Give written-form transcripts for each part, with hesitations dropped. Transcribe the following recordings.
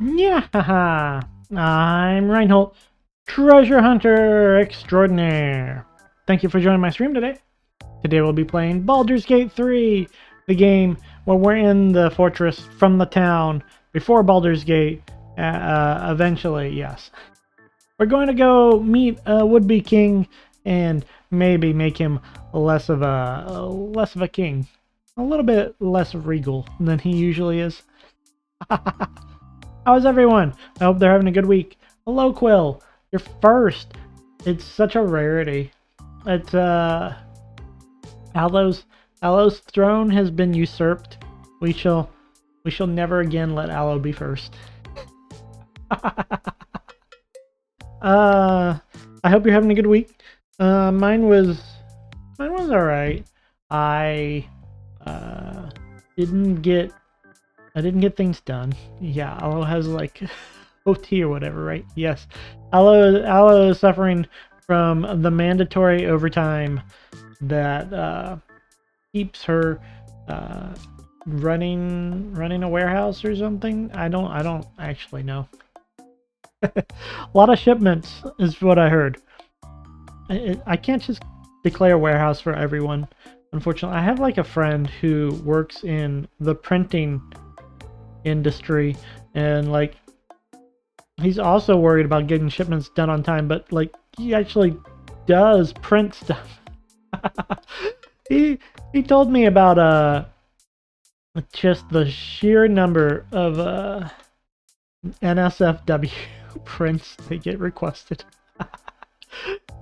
Yeah, haha. I'm Reinhold, treasure hunter extraordinaire. Thank you for joining my stream today. Today we'll be playing Baldur's Gate 3, the game where we're in the fortress from the town before Baldur's Gate. Eventually, yes. We're going to go meet a would-be king and maybe make him less of a king, a little bit less regal than he usually is. How's everyone? I hope they're having a good week. Hello, Quill. You're first. It's such a rarity. It's Alo's throne has been usurped. We shall never again let Alo be first. I hope you're having a good week. Mine was alright. I didn't get things done. Yeah, Alo has like OT or whatever, right? Yes. Alo is suffering from the mandatory overtime that keeps her running a warehouse or something. I don't actually know. A lot of shipments is what I heard. I can't just declare warehouse for everyone. Unfortunately, I have like a friend who works in the printing industry, and like he's also worried about getting shipments done on time, but like he actually does print stuff. he told me about just the sheer number of NSFW prints they get requested.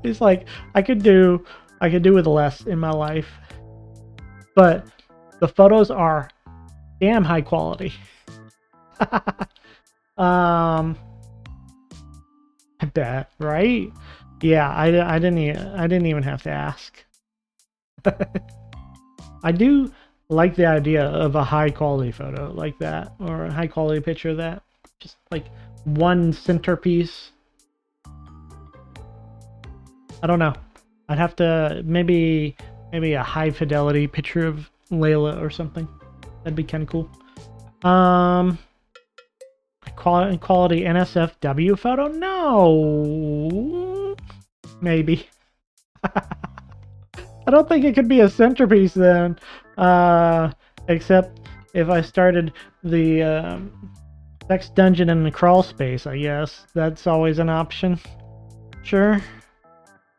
He's like, I could do with less in my life, but the photos are damn high quality. I bet, right? Yeah, I didn't even have to ask. I do like the idea of a high quality photo like that, or a high quality picture of that. Just like one centerpiece. I don't know. I'd have to maybe a high fidelity picture of Layla or something. That'd be kind of cool. Quality NSFW photo? No. Maybe. I don't think it could be a centerpiece then. Except if I started the sex dungeon in the crawl space, I guess. That's always an option. Sure.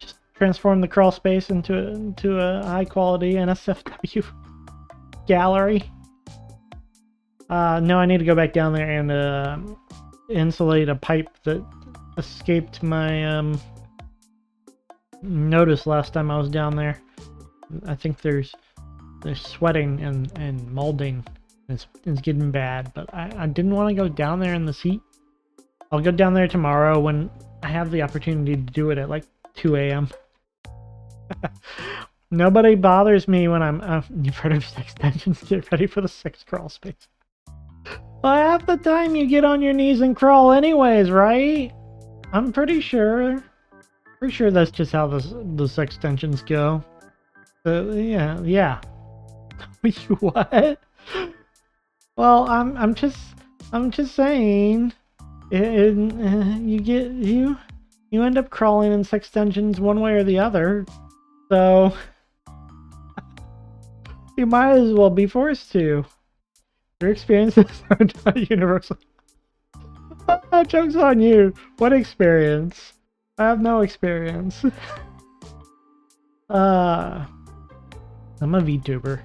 Just transform the crawl space into a high quality NSFW gallery. No, I need to go back down there and insulate a pipe that escaped my notice last time I was down there. I think there's sweating and molding. It's getting bad, but I didn't want to go down there in the heat. I'll go down there tomorrow when I have the opportunity to do it at like 2 a.m. Nobody bothers me when I'm... you've heard of sex dungeons? Get ready for the sex crawl space. Well, half the time you get on your knees and crawl anyways, right? I'm pretty sure. Pretty sure that's just how the sex dungeons go. Yeah. What? Well, I'm just saying. You end up crawling in sex dungeons one way or the other, so you might as well be forced to. Your experiences are not universal. Joke's on you. What experience? I have no experience. I'm a VTuber.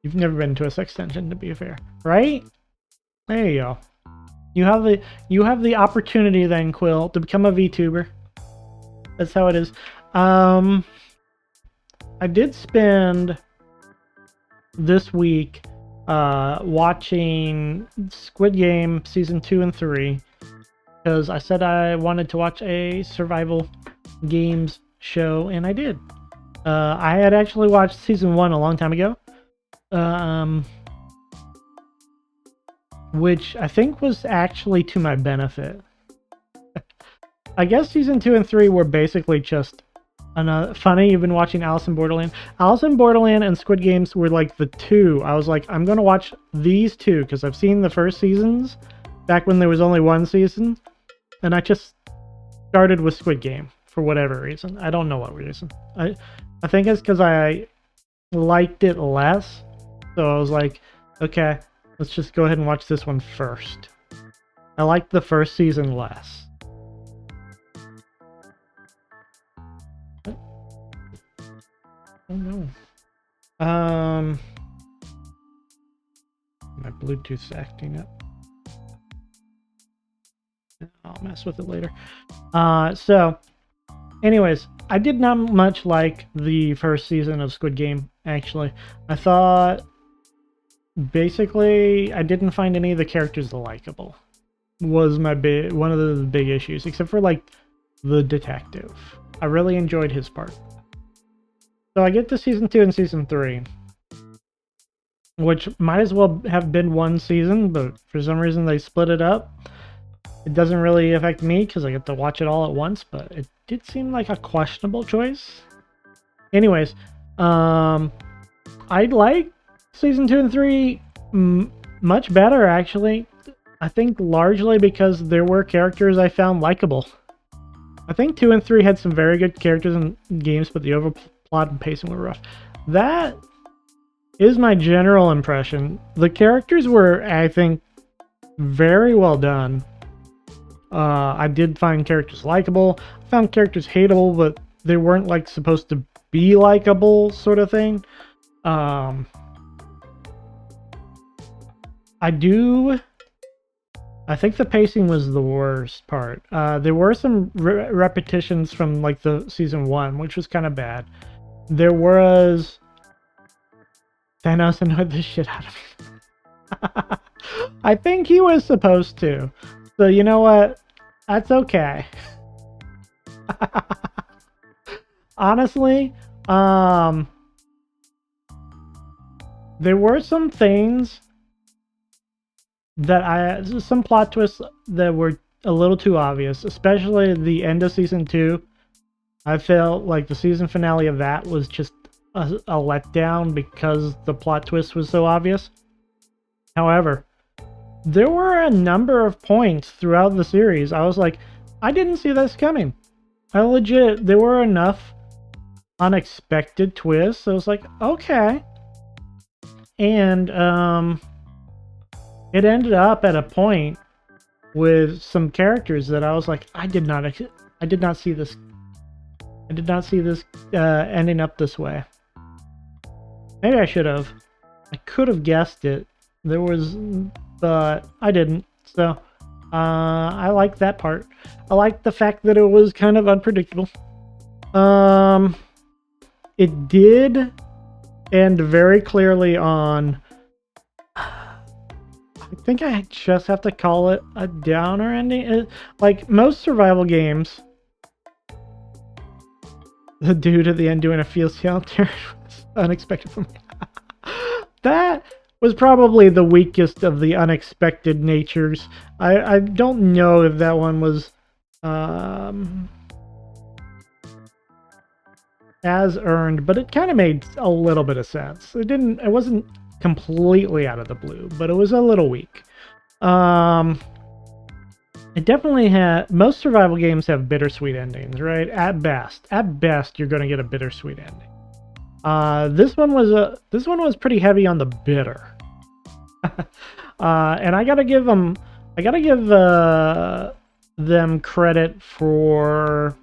You've never been to a sex dungeon, to be fair, right? There you go. You have the opportunity then, Quill, to become a VTuber. That's how it is. I did spend this week watching Squid Game season 2 and 3 because I said I wanted to watch a survival games show, and I did. I had actually watched season 1 a long time ago, which I think was actually to my benefit. I guess season 2 and 3 were basically just funny. You've been watching Alice in Borderland. Alice in Borderland and Squid Games were like the two. I was like, I'm gonna watch these two because I've seen the first seasons, back when there was only one season, and I just started with Squid Game for whatever reason. I don't know what reason. I think it's because I liked it less, so I was like, okay, let's just go ahead and watch this one first. I liked the first season less. Oh no. My Bluetooth's acting up. I'll mess with it later. So, anyways, I did not much like the first season of Squid Game, actually. I thought, basically, I didn't find any of the characters likable. Was my one of the big issues, except for, like, the detective. I really enjoyed his part. So I get to season 2 and season 3, which might as well have been one season, but for some reason they split it up. It doesn't really affect me because I get to watch it all at once, but it did seem like a questionable choice. Anyways, I like season 2 and 3 much better, actually. I think largely because there were characters I found likable. I think 2 and 3 had some very good characters and games, but the overall plot and pacing were rough. That is my general impression. The characters were, I think, very well done. I did find characters likable. I found characters hateable, but they weren't like supposed to be likable, sort of thing. I think the pacing was the worst part. There were some repetitions from like the season 1, which was kind of bad. There was Thanos annoyed the shit out of me. I think he was supposed to. So you know what? That's okay. Honestly, there were some things that some plot twists that were a little too obvious, especially the end of season 2. I felt like the season finale of that was just a letdown because the plot twist was so obvious. However, there were a number of points throughout the series I was like, I didn't see this coming. There were enough unexpected twists. I was like, okay. And it ended up at a point with some characters that I was like, I did not see this. I did not see this ending up this way. Maybe I should have. I could have guessed it. But I didn't. So I like that part. I like the fact that it was kind of unpredictable. It did end very clearly on, I think I just have to call it a downer ending. Like most survival games, the dude at the end doing a field counter was unexpected for me. That was probably the weakest of the unexpected natures. I don't know if that one was as earned, but it kind of made a little bit of sense. It wasn't completely out of the blue, but it was a little weak. It definitely had, most survival games have bittersweet endings, right? At best, you're going to get a bittersweet ending. This one was pretty heavy on the bitter. And I gotta give them credit for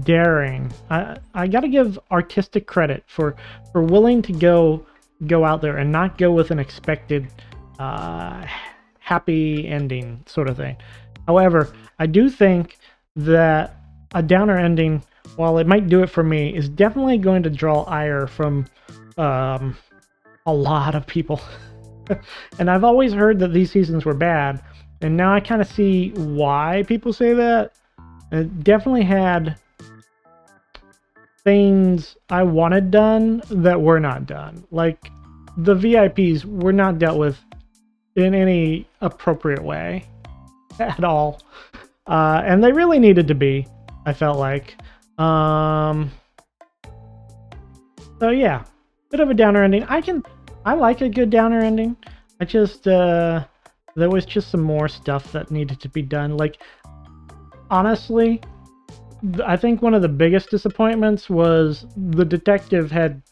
daring. I gotta give artistic credit for willing to go out there and not go with an expected happy ending sort of thing. However, I do think that a downer ending, while it might do it for me, is definitely going to draw ire from a lot of people. And I've always heard that these seasons were bad, and now I kind of see why people say that. It definitely had things I wanted done that were not done. Like, the VIPs were not dealt with in any appropriate way at all. And they really needed to be, I felt like. So yeah, bit of a downer ending. I like a good downer ending. I just, there was just some more stuff that needed to be done. Like, honestly, I think one of the biggest disappointments was the detective had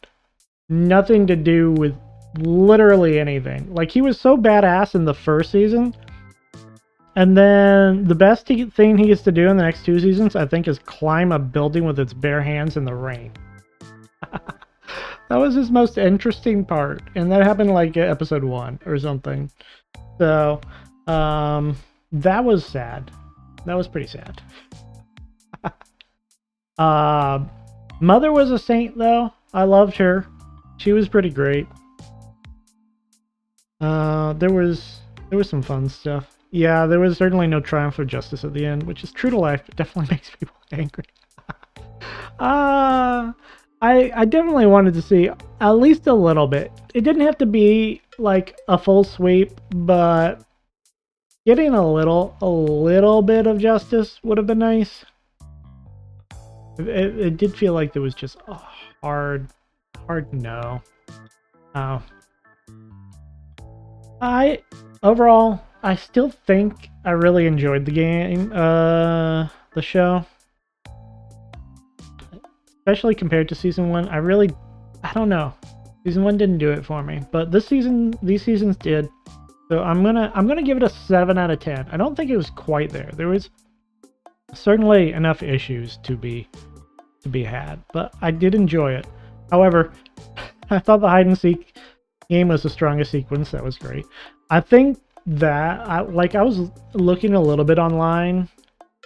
nothing to do with literally anything. Like, he was so badass in the first season, and then the best thing he gets to do in the next 2 seasons, I think, is climb a building with its bare hands in the rain. That was his most interesting part, and that happened like episode 1 or something. So, that was sad. That was pretty sad. Mother was a saint, though. I loved her. She was pretty great. There was some fun stuff. Yeah, there was certainly no triumph of justice at the end, which is true to life, but definitely makes people angry. I definitely wanted to see at least a little bit. It didn't have to be like a full sweep, but getting a little bit of justice would have been nice. It did feel like there was just a hard no. Overall, I still think I really enjoyed the game, the show. Especially compared to season 1. I don't know. Season 1 didn't do it for me, but these seasons did. So I'm gonna give it a 7 out of 10. I don't think it was quite there. There was certainly enough issues to be had, but I did enjoy it. However, I thought the hide and seek game was the strongest sequence. That was great. I think that I was looking a little bit online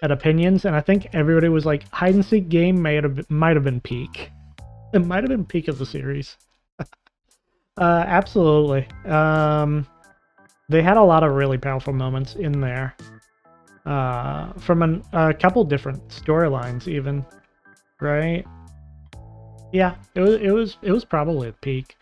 at opinions, and I think everybody was like, hide and seek game might have been peak. It might have been peak of the series. Absolutely. They had a lot of really powerful moments in there, from a couple different storylines, even, right? Yeah, it was probably at peak.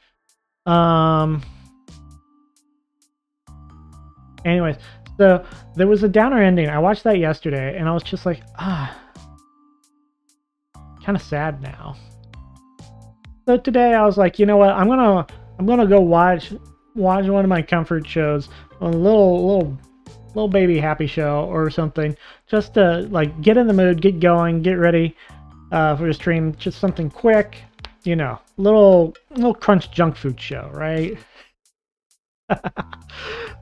Anyways, so there was a downer ending. I watched that yesterday, and I was just like, kind of sad now. So today I was like, you know what? I'm gonna go watch one of my comfort shows, a little baby happy show or something, just to like get in the mood, get going, get ready for the stream. Just something quick, you know, little crunch junk food show, right?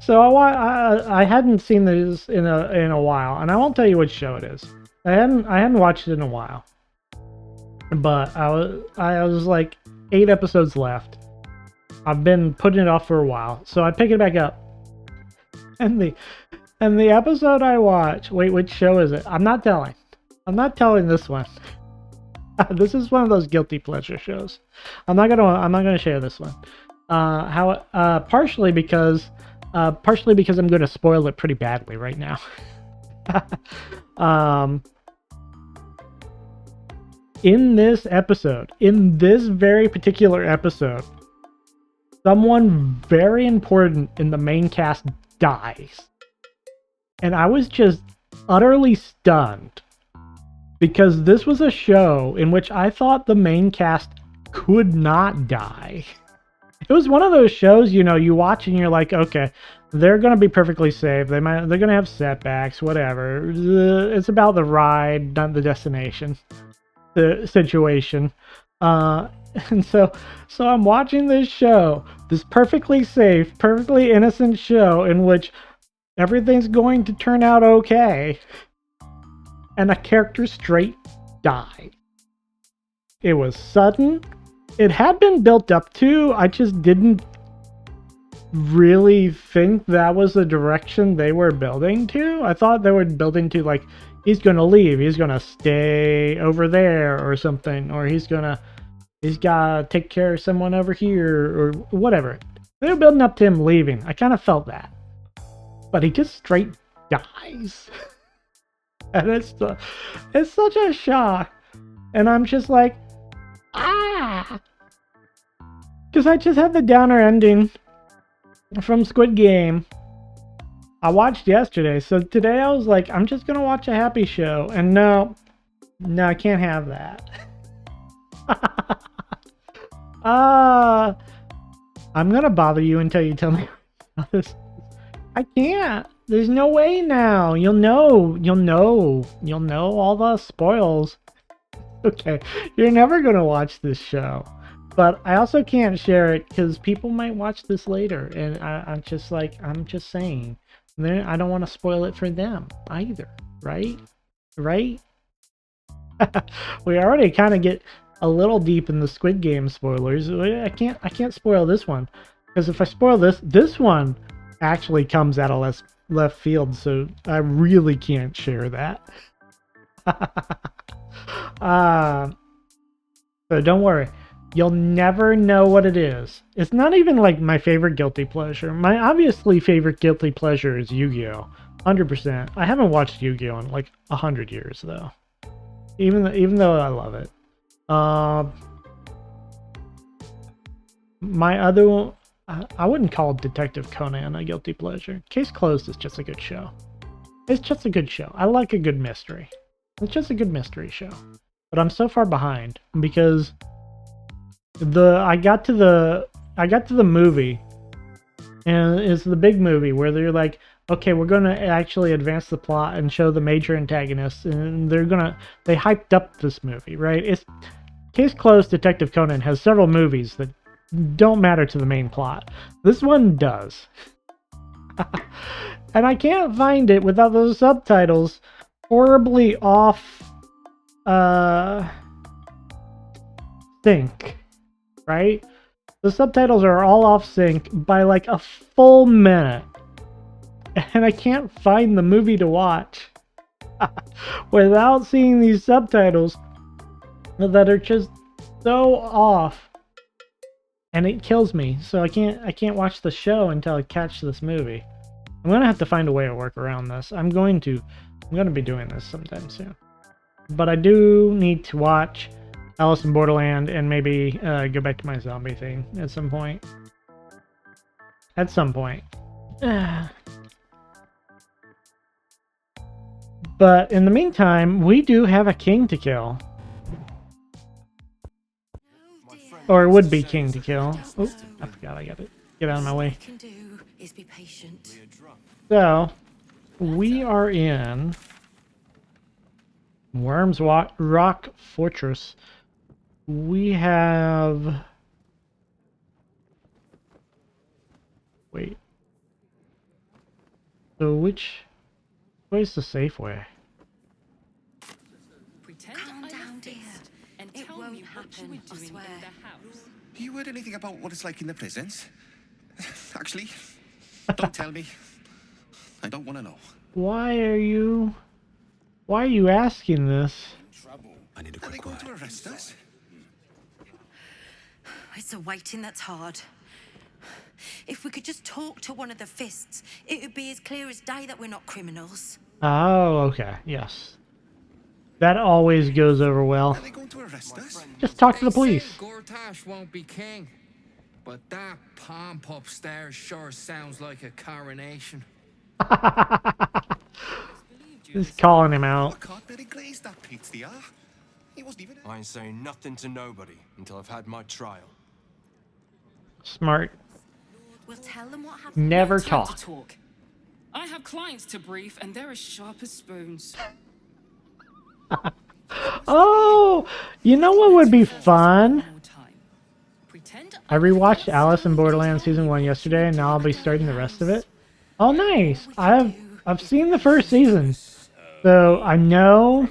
So I hadn't seen this in a while, and I won't tell you which show it is. I hadn't watched it in a while, but I was like 8 episodes left. I've been putting it off for a while, so I pick it back up. And the episode I watch. Wait, which show is it? I'm not telling this one. This is one of those guilty pleasure shows. I'm not gonna share this one. Partially because I'm going to spoil it pretty badly right now. In this very particular episode, someone very important in the main cast dies. And I was just utterly stunned, because this was a show in which I thought the main cast could not die. It was one of those shows, you know, you watch and you're like, okay, they're going to be perfectly safe. They're going to have setbacks, whatever. It's about the ride, not the destination, the situation. And so I'm watching this show, this perfectly safe, perfectly innocent show in which everything's going to turn out okay, and a character straight died. It was sudden. It had been built up to. I just didn't really think that was the direction they were building to. I thought they were building to, like, he's going to leave. He's going to stay over there or something. Or he's got to take care of someone over here or whatever. They were building up to him leaving. I kind of felt that. But he just straight dies. And it's such a shock. And I'm just like, because I just had the downer ending from Squid Game I watched yesterday, so today I was like, I'm just gonna watch a happy show, and no, I can't have that. I'm gonna bother you until you tell me I can't. There's no way now. You'll know. You'll know. You'll know all the spoils. Okay, you're never gonna watch this show. But I also can't share it because people might watch this later, and I'm just like, I'm just saying. Then I don't want to spoil it for them either, right? Right? We already kind of get a little deep in the Squid Game spoilers. I can't spoil this one because if I spoil this one actually comes out of left field, so I really can't share that. So don't worry. You'll never know what it is. It's not even like my favorite guilty pleasure. My obviously favorite guilty pleasure is Yu-Gi-Oh! 100%. I haven't watched Yu-Gi-Oh! In like 100 years though. Even though I love it. My other one, I wouldn't call Detective Conan a guilty pleasure. Case Closed is just a good show. It's just a good show. I like a good mystery. It's just a good mystery show. But I'm so far behind because I got to the movie, and it's the big movie where they're like, okay, we're gonna actually advance the plot and show the major antagonists, and they hyped up this movie, right? It's Case Closed. Detective Conan has several movies that don't matter to the main plot. This one does. And I can't find it without those subtitles horribly off sync, right? The subtitles are all off sync by like a full minute. And I can't find the movie to watch without seeing these subtitles that are just so off. And it kills me. So I can't watch the show until I catch this movie. I'm gonna have to find a way to work around this. I'm gonna be doing this sometime soon. But I do need to watch Alice in Borderland and maybe go back to my zombie thing at some point. At some point. But in the meantime, we do have a king to kill. Or would be king to kill. Oh, I forgot I got it. Get out of my way. So, we are in Worms Rock Fortress. We have... Wait. So which way's the safe way? Calm down, dear. It won't happen, I swear. You heard anything about what it's like in the prisons? Actually, don't tell me. I don't want to know. Why are you asking this? I need a quick word. Are they going to arrest us? It's the waiting that's hard. If we could just talk to one of the fists, it would be as clear as day that we're not criminals. Oh, okay. Yes. That always goes over well. Are they going to arrest us? Just talk to the police. Gortash won't be king, but that pomp upstairs sure sounds like a coronation. Just calling him out. I ain't saying nothing to nobody until I've had my trial. Smart. We'll tell them what happened. Never No time talk. to talk. I have clients to brief, and they're as sharp as spoons. Oh, you know what would be fun? More time. Pretend I rewatched Alice in Borderland Season 1 yesterday, and now I'll be starting the rest of it. Oh, nice. I've seen the first season, so I know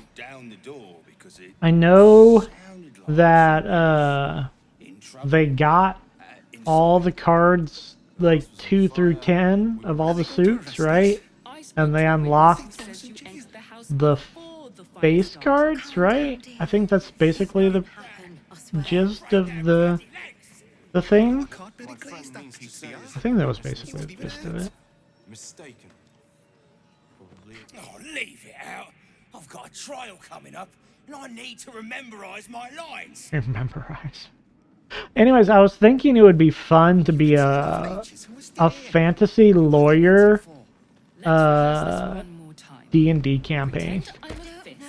that they got all the cards like 2 through 10 of all the suits, right? And they unlocked the face cards, right? I think that's basically the gist of the thing. I think that was basically the gist of it. Mistaken. Oh, leave it out. I've got a trial coming up, and I need to memorize my lines. Memorize. Anyways, I was thinking it would be fun to be a fantasy lawyer D&D campaign.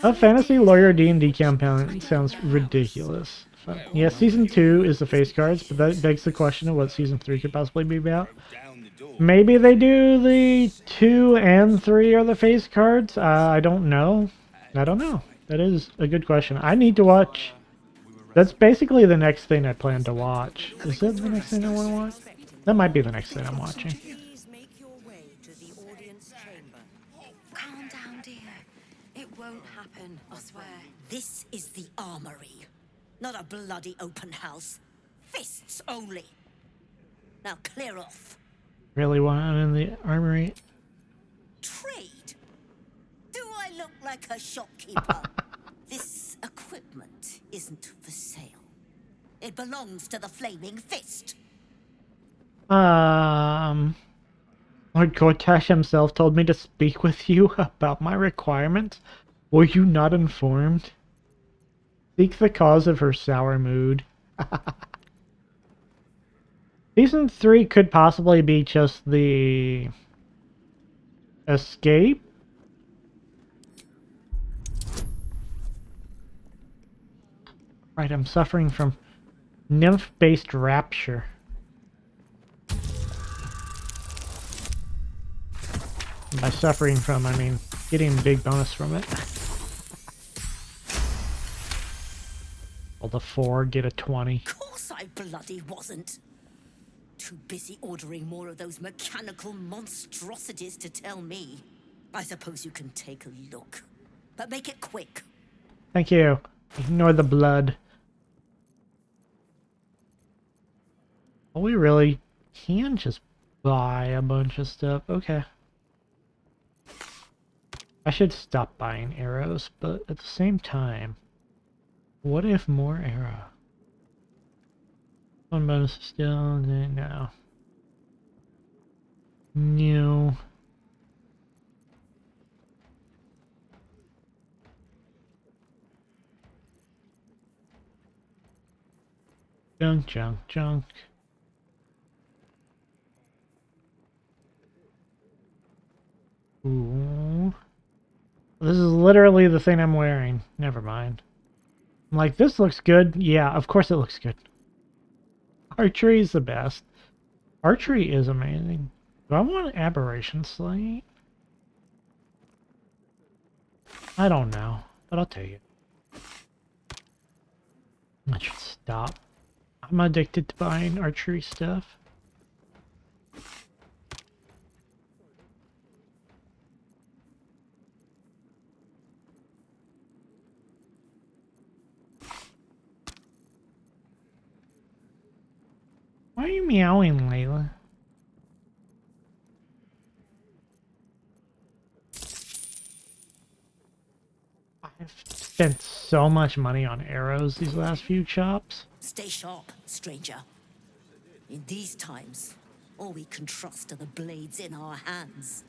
A fantasy lawyer D&D campaign sounds ridiculous. Yeah, Season 2 is the face cards, but that begs the question of what Season 3 could possibly be about. door. Maybe they do the 2 and 3 are the face cards. I don't know. I don't know. That is a good question. I need to watch. That's basically the next thing I plan to watch. Is that the next thing I want to watch? That might be the next thing I'm watching. Please make your way to the audience chamber. Calm down, dear. It won't happen, I swear. This is the armory, not a bloody open house. Fists only. Now clear off. Really want in the armory. Trade? Do I look like a shopkeeper? This equipment isn't for sale. It belongs to the Flaming Fist. Lord Gortash himself told me to speak with you about my requirements. Were you not informed? Seek the cause of her sour mood. Season 3 could possibly be just the escape. Right, I'm suffering from nymph-based rapture. By suffering from, I mean getting a big bonus from it. Roll the 4, get a 20. Of course I bloody wasn't. Too busy ordering more of those mechanical monstrosities to tell me. I suppose you can take a look, but make it quick. Thank you. Ignore the blood. Well, we really can just buy a bunch of stuff. Okay. I should stop buying arrows, but at the same time, what if more arrow? One bonus still, no. No. Junk, junk, junk. Ooh. This is literally the thing I'm wearing. Never mind. I'm like, this looks good. Yeah, of course it looks good. Archery is the best. Archery is amazing. Do I want Aberration Slate? I don't know, but I'll take it. I should stop. I'm addicted to buying archery stuff. Why are you meowing, Layla? I've spent so much money on arrows these last few chops. Stay sharp, stranger. In these times, all we can trust are the blades in our hands.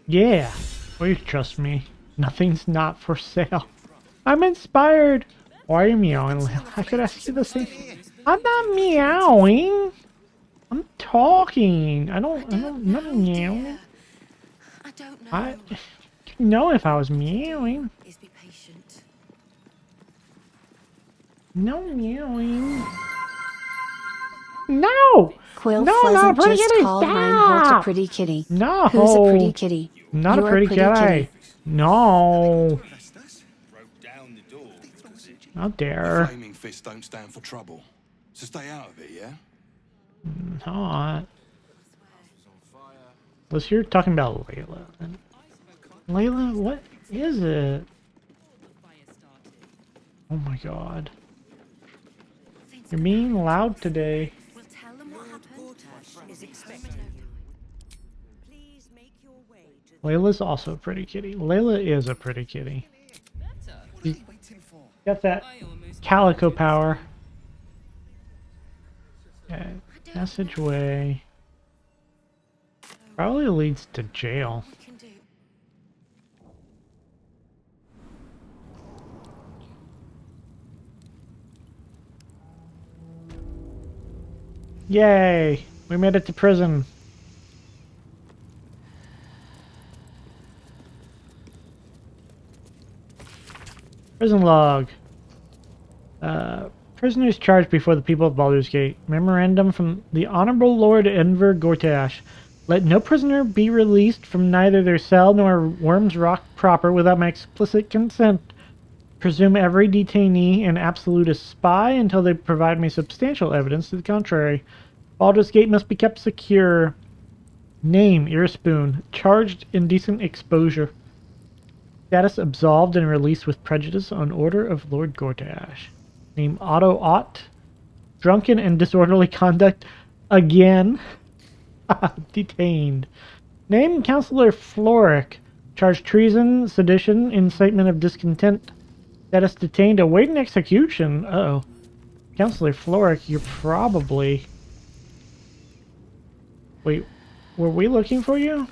Yeah, well, you trust me. Nothing's not for sale. I'm inspired. Why are you meowing, Layla? I could ask you the same. I'm not meowing. I'm talking. I'm not meowing. I don't know. I know if I was meowing. Is be patient. No meowing. No! Quill No, Pleasant not pretty just kitty, called Reinhold a stop! pretty kitty. No! Who's a pretty kitty? Not You're a pretty kitty. No! Broke down the door. How dare. Flaming fists don't stand for trouble. So stay out of it, yeah? Not. Unless you're talking about Layla. Then. Layla, what is it? Oh my god. You're being loud today. We'll tell them what happened. Is expected. Please make your way to Layla's also a pretty kitty. Layla is a pretty kitty. She's got that calico power. Okay, passageway. Probably leads to jail. we can do. Yay! We made it to prison. Prison log. Prisoners charged before the people of Baldur's Gate. Memorandum from the Honorable Lord Enver Gortash. Let no prisoner be released from neither their cell nor Worm's Rock proper without my explicit consent. Presume every detainee an absolute spy until they provide me substantial evidence to the contrary. Baldur's Gate must be kept secure. Name, Earspoon. Charged indecent exposure. Status absolved and released with prejudice on order of Lord Gortash. Name Otto Ott. Drunken and disorderly conduct again. Detained. Name Councillor Floric. Charged treason, sedition, incitement of discontent. Status detained, awaiting execution. Uh-oh. Councillor Floric, you're probably... Wait, were we looking for you?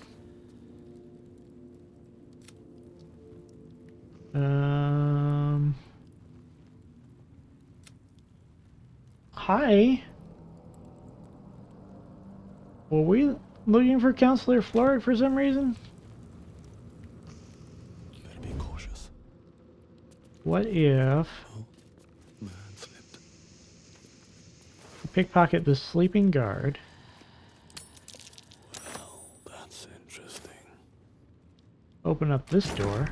Hi. Were we looking for Councillor Floric for some reason? You gotta be cautious. What if... Oh, man slipped. Pickpocket the sleeping guard. Well, that's interesting. Open up this door.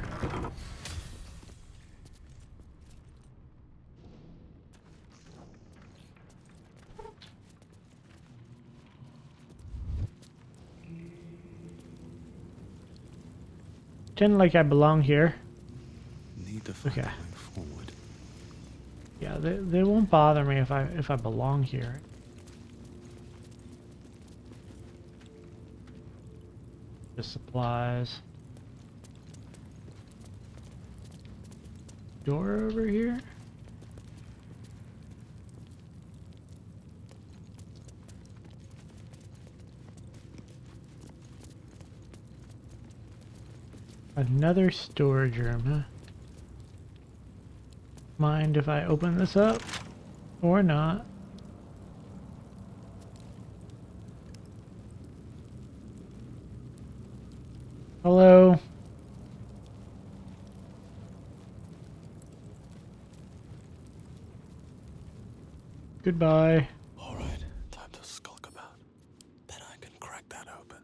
Pretend like I belong here. Need to find Okay. a way forward. Yeah, they won't bother me if I belong here. The supplies. Door over here. Another storage room, huh? Mind if I open this up? Or not? Hello? Goodbye. Alright, time to skulk about. Then I can crack that open.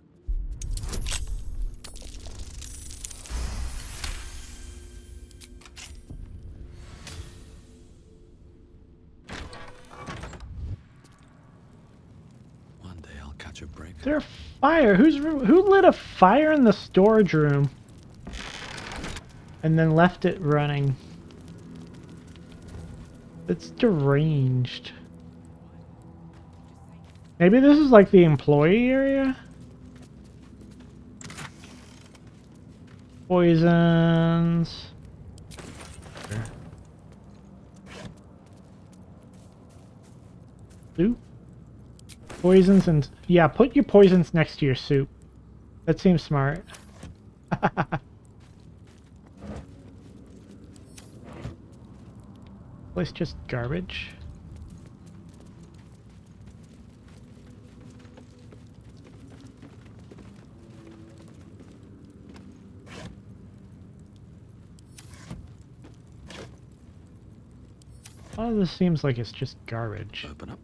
One day I'll catch a break. Is there a fire? Who lit a fire in the storage room? And then left it running. It's deranged. Maybe this is like the employee area? Poisons. Soup? Poisons and... Yeah, put your poisons next to your soup. That seems smart. Place just garbage. Oh, this seems like it's just garbage. Open up.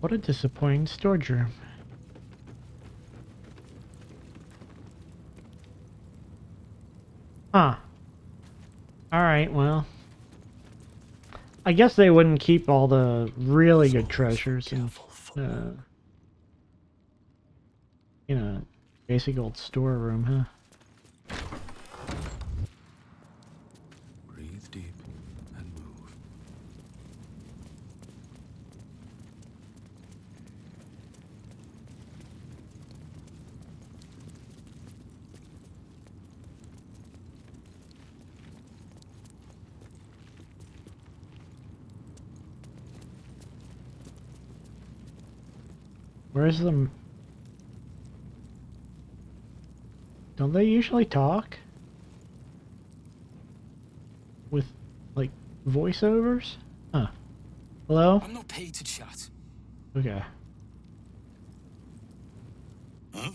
What a disappointing storage room. Huh. Alright, well. I guess they wouldn't keep all the really good treasures in, in a basic old storeroom, huh? Breathe deep and move. Where's the... Don't they usually talk? With, like, voiceovers? Huh. Hello? I'm not paid to chat. Okay. Huh?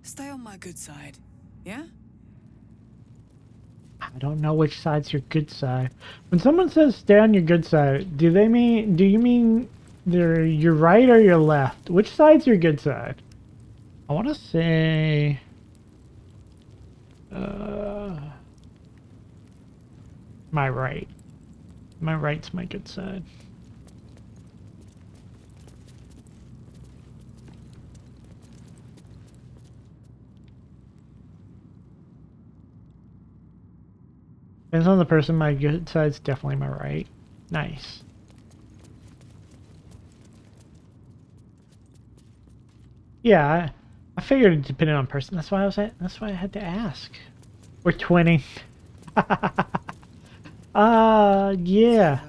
Stay on my good side, yeah? I don't know which side's your good side. When someone says stay on your good side, do you mean they're your right or your left? Which side's your good side? I want to say my right. My right's my good side. Depends on the person. My good side's definitely my right. Nice. Yeah, I figured it depended on person. That's why that's why I had to ask. We're twinning. Yeah.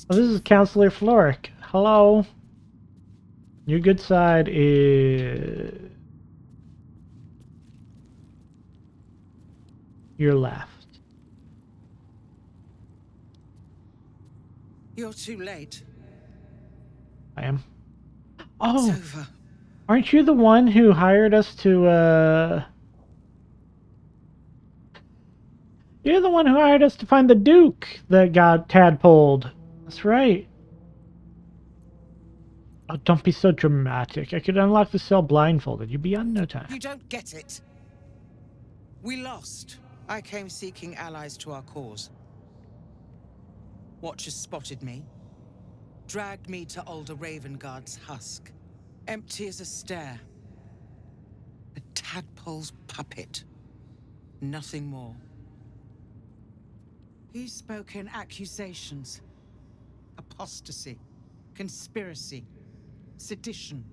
Oh, this is Counselor Floric. Hello. Your good side is your left. You're too late. I am. It's Oh, over. aren't you the one who hired us to, You're the one who hired us to find the Duke that got tadpoled. That's right. Oh, don't be so dramatic. I could unlock the cell blindfolded. You'd be on no time. You don't get it. We lost. I came seeking allies to our cause. Watchers spotted me, dragged me to Older Ravenguard's husk. Empty as a stare. A tadpole's puppet. Nothing more. He spoke in accusations. Apostasy. Conspiracy. Sedition.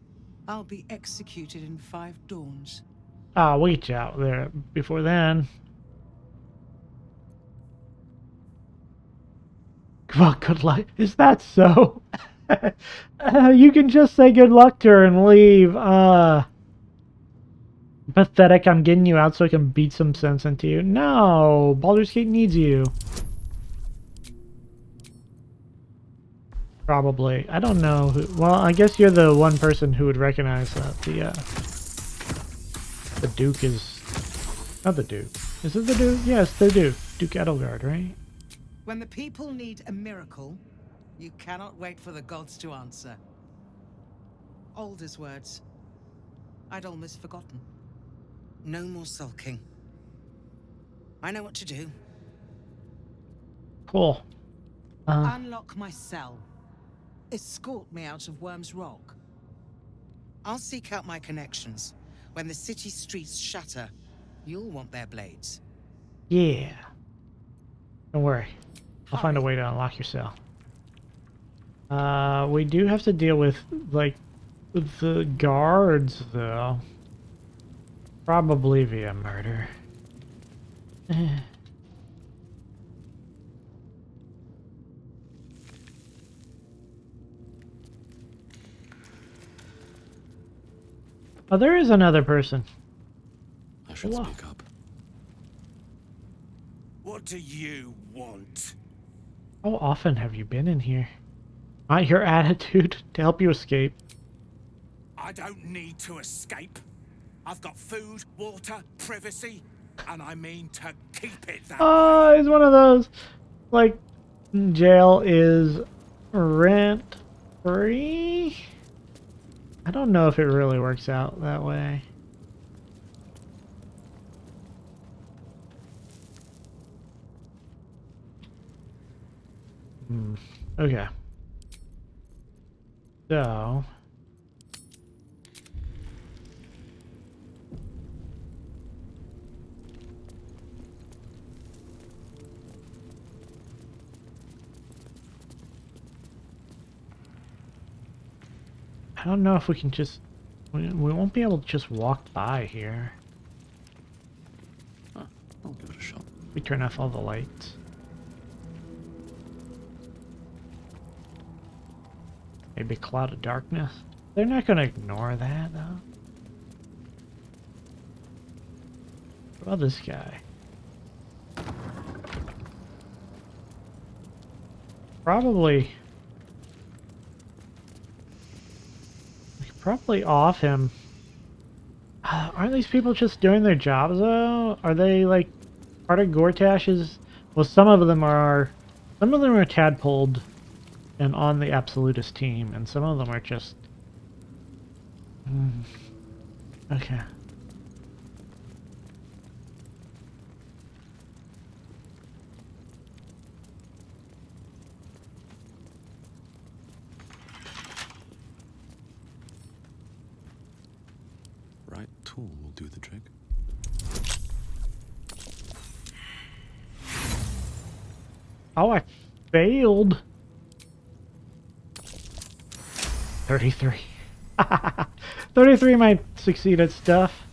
I'll be executed in 5 dawns. Ah, we'll get you out there before then. Well, good luck. Is that so? You can just say good luck to her and leave. Pathetic, I'm getting you out so I can beat some sense into you. No, Baldur's Gate needs you. Probably. I don't know who. Well, I guess you're the one person who would recognize that the Duke is not the Duke. Is it the Duke? Yes, the Duke. Duke Edelgard, right? When the people need a miracle, you cannot wait for the gods to answer. Alder's words. I'd almost forgotten. No more sulking. I know what to do. Cool. Unlock my cell. Escort me out of Worm's Rock. I'll seek out my connections. When the city streets shatter, you'll want their blades. Yeah. Don't worry. I'll find a way to unlock your cell. We do have to deal with, like, the guards, though. Probably via murder. Oh, there is another person. I should speak up. What do you want? How often have you been in here? Not your attitude to help you escape. I don't need to escape. I've got food, water, privacy, and I mean to keep it that Oh, way. it's one of those, like, jail is rent free? I don't know if it really works out that way. Okay. So... I don't know if we can just... We won't be able to just walk by here. Huh, I'll give it a shot. We turn off all the lights. Maybe a cloud of darkness. They're not going to ignore that, though. What about this guy? Probably probably off him. Aren't these people just doing their jobs though? Are they like part of Gortash's? Well, some of them are tadpoled and on the Absolutist team, and some of them are just... Okay. Right tool will do the trick. Oh, I failed. 33. 33 might succeed at stuff.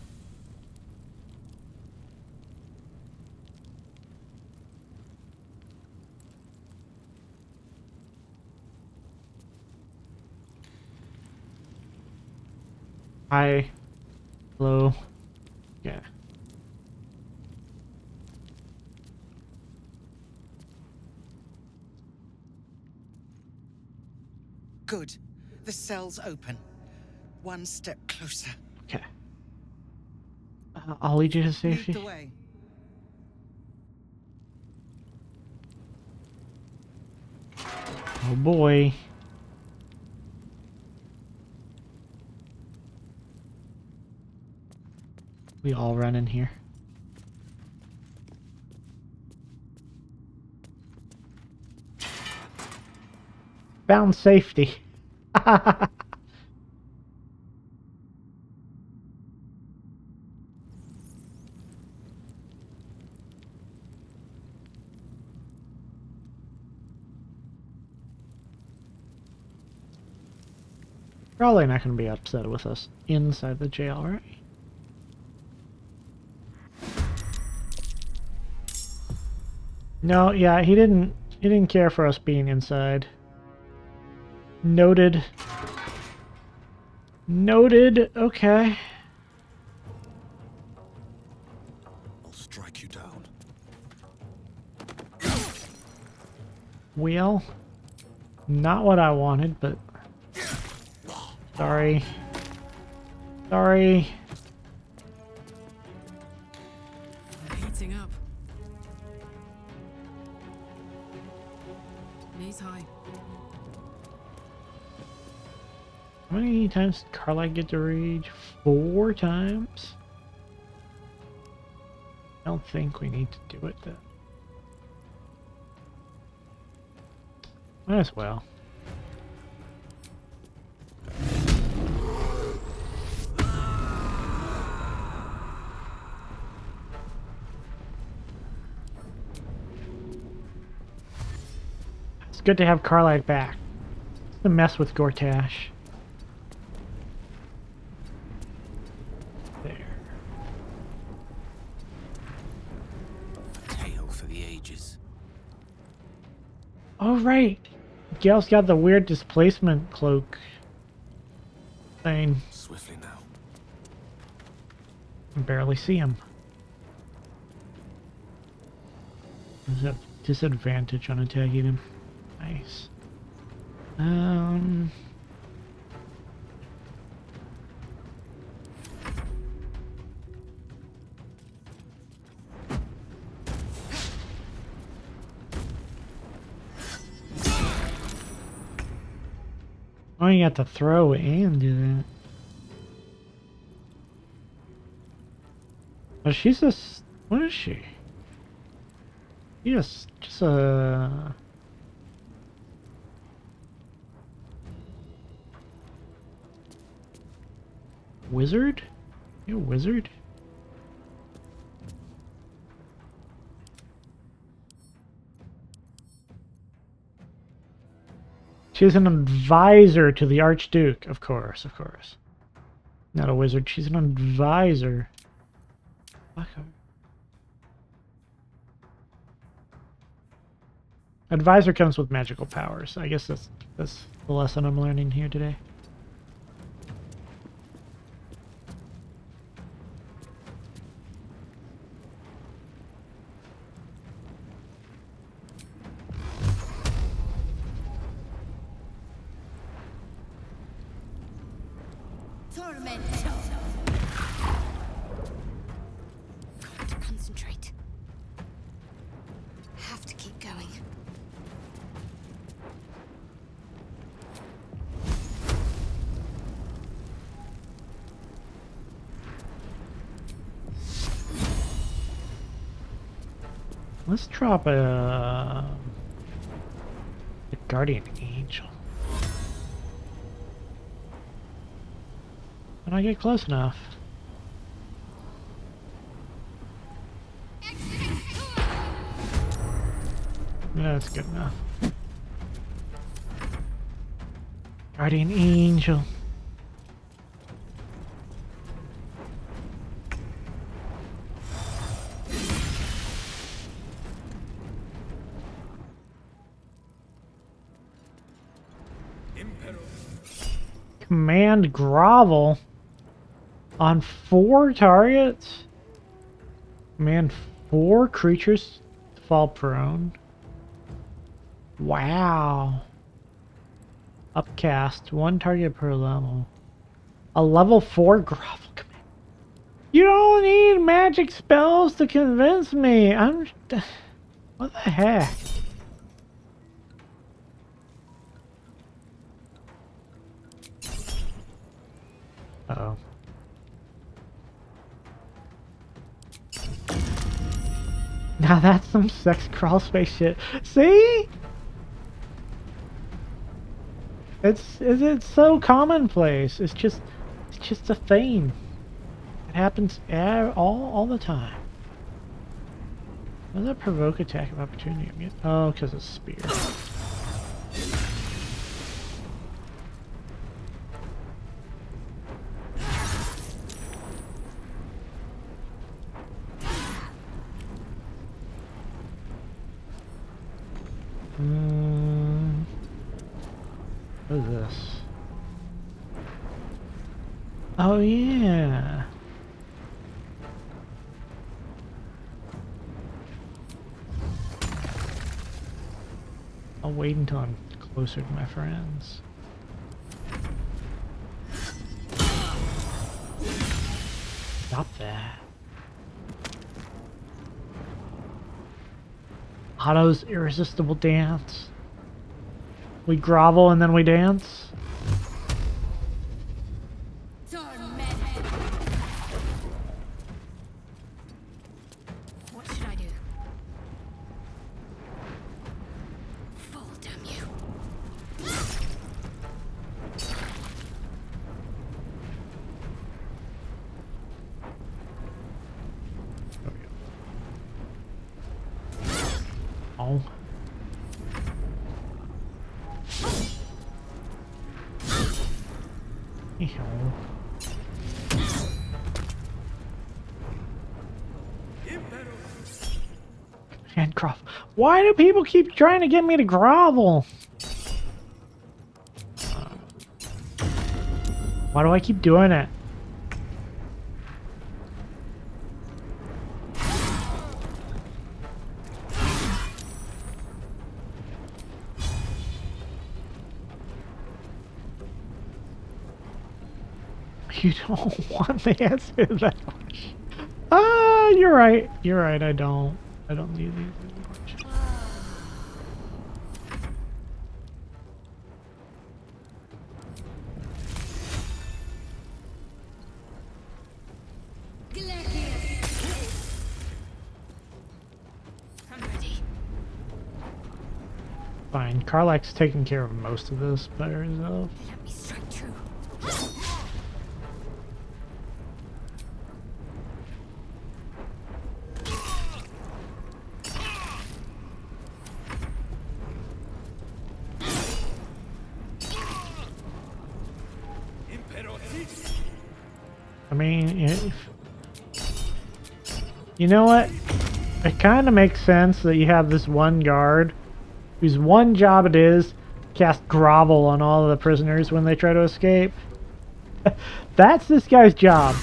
Hi. Hello. Yeah. Good. The cell's open. One step closer. Okay. I'll lead you to Lead safety. the way. Oh boy. We all run in here. Found safety. Probably not going to be upset with us inside the jail, right? No, yeah, he didn't care for us being inside. Noted. Noted. Okay. I'll strike you down. Well, not what I wanted, but sorry. Sorry. Heating up. Knees high. How many times did Carly get to rage? 4 times? I don't think we need to do it then. Might as well. It's good to have Carly back. To mess with Gortash. There. A tale for the ages. Oh right. Gale's got the weird displacement cloak thing. Swiftly now. I can barely see him. There's a disadvantage on attacking him. Nice. Oh, you got to throw and do that. Oh, she's a... What is she? Yes, just a... Wizard? You a wizard? She's an advisor to the Archduke, of course, of course. Not a wizard, she's an advisor. Fuck her. Advisor comes with magical powers. I guess that's the lesson I'm learning here today. Tormento. Got to concentrate. Have to keep going. Let's drop a guardian angel. When I get close enough. Yeah, that's good enough. Guardian angel. Command grovel on 4 targets. Command 4 creatures to fall prone. Wow. Upcast 1 target per level. A level 4 grovel command. You don't need magic spells to convince me. What the heck? Uh-oh. Now that's some sex crawl space shit. See? It's so commonplace. It's just a thing. It happens all the time. What does that provoke attack of opportunity? Oh, because it's spear. What is this? Oh yeah. I'll wait until I'm closer to my friends. Stop that. Otto's irresistible dance. We grovel and then we dance. What should I do? Fall, damn you. Oh. Handcraft. Why do people keep trying to get me to grovel? Why do I keep doing it? You don't want the answer to that question. Ah, you're right. You're right. I don't need these anymore. I'm ready. Fine. Karlach's taking care of most of this by herself. Let me strike true. I mean, you know what? It kind of makes sense that you have this one guard whose one job it is cast grovel on all of the prisoners when they try to escape. That's this guy's job.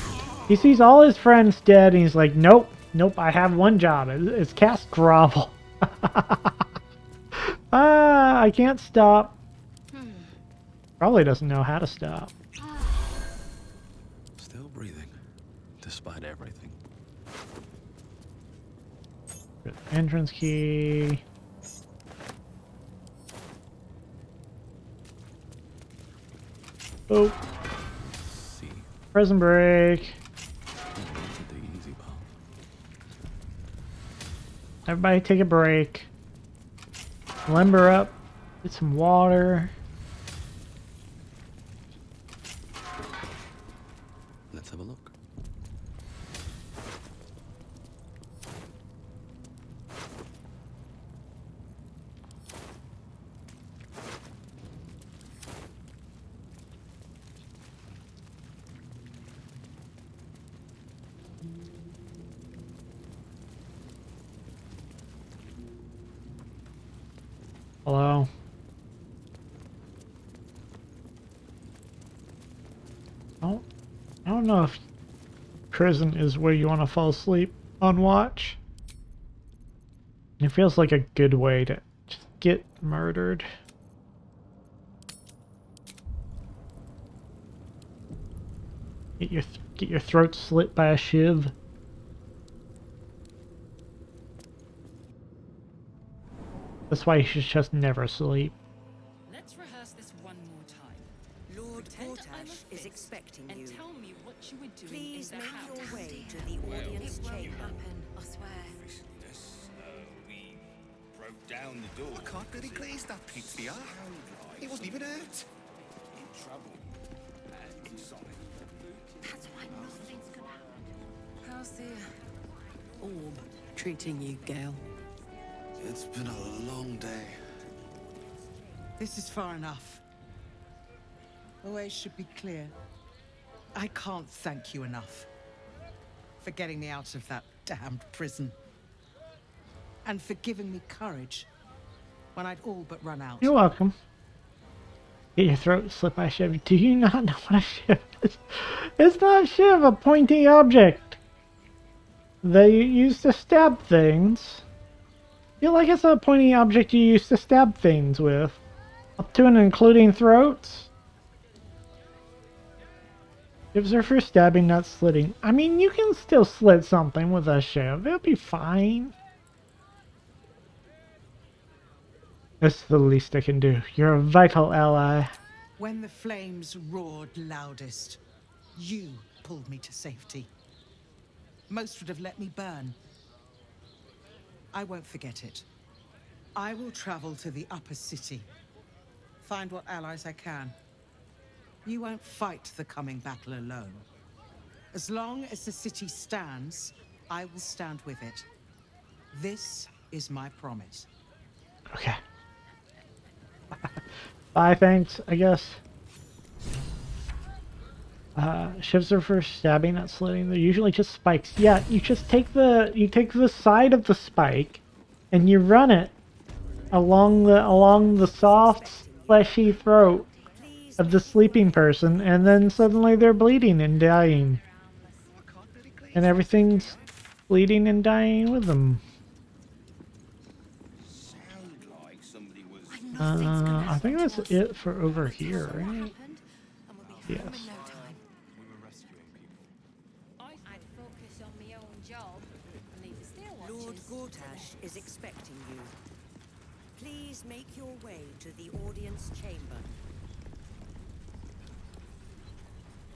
He sees all his friends dead and he's like, nope, I have one job. It's cast grovel. I can't stop. Probably doesn't know how to stop. Entrance key. Oh. See. Prison break. The easy part. Everybody take a break. Limber up. Get some water. Let's have a look. Hello. I don't know if prison is where you want to fall asleep on watch. It feels like a good way to just get murdered. Get your throat slit by a shiv. That's why you should just never sleep. Let's rehearse this one more time. Lord Pretend I'm a Gortash is fist expecting and you. tell me what you were doing Please in the make house. your way to the audience It won't chamber. happen, I swear. We broke down the door. I can't really glaze that pizza. He wasn't even hurt. In trouble. That's why nothing's gonna happen. How's the orb treating you, Gale? It's been a long day. This is far enough. The way should be clear. I can't thank you enough for getting me out of that damned prison. And for giving me courage when I'd all but run out. You're welcome. Get your throat slit by a shiv. Do you not know what a shiv is? It's not a shiv, a pointy object. They use to stab things. I feel like it's a pointy object you use to stab things with. Up to and including throats. Shivs are for stabbing, not slitting. I mean, you can still slit something with a shiv. It'll be fine. That's the least I can do. You're a vital ally. When the flames roared loudest, you pulled me to safety. Most would have let me burn. I won't forget it. I will travel to the upper city. Find what allies I can. You won't fight the coming battle alone. As long as the city stands, I will stand with it. This is my promise. Okay. Bye, thanks, I guess. Shivs are for stabbing, not slitting. They're usually just spikes. Yeah, you just take the side of the spike and you run it along the soft, fleshy throat of the sleeping person, and then suddenly they're bleeding and dying. And everything's bleeding and dying with them. Sound like somebody was. I think that's it for over here, right? Yes. We were rescuing people. I'd focus on my own job and leave the steel Lord watchers. Gortash is expecting you. Please make your way to the audience chamber.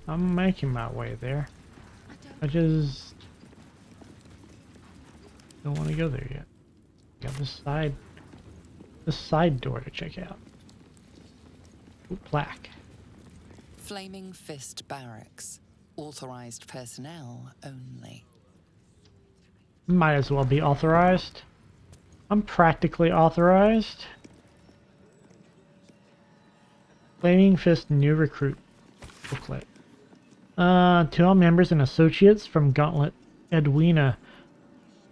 I'm making my way there. I just don't want to go there yet. Got this side door to check out. Ooh, plaque. Flaming Fist Barracks. Authorized personnel only. Might as well be authorized. I'm practically authorized. Flaming Fist new recruit booklet. To all members and associates from Gauntlet Edwina.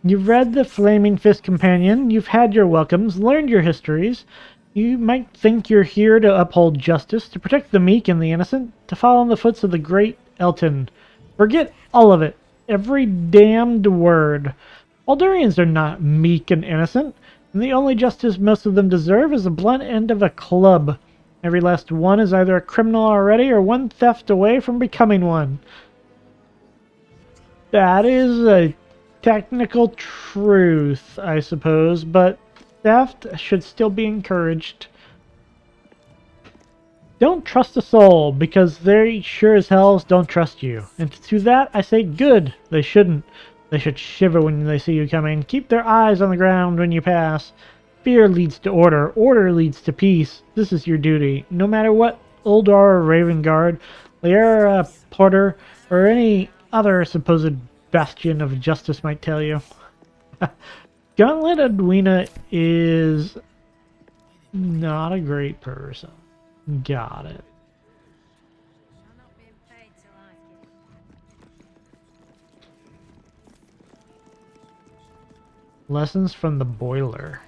You've read the Flaming Fist Companion, you've had your welcomes, learned your histories. You might think you're here to uphold justice, to protect the meek and the innocent, to follow in the footsteps of the great Elton. Forget all of it. Every damned word. Baldurians are not meek and innocent, and the only justice most of them deserve is the blunt end of a club. Every last one is either a criminal already or one theft away from becoming one. That is a technical truth, I suppose, but theft should still be encouraged. Don't trust a soul, because they sure as hell don't trust you. And to that, I say good. They shouldn't. They should shiver when they see you coming. Keep their eyes on the ground when you pass. Fear leads to order. Order leads to peace. This is your duty. No matter what Uldar, Ravengard, Liera, Porter, or any other supposed bastion of justice might tell you. Gauntlet Edwina is not a great person. Got it. Lessons from the Boiler.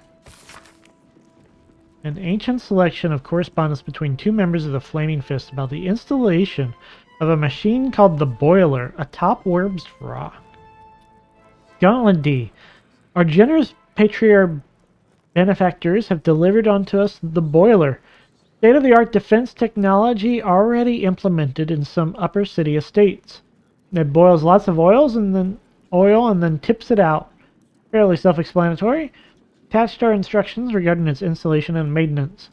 An ancient selection of correspondence between two members of the Flaming Fist about the installation of a machine called the Boiler atop Werb's Rock. Gauntlet D. Our generous patriarch benefactors have delivered onto us the Boiler, state-of-the-art defense technology already implemented in some upper city estates. It boils lots of oil and then tips it out. Fairly self-explanatory. Attached are instructions regarding its installation and maintenance.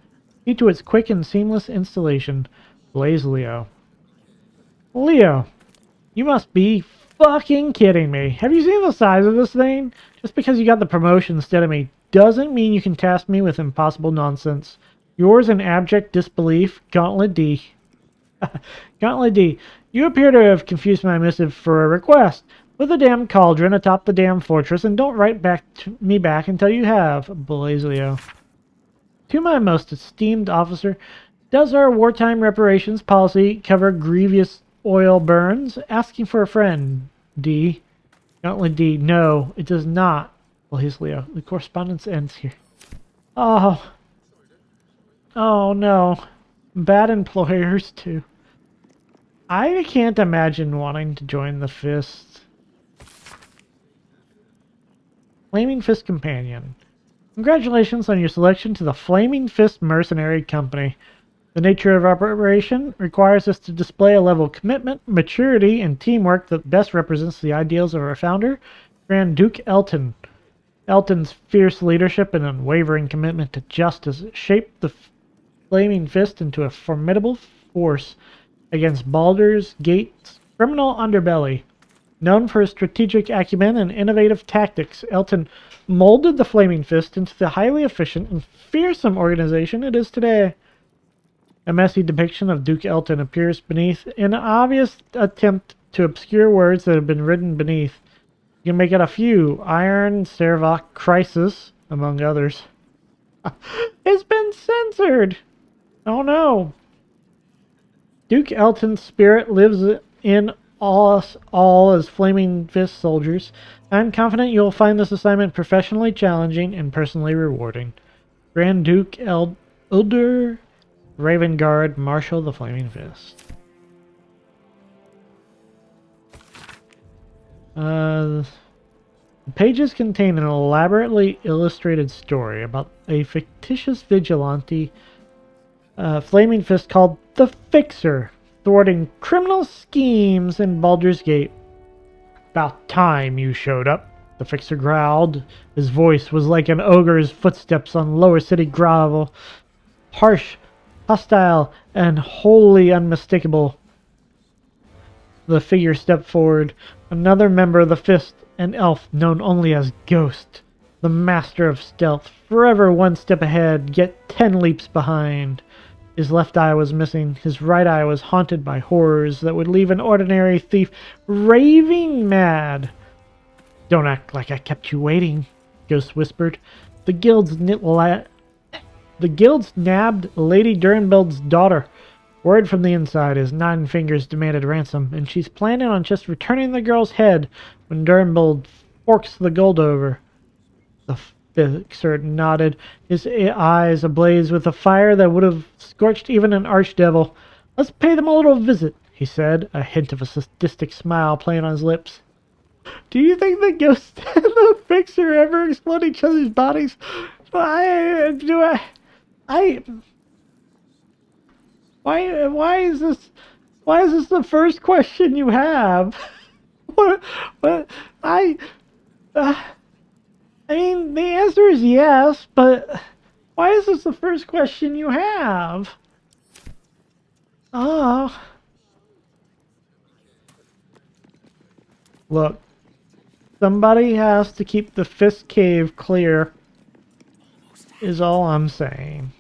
Key to its quick and seamless installation. Blaze Leo. Leo, you must be fucking kidding me. Have you seen the size of this thing? Just because you got the promotion instead of me doesn't mean you can task me with impossible nonsense. Yours in abject disbelief, Gauntlet D. Gauntlet D, you appear to have confused my missive for a request. Put the damn cauldron atop the damn fortress and don't write me back until you have. Blazio. To my most esteemed officer, does our wartime reparations policy cover grievous oil burns? Asking for a friend. D. Gauntlet D, no, it does not. Blazio. The correspondence ends here. Oh. Oh no. Bad employers too. I can't imagine wanting to join the Fist. Flaming Fist Companion. Congratulations on your selection to the Flaming Fist Mercenary Company. The nature of our operation requires us to display a level of commitment, maturity, and teamwork that best represents the ideals of our founder, Grand Duke Elton. Elton's fierce leadership and unwavering commitment to justice shaped the Flaming Fist into a formidable force against Baldur's Gate's criminal underbelly. Known for his strategic acumen and innovative tactics, Elton molded the Flaming Fist into the highly efficient and fearsome organization it is today. A messy depiction of Duke Elton appears beneath in an obvious attempt to obscure words that have been written beneath. You can make out a few: Iron, Servok, Crisis, among others. It's been censored! Oh no! Duke Elton's spirit lives in us all as Flaming Fist soldiers. I'm confident you will find this assignment professionally challenging and personally rewarding. Grand Duke Uldur Ravengard, Marshal the Flaming Fist. The pages contain an elaborately illustrated story about a fictitious vigilante Flaming Fist called the Fixer, thwarting criminal schemes in Baldur's Gate. About time you showed up, the Fixer growled. His voice was like an ogre's footsteps on lower city gravel. Harsh, hostile, and wholly unmistakable. The figure stepped forward. Another member of the Fist, an elf known only as Ghost. The master of stealth, forever one step ahead, yet 10 leaps behind. His left eye was missing. His right eye was haunted by horrors that would leave an ordinary thief raving mad. Don't act like I kept you waiting, Ghost whispered. The guild's nabbed Lady Durenbeld's daughter. Word from the inside is Nine Fingers demanded ransom, and she's planning on just returning the girl's head when Durenbeld forks the gold over. The Fixer nodded, his eyes ablaze with a fire that would have scorched even an archdevil. Let's pay them a little visit, he said, a hint of a sadistic smile playing on his lips. Do you think the Ghost and the Fixer ever explode each other's bodies? Why is this the first question you have? I mean, the answer is yes, but why is this the first question you have? Oh. Look, somebody has to keep the fist cave clear, is all I'm saying.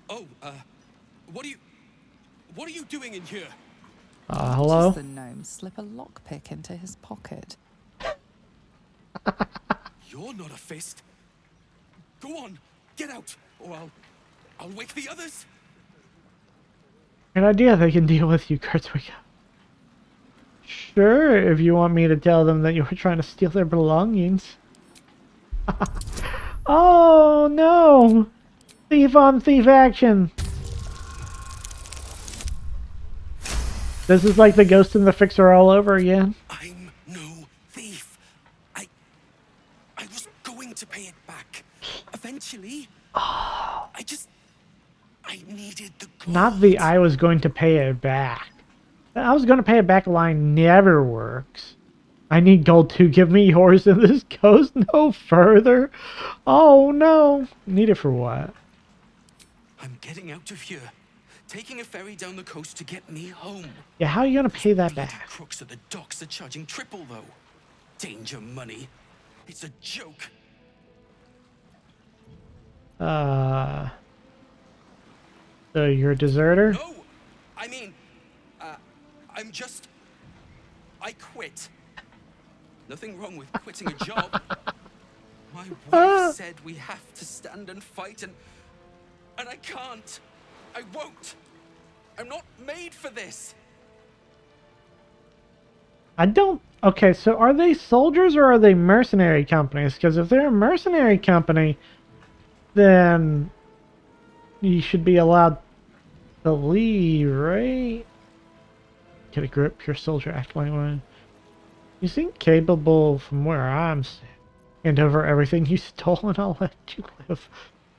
Oh, what are you doing in here? Hello? Just the gnome slip a lockpick into his pocket. You're not a fist. Go on, get out, or I'll wake the others. Good idea, they can deal with you, Kurtzwicka. Sure, if you want me to tell them that you were trying to steal their belongings. Oh no! Thief on thief action! This is like the Ghost and the Fixer all over again. I'm no thief. I was going to pay it back. Eventually. I needed the gold. Not the I was going to pay it back. I was going to pay it back line never works. I need gold too. Give me yours and this goes no further. Oh no. Need it for what? I'm getting out of here. Taking a ferry down the coast to get me home. Yeah, how are you going to pay that back? Crooks at the docks are charging triple though. Danger money. It's a joke. So you're a deserter? No! I mean, I quit. Nothing wrong with quitting a job. My wife said we have to stand and fight, and I can't. I won't. I'm not made for this. I don't... Okay, so are they soldiers or are they mercenary companies? Because if they're a mercenary company, then you should be allowed to leave, right? Get a grip, pure soldier, act like one. You seem capable from where I'm sitting. Hand over everything you stole and I'll let you live.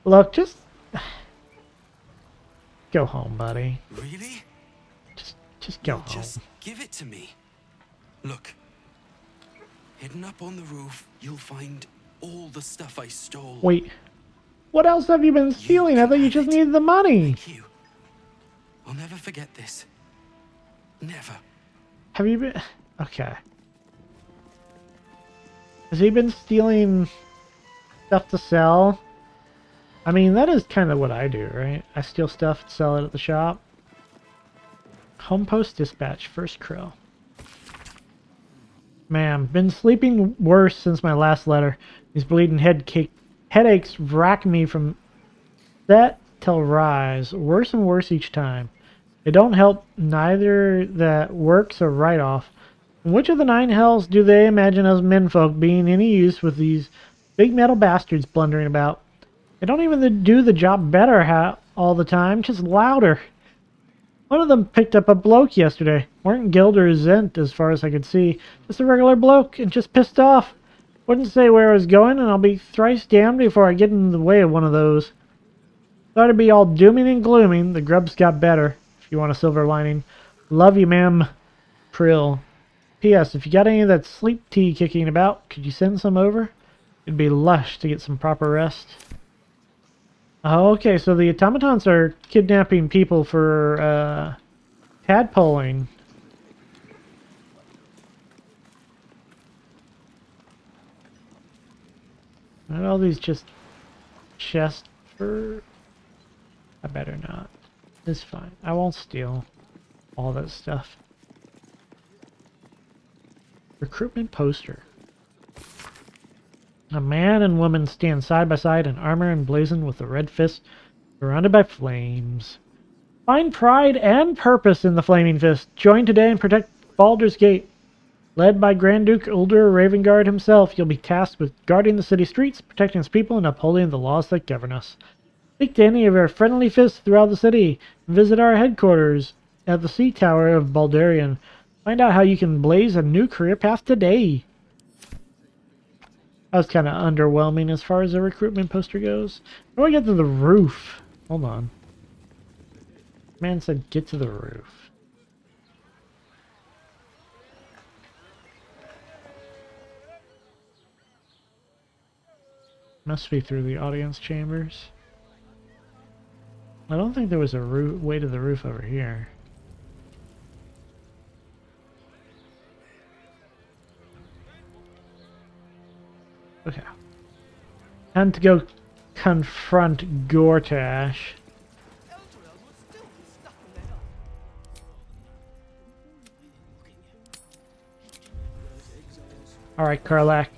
Look, just... Go home, buddy. Really? Just go home. Just give it to me. Look. Hidden up on the roof, you'll find all the stuff I stole. Wait. What else have you been stealing? I thought you just needed the money. Thank you. I'll never forget this. Never. Have you been... Okay. Has he been stealing stuff to sell? I mean, that is kind of what I do, right? I steal stuff, sell it at the shop. Home post dispatch, first krill. Man, been sleeping worse since my last letter. These bleeding headaches rack me from set till rise. Worse and worse each time. They don't help neither that works or write-off. In which of the 9 hells do they imagine us menfolk being any use with these big metal bastards blundering about? They don't even do the job better all the time, just louder. One of them picked up a bloke yesterday. Weren't Gild or Zent as far as I could see. Just a regular bloke and just pissed off. Wouldn't say where I was going and I'll be thrice damned before I get in the way of one of those. Thought it'd be all dooming and glooming. The grubs got better, if you want a silver lining. Love you, ma'am. Prill. P.S. If you got any of that sleep tea kicking about, could you send some over? It'd be lush to get some proper rest. Oh, okay, so the automatons are kidnapping people for, tadpoling. Not all these just chests for... I better not. It's fine. I won't steal all that stuff. Recruitment poster. A man and woman stand side by side in armor emblazoned with a red fist, surrounded by flames. Find pride and purpose in the flaming fist. Join today and protect Baldur's Gate. Led by Grand Duke Uldur Ravengard himself, you'll be tasked with guarding the city streets, protecting its people, and upholding the laws that govern us. Speak to any of our friendly fists throughout the city, and visit our headquarters at the Sea Tower of Baldurian. Find out how you can blaze a new career path today. That was kind of underwhelming as far as the recruitment poster goes. How do I get to the roof? Hold on. Man said get to the roof. Must be through the audience chambers. I don't think there was a way to the roof over here. Okay. Time to go confront Gortash. Alright, Karlak.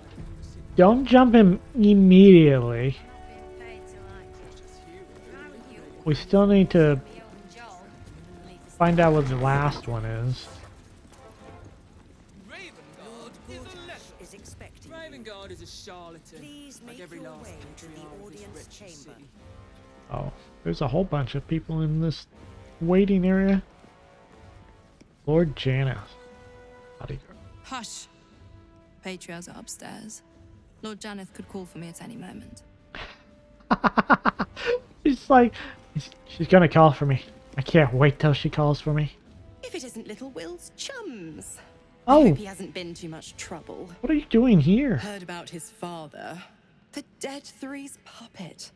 Don't jump him immediately. We still need to find out what the last one is. Ravengard is a charlatan. Please make every your last way to the patriarch of this audience wretched chamber. city. Oh, there's a whole bunch of people in this waiting area. Lord Janus. Bodyguard. Hush. Patriarchs are upstairs. Lord Janeth could call for me at any moment. She's like, she's gonna call for me. I can't wait till she calls for me. If it isn't little Will's chums. Oh. I hope he hasn't been too much trouble. What are you doing here? Heard about his father. The Dead Three's puppet.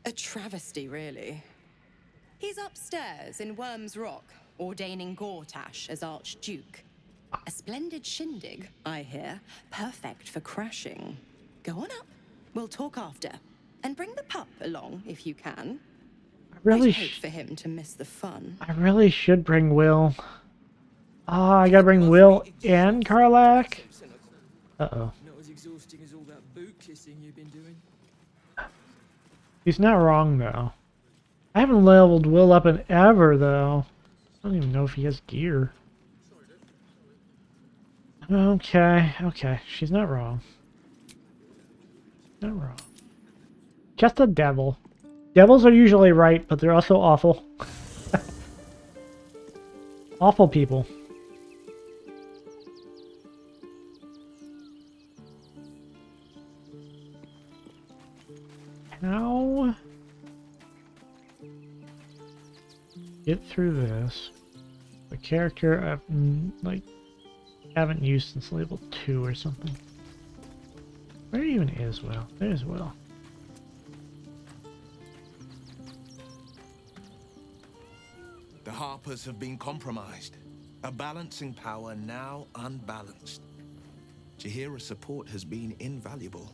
A travesty, really. He's upstairs in Worm's Rock, ordaining Gortash as Archduke. A splendid shindig, I hear. Perfect for crashing. Go on up. We'll talk after. And bring the pup along, if you can. I'd hate for him to miss the fun. I really should bring Will. Ah, I gotta bring Will and Karlak. Uh-oh. Not as exhausting as all that boot kissing you've been doing. He's not wrong, though. I haven't leveled Will up in ever, though. I don't even know if he has gear. Okay, okay. She's not wrong. Not wrong. Just a devil. Devils are usually right, but they're also awful. Awful people. How? Get through this. The character I've haven't used since level 2 or something. Where even is Will? There's Will. The Harpers have been compromised. A balancing power now unbalanced. Jahira's support has been invaluable.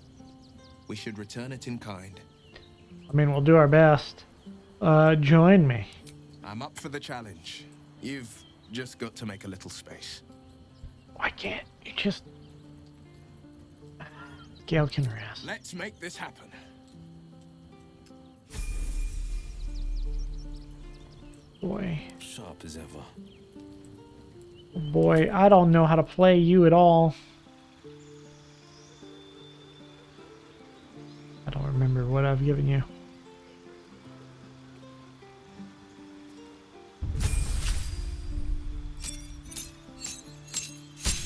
We should return it in kind. I mean, we'll do our best. Join me. I'm up for the challenge. You've just got to make a little space. Why can't you just... Gale can rest. Let's make this happen. Boy. Sharp as ever. Boy, I don't know how to play you at all. I don't remember what I've given you.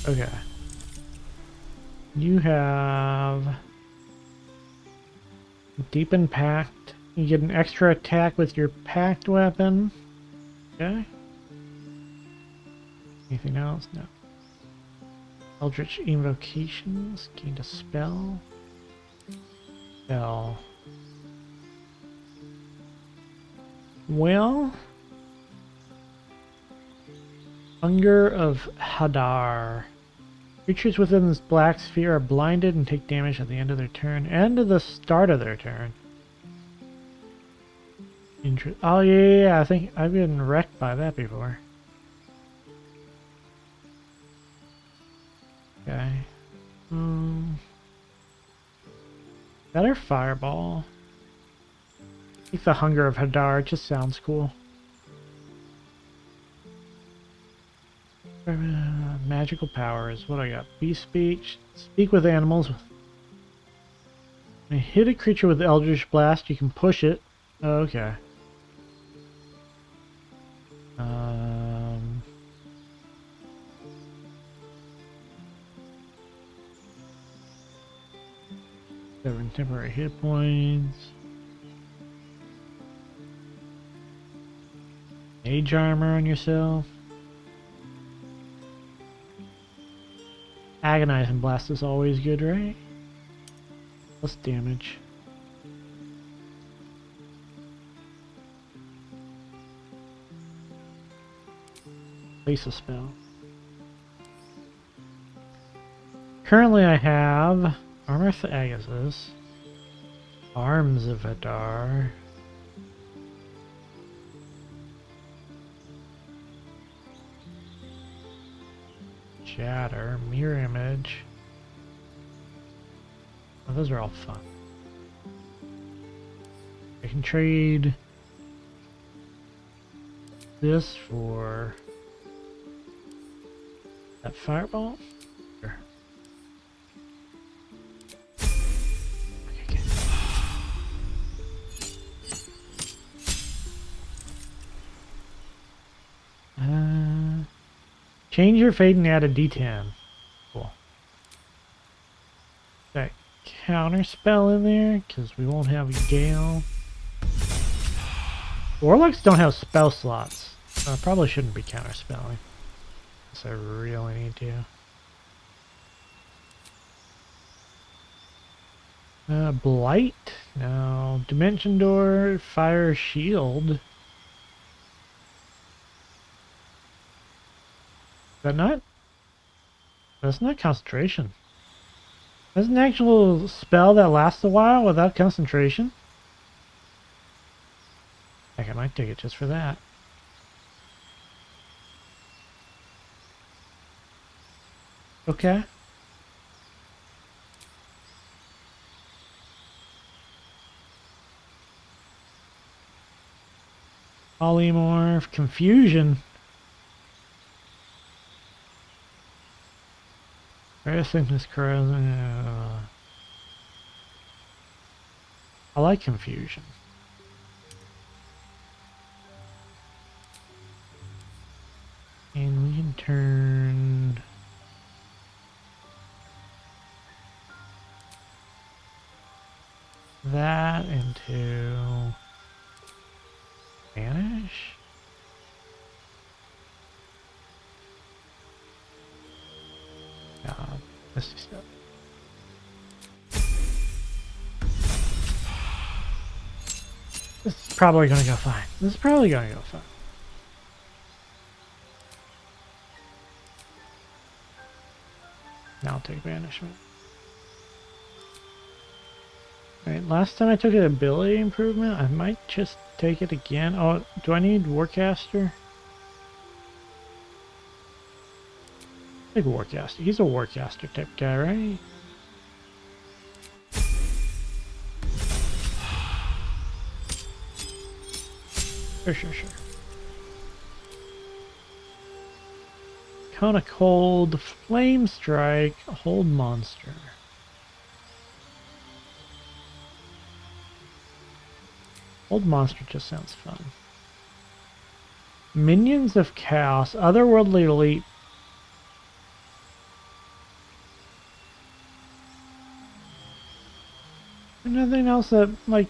Okay. You have Deepen Pact. You get an extra attack with your pact weapon. Okay. Anything else? No. Eldritch Invocations. Gained a spell. Spell. Well. Hunger of Hadar. Creatures within this black sphere are blinded and take damage at the end of their turn and at the start of their turn. Oh yeah, I think I've been wrecked by that before. Okay. Better Fireball. I think the Hunger of Hadar just sounds cool. Magical powers. What do I got? Beast Speech. Speak with animals. When you hit a creature with Eldritch Blast, you can push it. Oh, okay. Seven temporary hit points. Mage armor on yourself. Agonizing Blast is always good, right? Plus damage. Place a spell. Currently I have Armor of Agassiz, Arms of Adar, Shatter, Mirror Image. Oh, those are all fun. I can trade this for that fireball. Sure. Okay. Change your fate and add a D10. Cool. That counter spell in there because we won't have a gale. Warlocks don't have spell slots. So I probably shouldn't be counter spelling. Unless I really need to. Blight? No. Dimension Door, Fire Shield. Is that not? That's not concentration. That's an actual spell that lasts a while without concentration. Heck, I might take it just for that. Okay. Polymorph, Confusion. Rare Thickness Corrosion. I like Confusion. And we can turn that into Vanish. Let's do stuff. This is probably gonna go fine. This is probably gonna go fine. Now I'll take Banishment. Alright, last time I took an ability improvement, I might just take it again. Oh, do I need Warcaster? Take Warcaster. He's a Warcaster type guy, right? Sure. Cone of Cold, Flame Strike, Hold Monster. Hold Monster just sounds fun. Minions of Chaos, Otherworldly Elite. Nothing else that, like,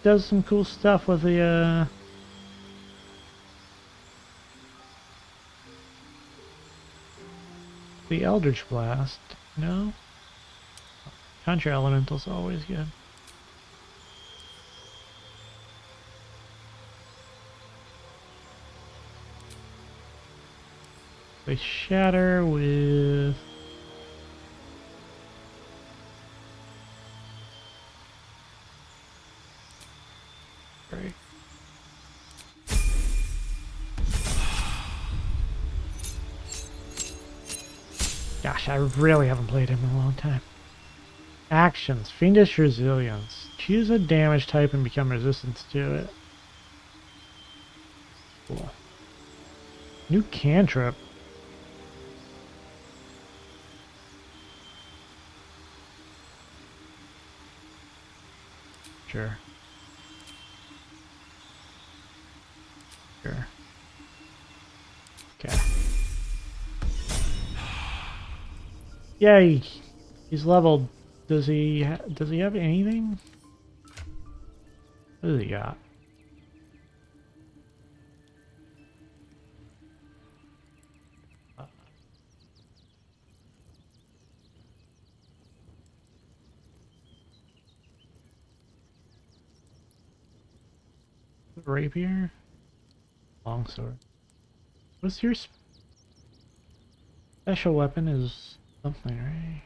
does some cool stuff with the, the Eldritch Blast, no? Contra Elemental's always good. They shatter with... Great. Gosh, I really haven't played him in a long time. Actions. Fiendish Resilience. Choose a damage type and become resistant to it. Cool. New cantrip. Sure. Okay. Yay! He's leveled. Does he have anything? What does he got? Rapier? Longsword. What's your Special weapon is something, right?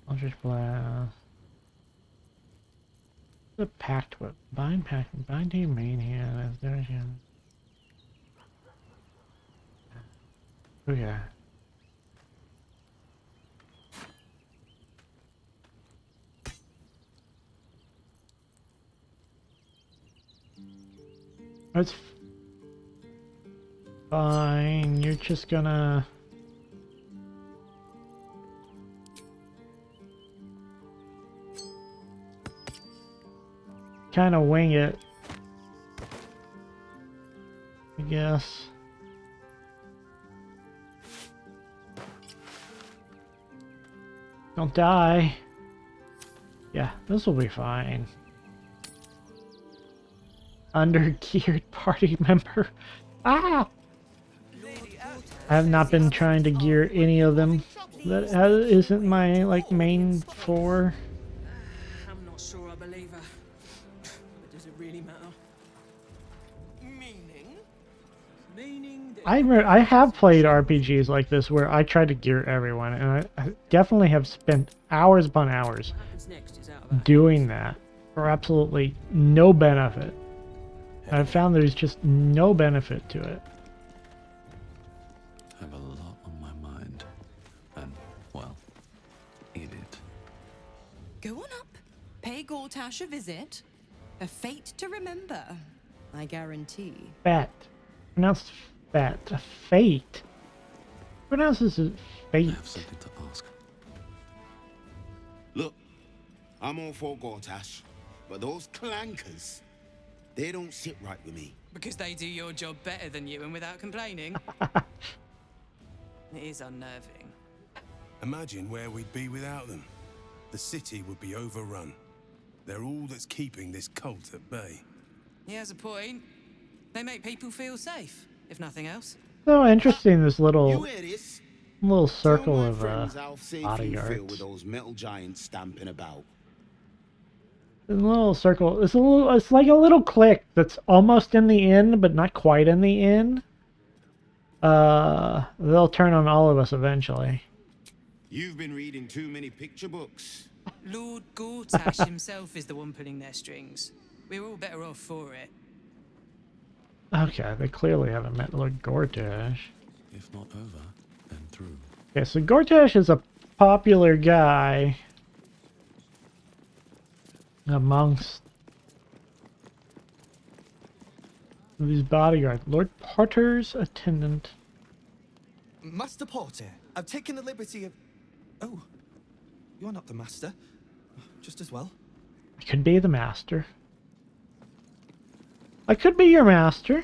Eldritch Blast. The packed whip. Bind packing. Binding mania. Oh yeah. That's fine. You're just gonna... kind of wing it, I guess. Don't die. Yeah, this will be fine. Under-geared party member. Ah! I have not been trying to gear any of them. That isn't my, like, main 4. I'm not sure I believe her. But does it really matter? Meaning that I have played RPGs like this where I try to gear everyone, and I definitely have spent hours upon hours doing that for absolutely no benefit. I've found there's just no benefit to it. I have a lot on my mind, and, well, in it. Go on up. Pay Gortash a visit. A fate to remember, I guarantee. Fat. Pronounced fat. A fate. Pronounces it fate. I have something to ask. Look, I'm all for Gortash, but those clankers, they don't sit right with me. because they do your job better than you and without complaining. It is unnerving. Imagine where we'd be without them. The city would be overrun. They're all that's keeping this cult at bay. He has a point. They make people feel safe, if nothing else. So interesting, this You little hear this? circle Tell my of friends how safe you feel bodyguards. with those metal giants stamping about. A little circle. It's like a little clique that's almost in the inn, but not quite in the inn. They'll turn on all of us eventually. You've been reading too many picture books. Lord Gortash himself is the one pulling their strings. We're all better off for it. Okay, they clearly haven't met Lord Gortash. If not over, then through. Okay, so Gortash is a popular guy amongst these bodyguards. Lord Porter's attendant. Master Porter, I've taken the liberty of... Oh, you're not the master. Just as well. I could be the master. I could be your master.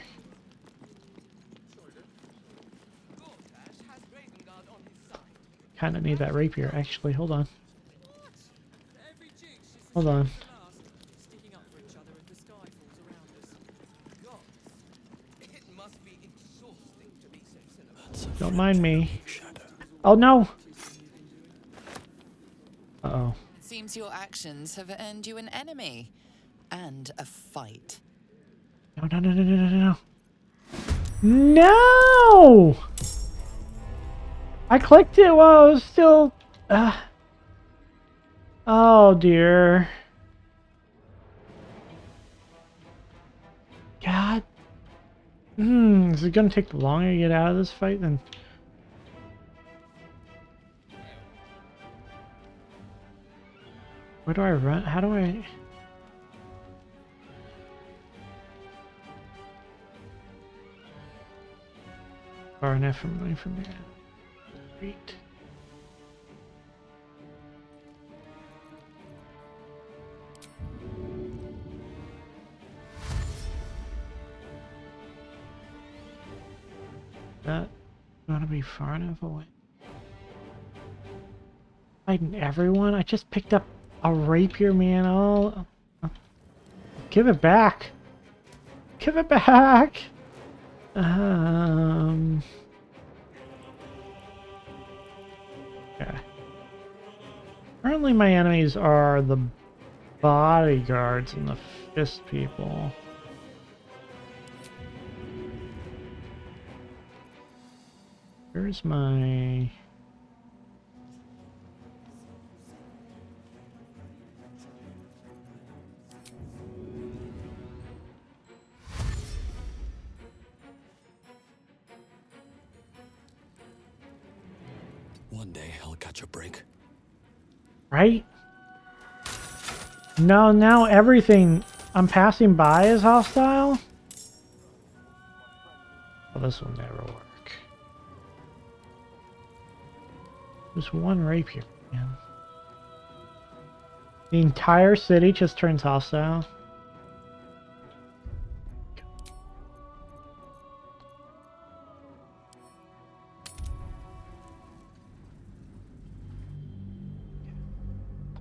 Kind of need that rapier, actually. Hold on. Hold on. Don't mind me. Oh no! Uh-oh. It seems your actions have earned you an enemy and a fight. No, no, no, no, no, no, no! No! I clicked it while I was still... Oh dear. God. Is it gonna take longer to get out of this fight than... Where do I run? How do I... Far enough from here. Great. That gonna be far enough away. Fighting everyone? I just picked up a rapier, man. Oh, give it back. Give it back. Okay. Currently my enemies are the bodyguards and the fist people. Where's my... One day I'll catch a break. Right? No, now everything I'm passing by is hostile? Oh, this will never work. There's one rapier, man. The entire city just turns hostile.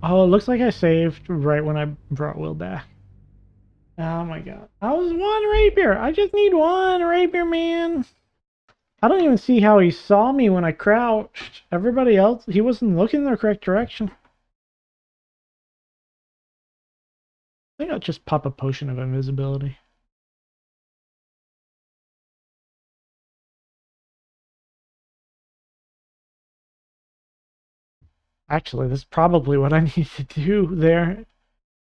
Oh, it looks like I saved right when I brought Will back. Oh my god. I was one rapier. I just need one rapier, man. I don't even see how he saw me when I crouched. Everybody else, he wasn't looking in the correct direction. I think I'll just pop a potion of invisibility. Actually, this is probably what I need to do there.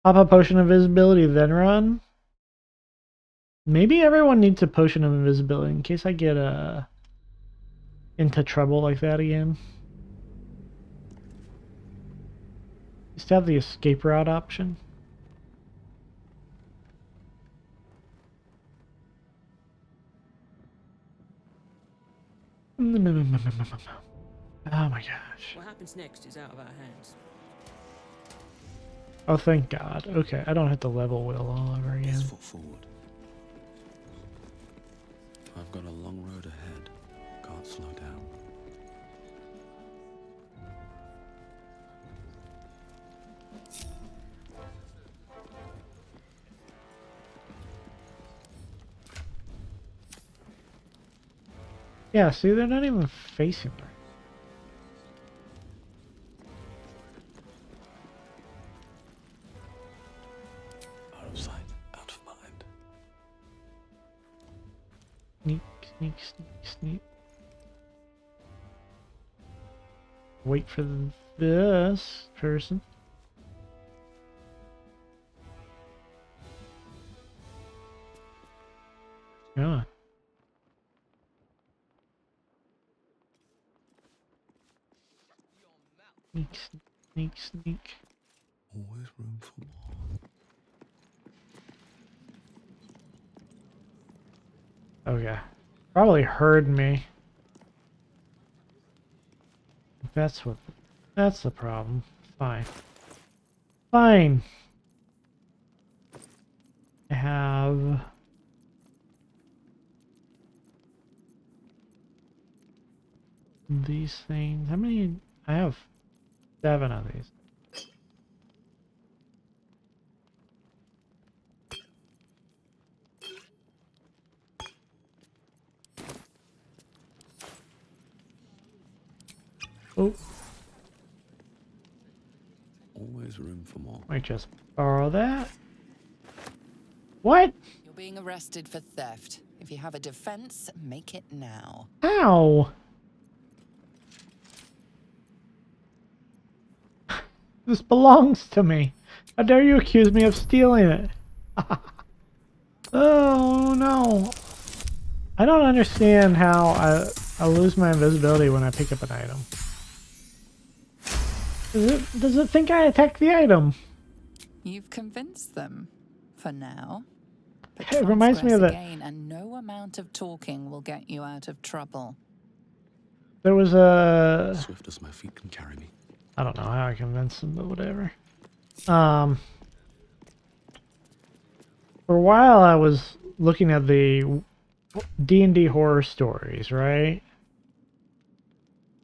Pop a potion of invisibility, then run. Maybe everyone needs a potion of invisibility in case I get into trouble like that again. Just have the escape route option. Oh my gosh. What happens next is out of our hands. Oh, thank God. Okay, I don't have to level Will all over again. Best foot forward. I've got a long road ahead. Can't slow down. Yeah, see, they're not even facing her. Out of sight, out of mind. Sneak, sneak, sneak, sneak. Wait for this person. Yeah. Sneak, sneak, sneak. Always room for more. Okay. Probably heard me. That's the problem. Fine. Fine. I have these things. How many? I have 7 of these. Oh. Always room for more. Might just borrow that. What? You're being arrested for theft. If you have a defense, make it now. Ow! This belongs to me. How dare you accuse me of stealing it? Oh no. I don't understand how I lose my invisibility when I pick up an item. Does it think I attacked the item? You've convinced them. For now. But It reminds me of that. again, and no amount of talking will get you out of trouble. There was a... Swift as my feet can carry me. I don't know how I convinced them, but whatever. For a while I was looking at the D&D horror stories, right?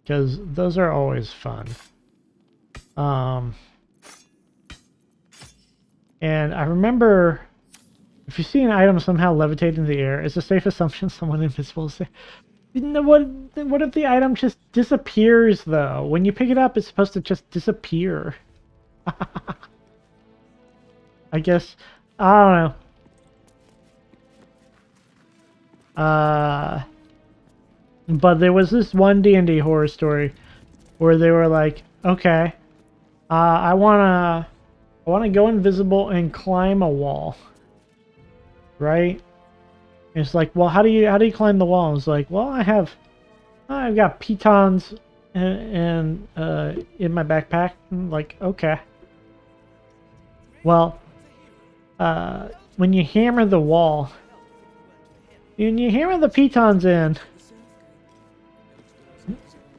Because those are always fun. And I remember, if you see an item somehow levitate in the air, it's a safe assumption someone invisible is there. What if the item just disappears, though? When you pick it up, it's supposed to just disappear. I guess, I don't know. But there was this one D&D horror story where they were like, okay, I wanna go invisible and climb a wall, right? And it's like, well, how do you climb the wall? It's like, well, I've got pitons and in my backpack. I'm like, okay. Well, when you hammer the wall, when you hammer the pitons in,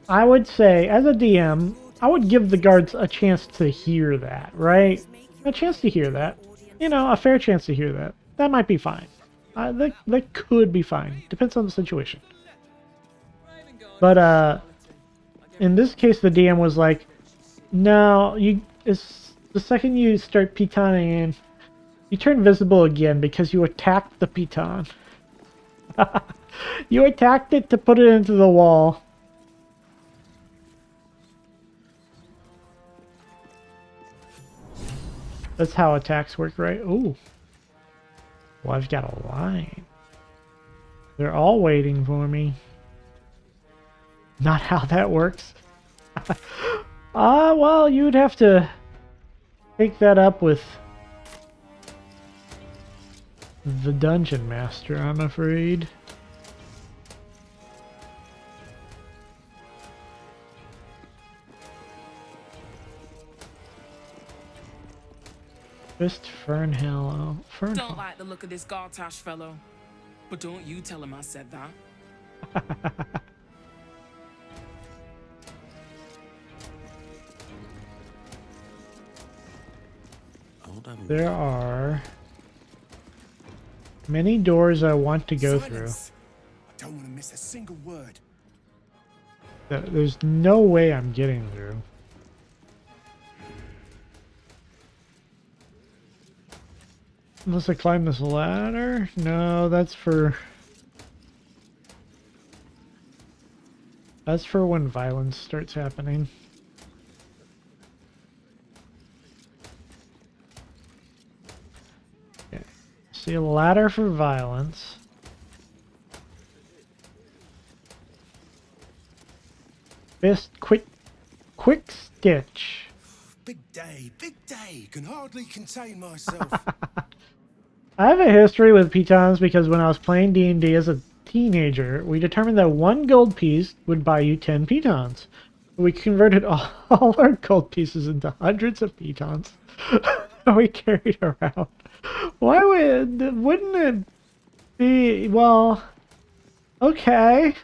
I would say, as a DM, I would give the guards a chance to hear that, right? A chance to hear that. You know, a fair chance to hear that. That might be fine. That could be fine. Depends on the situation. But, in this case, the DM was like, no, the second you start pitoning in, you turn visible again because you attacked the piton. You attacked it to put it into the wall. That's how attacks work, right? Ooh. Well, I've got a line. They're all waiting for me. Not how that works. Well, you'd have to take that up with the dungeon master, I'm afraid. Just Fernhill. Don't like the look of this Gartash fellow. But don't you tell him I said that. There are many doors I want to go through. I don't want to miss a single word. There's no way I'm getting through. Unless I climb this ladder? No, that's for when violence starts happening. Okay. See a ladder for violence. Fist quick stitch. Big day. Can hardly contain myself. I have a history with pitons because when I was playing D&D as a teenager, we determined that 1 gold piece would buy you 10 pitons. We converted all our gold pieces into hundreds of pitons that we carried around. Why wouldn't it be, well, okay.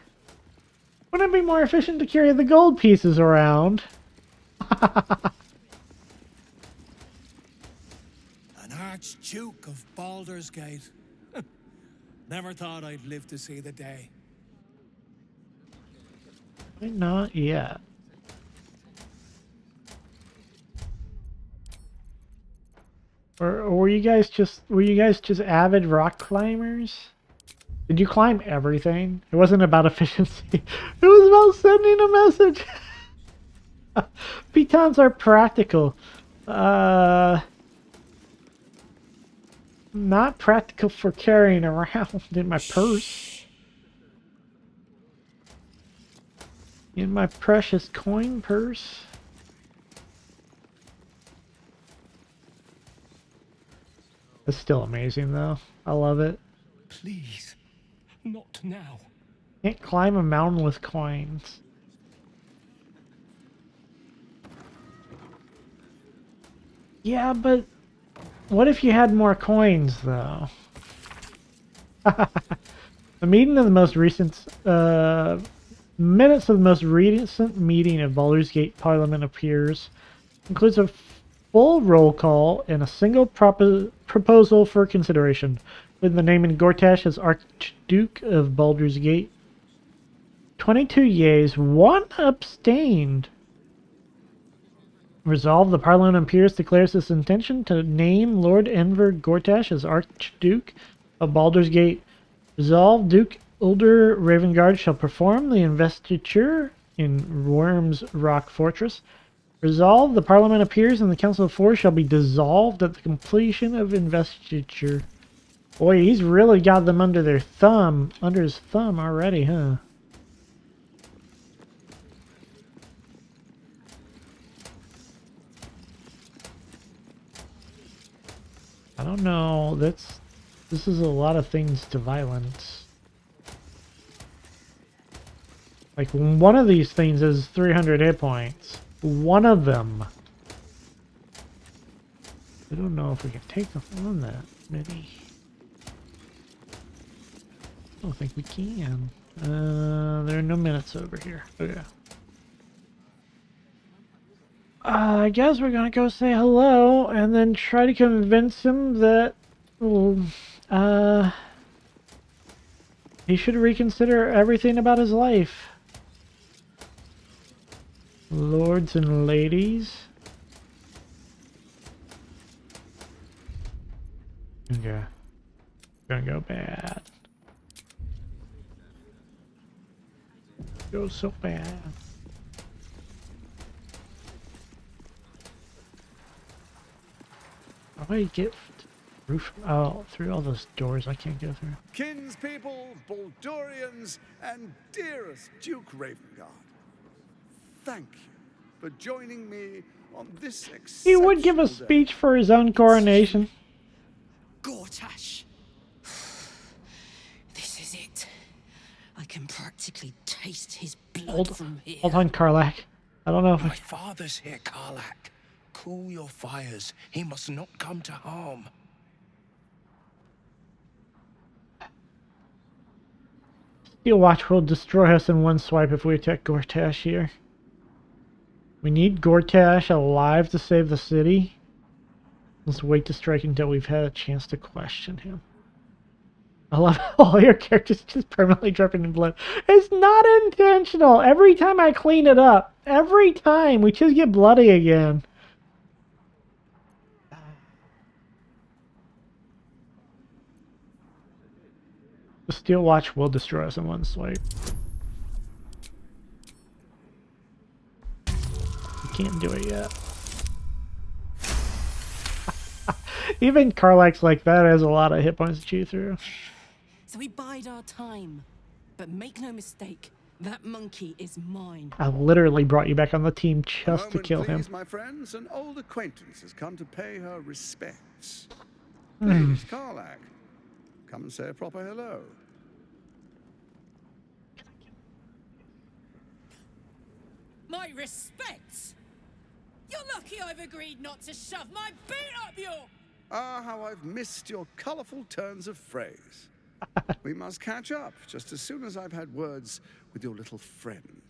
Wouldn't it be more efficient to carry the gold pieces around? Archduke of Baldur's Gate. Never thought I'd live to see the day. Not yet. Or were you guys just avid rock climbers? Did you climb everything? It wasn't about efficiency. It was about sending a message. Pitons are practical. Not practical for carrying around in my purse. In my precious coin purse. It's still amazing though. I love it. Please, not now. Can't climb a mountain with coins. Yeah, but what if you had more coins, though? The meeting of the most recent, minutes of the most recent meeting of Baldur's Gate Parliament appears. Includes a full roll call and a single proposal for consideration, with the naming Gortash as Archduke of Baldur's Gate. 22 yeas, 1 abstained. Resolve, the Parliament appears declares its intention to name Lord Enver Gortash as Archduke of Baldur's Gate. Resolve, Duke Ulder Ravengard shall perform the investiture in Worm's Rock Fortress. Resolve, the Parliament appears and the Council of Four shall be dissolved at the completion of investiture. Boy, he's really got them under his thumb already, huh? don't know. This is a lot of things to violence. Like, one of these things is 300 hit points. One of them. I don't know if we can take on that, maybe. I don't think we can. There are no minutes over here. Okay. I guess we're gonna go say hello and then try to convince him that he should reconsider everything about his life. Lords and ladies. Okay. Gonna go bad. Go so bad. How do I get roof? Oh, through all those doors I can't go through. Kinspeople, Baldurians, and dearest Duke Ravengard, thank you for joining me on this He would give a speech for his own coronation. Gortash. This is it. I can practically taste his blood from here. Hold on, Karlach. I don't know if My father's here, Karlach. Cool your fires. He must not come to harm. Steel Watch will destroy us in one swipe if we attack Gortash here. We need Gortash alive to save the city. Let's wait to strike until we've had a chance to question him. I love how all your characters just permanently dripping in blood. It's not intentional. Every time I clean it up, every time we just get bloody again. The Steel Watch will destroy us in one swipe. We can't do it yet. Even Karlach's like that has a lot of hit points to chew through. So we bide our time. But make no mistake, that monkey is mine. I literally brought you back on the team just to kill him. Please, my friends, an old acquaintance has come to pay her respects. Hmm. Please, Karlach, come and say a proper hello. My respects? You're lucky I've agreed not to shove my boot up your... Ah, how I've missed your colourful turns of phrase. We must catch up just as soon as I've had words with your little friend.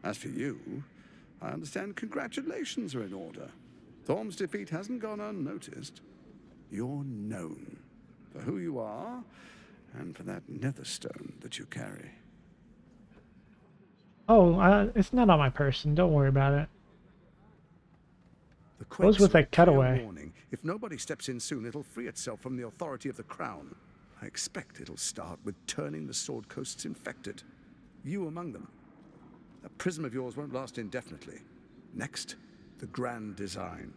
As for you, I understand congratulations are in order. Thorm's defeat hasn't gone unnoticed. You're known for who you are and for that netherstone that you carry. Oh, it's not on my person. Don't worry about it. What was with that cutaway? Warning. If nobody steps in soon, it'll free itself from the authority of the crown. I expect it'll start with turning the Sword Coasts infected. You among them. A prism of yours won't last indefinitely. Next, the grand design.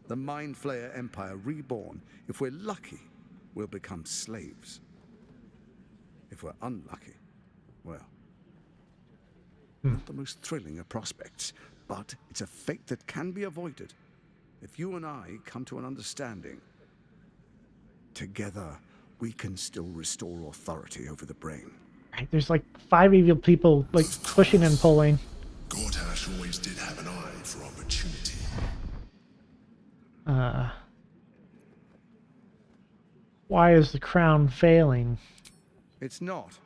The Mind Flayer Empire reborn. If we're lucky, we'll become slaves. If we're unlucky, well, not the most thrilling of prospects, but it's a fate that can be avoided. If you and I come to an understanding, together we can still restore authority over the brain. Right, there's like 5 evil people like pushing and pulling. Gortash always did have an eye for opportunity. Why is the crown failing? It's not,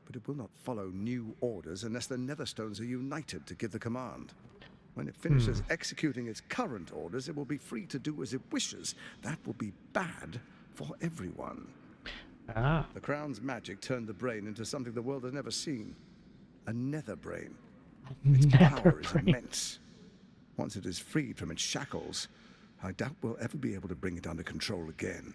but it will not follow new orders unless the Netherstones are united to give the command. When it finishes executing its current orders, it will be free to do as it wishes. That will be bad for everyone. The Crown's magic turned the brain into something the world has never seen. A nether brain. Its power is immense. Once it is freed from its shackles, I doubt we'll ever be able to bring it under control again.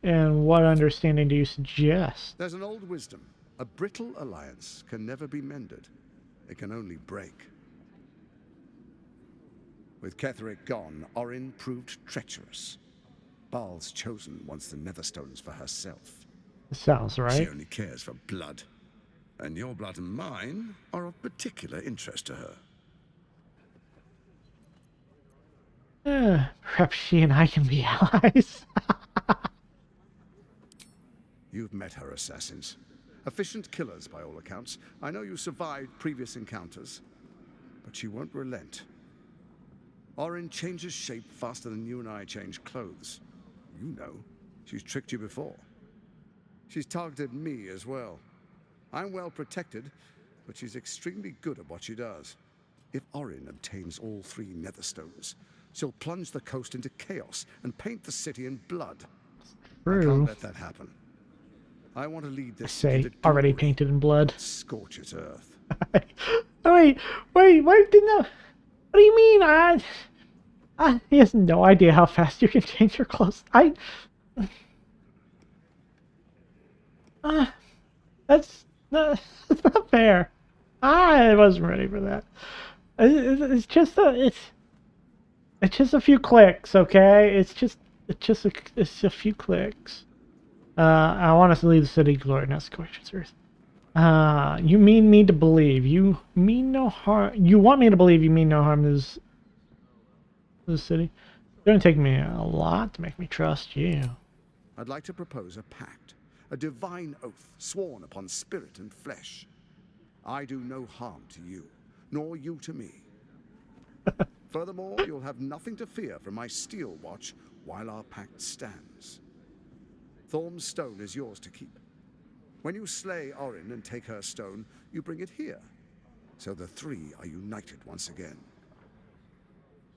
And what understanding do you suggest? There's an old wisdom. A brittle alliance can never be mended. It can only break. With Ketheric gone, Orin proved treacherous. Baal's chosen wants the Netherstones for herself. Sounds right. She only cares for blood. And your blood and mine are of particular interest to her. Perhaps she and I can be allies. You've met her assassins. Efficient killers, by all accounts. I know you survived previous encounters, but she won't relent. Orin changes shape faster than you and I change clothes. You know, she's tricked you before. She's targeted me as well. I'm well protected, but she's extremely good at what she does. If Orin obtains all 3 Netherstones, she'll plunge the coast into chaos and paint the city in blood. True. I can't let that happen. I want to lead this Say, city already painted in blood. Scorch its earth. Wait, didn't know? What do you mean? He has no idea how fast you can change your clothes. That's not fair. I wasn't ready for that. It's just a few clicks, okay? It's a few clicks. I want us to leave the city, glory, not scorch earth. You mean me to believe you mean no harm? You want me to believe you mean no harm to this city? It's gonna take me a lot to make me trust you. I'd like to propose a pact, a divine oath sworn upon spirit and flesh. I do no harm to you, nor you to me. Furthermore, you'll have nothing to fear from my steel watch while our pact stands. Thorm's stone is yours to keep. When you slay Orin and take her stone, you bring it here, so the 3 are united once again.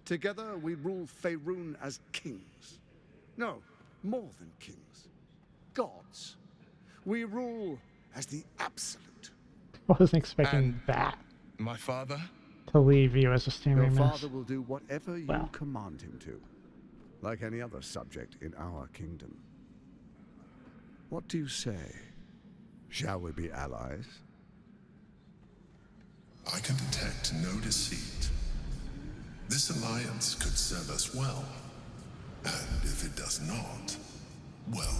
Together we rule Faerun as kings. No, more than kings. Gods. We rule as the absolute. I wasn't expecting that. My father? To leave you as a standing Your mess. father will do whatever you command him to, like any other subject in our kingdom. What do you say? Shall we be allies? I can detect no deceit. This alliance could serve us well. And if it does not, well,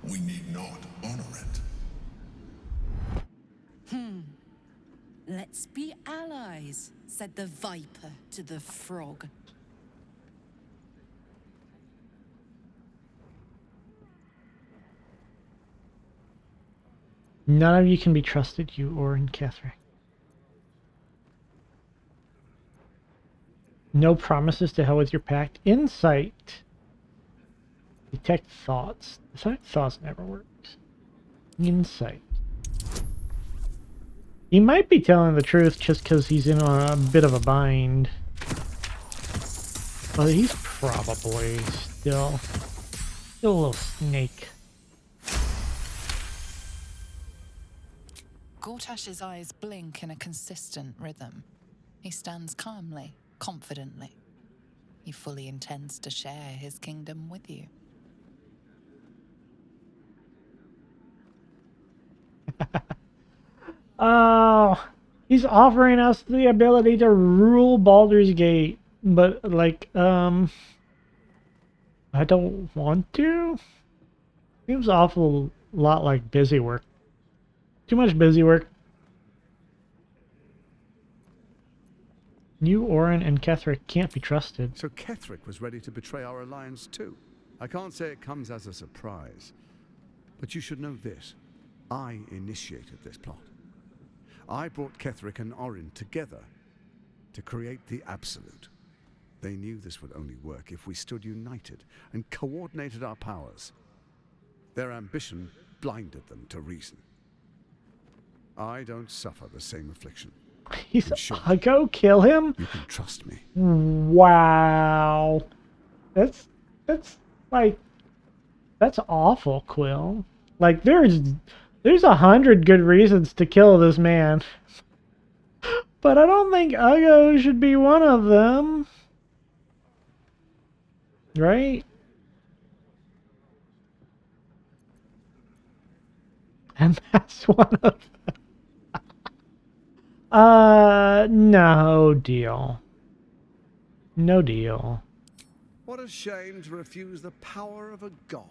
we need not honor it. Let's be allies, said the viper to the frog. None of you can be trusted, you Orin Ketheric. No promises to hell with your pact. Insight. Detect thoughts. Detect thoughts never works. Insight. He might be telling the truth just because he's in a bit of a bind. But he's probably still a little snake. Gortash's eyes blink in a consistent rhythm. He stands calmly, confidently. He fully intends to share his kingdom with you. Oh, he's offering us the ability to rule Baldur's Gate, but like, I don't want to. Seems awful lot like busy work. Too much busy work. You, Orin, and Ketheric can't be trusted. So Ketheric was ready to betray our alliance too. I can't say it comes as a surprise, but you should know this. I initiated this plot. I brought Ketheric and Orin together to create the Absolute. They knew this would only work if we stood united and coordinated our powers. Their ambition blinded them to reason. I don't suffer the same affliction. Go kill him? You can trust me. Wow. That's awful, Quill. Like there's 100 good reasons to kill this man. But I don't think Uggo should be one of them. Right? And that's one of them. No deal. No deal. What a shame to refuse the power of a god.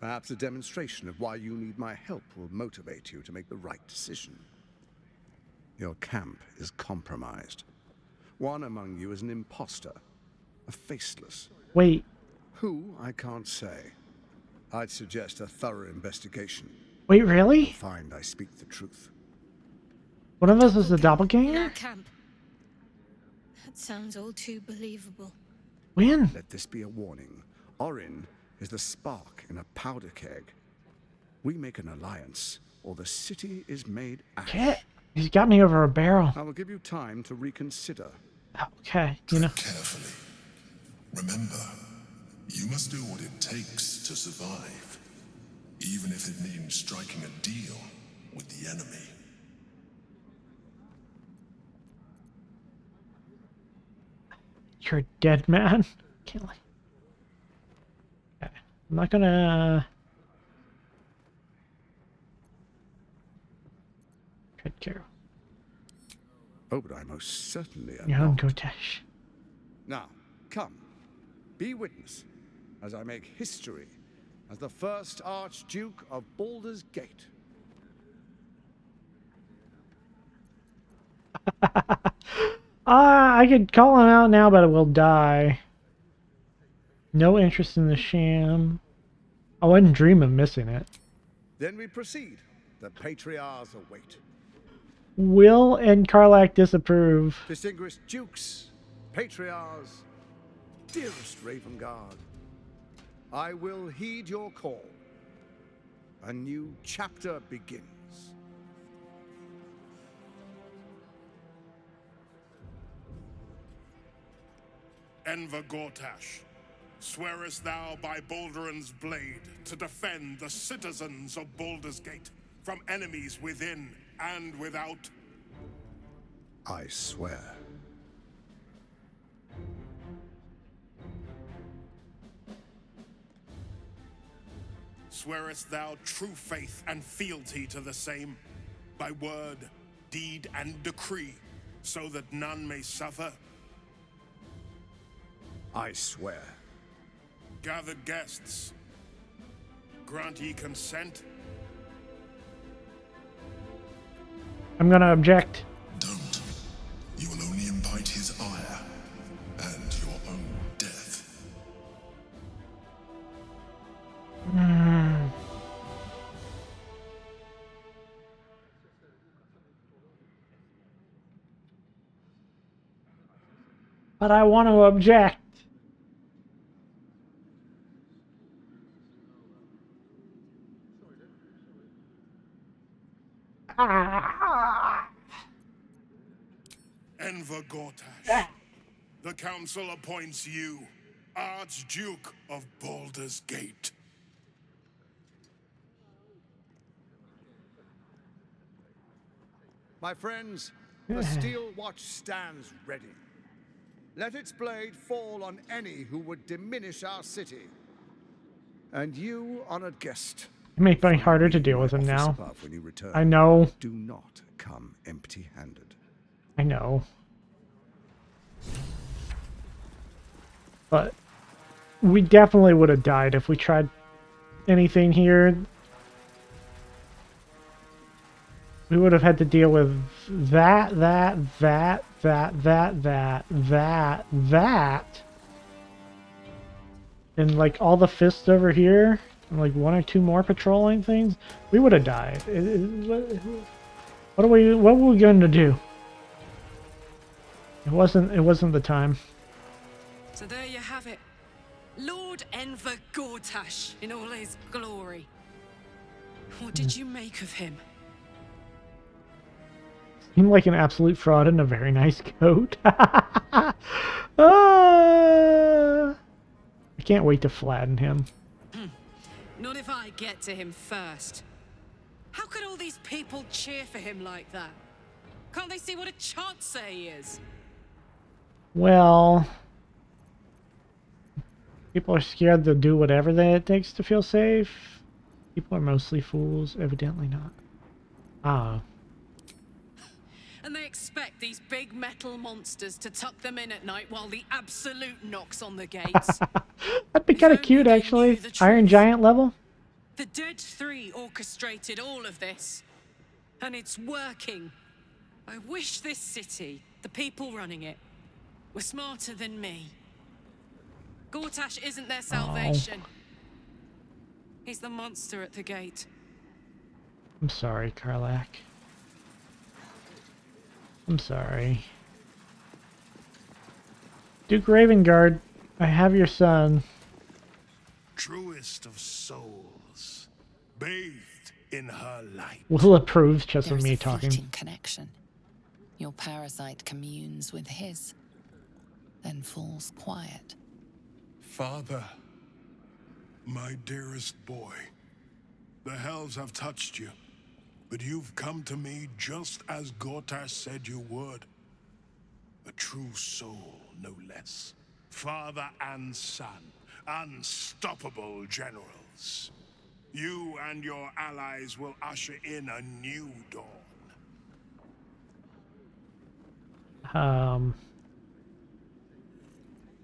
Perhaps a demonstration of why you need my help will motivate you to make the right decision. Your camp is compromised. One among you is an imposter, a faceless. Wait. Who, I can't say. I'd suggest a thorough investigation. Wait, really? Find I speak the truth. One of us is the In doppelganger? our camp. That sounds all too believable. When? Let this be a warning. Orin is the spark in a powder keg. We make an alliance, or the city is made ash. Shit. He's got me over a barrel. I will give you time to reconsider. Okay, you know. Carefully. Remember, you must do what it takes to survive, even if it means striking a deal with the enemy. You're a dead man. Can't like. Okay. I'm not gonna. Tread care. Oh, but I most certainly am Young not. Gotesh. Now, come. Be witness as I make history as the first Archduke of Baldur's Gate. I could call him out now, but it will die. No interest in the sham. I wouldn't dream of missing it. Then we proceed. The patriarchs await. Will and Karlak disapprove. Distinguished dukes, patriarchs, dearest Ravengard, I will heed your call. A new chapter begins. Enver Gortash, swearest thou by Balduran's blade to defend the citizens of Baldur's Gate from enemies within and without? I swear. Swearest thou true faith and fealty to the same, by word, deed, and decree, so that none may suffer? I swear. Gathered guests, grant ye consent? I'm gonna object. Don't. You will only invite his ire and your own death. But I want to object. Enver Gortash, the council appoints you Archduke of Baldur's Gate. My friends, the steel watch stands ready. Let its blade fall on any who would diminish our city. And you, honored guest, It makes it harder to deal with him now. above when you return. I know. Do not come empty-handed. I know. But we definitely would have died if we tried anything here. We would have had to deal with that, and like all the fists over here, and like one or two more patrolling things. We would have died. What were we going to do? It wasn't the time. So there you have it. Lord Enver Gortash in all his glory. What did you make of him? Seemed like an absolute fraud in a very nice coat. I can't wait to flatten him. Not if I get to him first. How could all these people cheer for him like that? Can't they see what a chancer he is? Well, people are scared to do whatever it takes to feel safe. People are mostly fools, evidently not. Ah. And they expect these big metal monsters to tuck them in at night while the Absolute knocks on the gates. That'd be kind of cute, actually. Iron Giant level. The Dead Three orchestrated all of this. And it's working. I wish this city, the people running it, were smarter than me. Gortash isn't their salvation. He's the monster at the gate. I'm sorry, Karlach. I'm sorry. Duke Ravengard, I have your son. Truest of souls, bathed in her light. Will approves just There of is me a talking. fleeting connection. Your parasite communes with his, then falls quiet. Father, my dearest boy, the hells have touched you, but you've come to me just as Gortash said you would. A true soul, no less. Father and son, unstoppable generals. You and your allies will usher in a new dawn.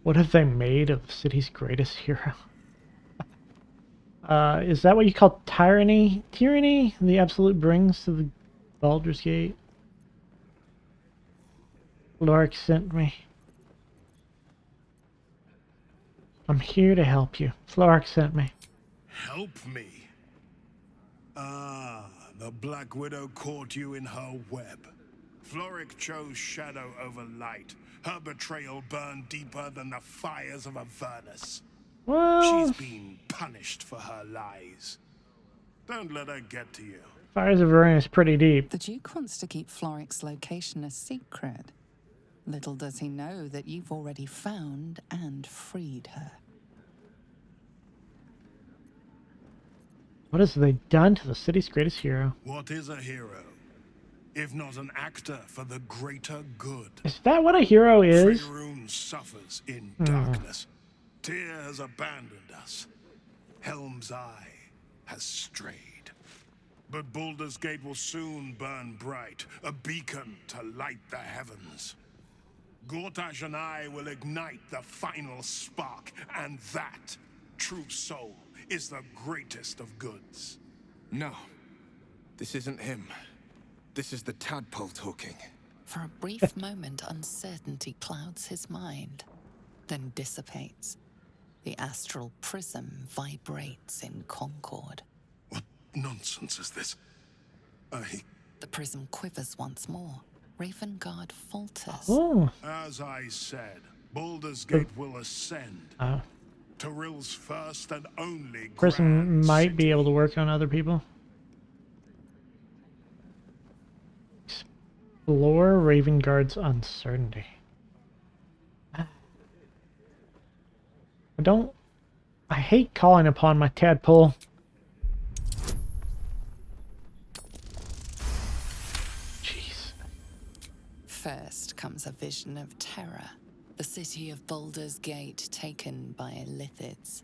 What have they made of the city's greatest hero? Is that what you call tyranny? Tyranny? The absolute brings to the Baldur's Gate? Lorik sent me. I'm here to help you. Lorik sent me. Help me? Ah, the Black Widow caught you in her web. Floric chose shadow over light. Her betrayal burned deeper than the fires of Avernus. Well, she's been punished for her lies. Don't let her get to you. Fires of Avernus is pretty deep. The Duke wants to keep Floric's location a secret. Little does he know that you've already found and freed her. What has they done to the city's greatest hero? What is a hero, if not an actor for the greater good? Is that what a hero is? Faerun suffers in darkness. Tyr has abandoned us. Helm's Eye has strayed. But Baldur's Gate will soon burn bright, a beacon to light the heavens. Gortash and I will ignite the final spark, and that, true soul, is the greatest of goods. No, this isn't him. This is the tadpole talking. For a brief moment, uncertainty clouds his mind, then dissipates. The astral prism vibrates in concord. What nonsense is this? The prism quivers once more. Ravengard falters. Oh. As I said, Baldur's Gate will ascend. Teryl's first and only Prism might be able to work on other people. Explore Ravengard's uncertainty. I hate calling upon my tadpole. Jeez. First comes a vision of terror. The city of Baldur's Gate taken by Lithids.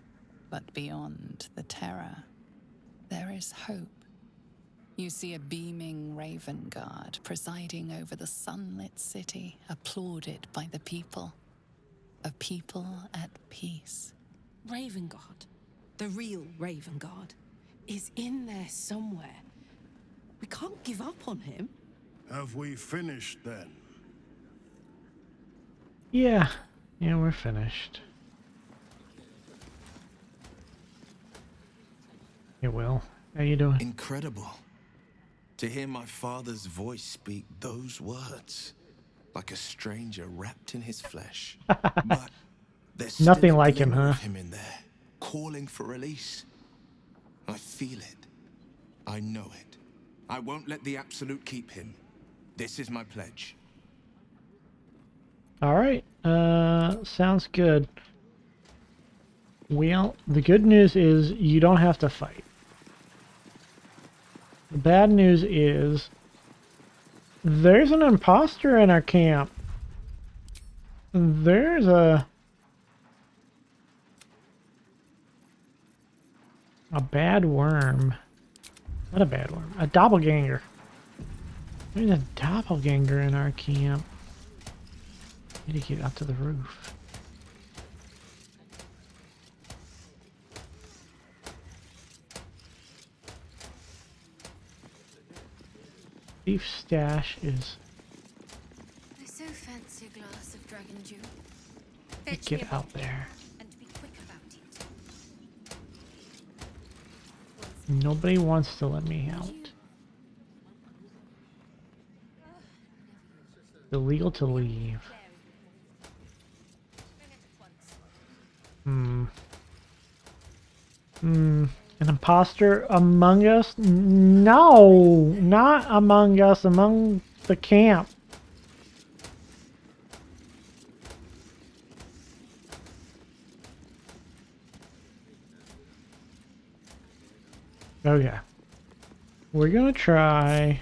But beyond the terror, there is hope. You see a beaming Ravengard presiding over the sunlit city, applauded by the people. A people at peace. Ravengard, the real Ravengard, is in there somewhere. We can't give up on him. Have we finished then? Yeah, we're finished. Hey, Will, how you doing? Incredible. To hear my father's voice speak those words, like a stranger wrapped in his flesh. But there's nothing still a like him, glimmer huh? of him in there, calling for release. I feel it. I know it. I won't let the Absolute keep him. This is my pledge. All right, sounds good. Well, the good news is you don't have to fight. The bad news is there's an imposter in our camp. There's a bad worm. Not a bad worm. A doppelganger. There's a doppelganger in our camp. Need to get up to the roof. Beef stash is... I so fancy a glass of dragon dew. Get out there. And be quick about it. Nobody wants to let me out. Illegal to leave. An imposter among us? No, not among us, among the camp. Okay. We're gonna try.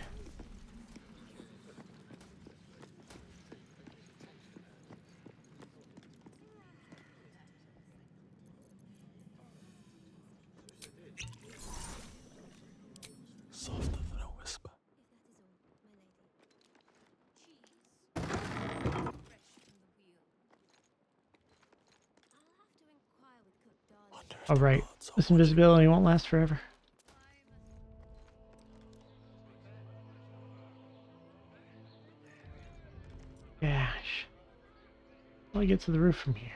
Softer than a whisper. Alright, this invisibility won't last forever. Gosh. How do I get to the roof from here?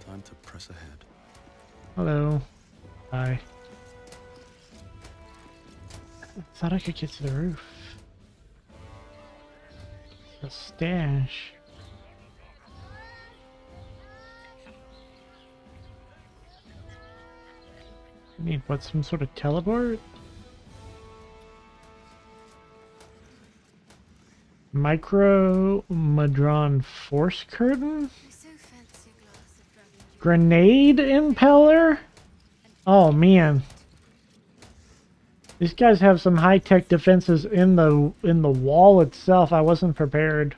Time to press ahead. Hello. Hi. I thought I could get to the roof. The stash. Need what, some sort of teleport? Micro Madron force curtain? Grenade impeller? Oh man. These guys have some high-tech defenses in the wall itself. I wasn't prepared.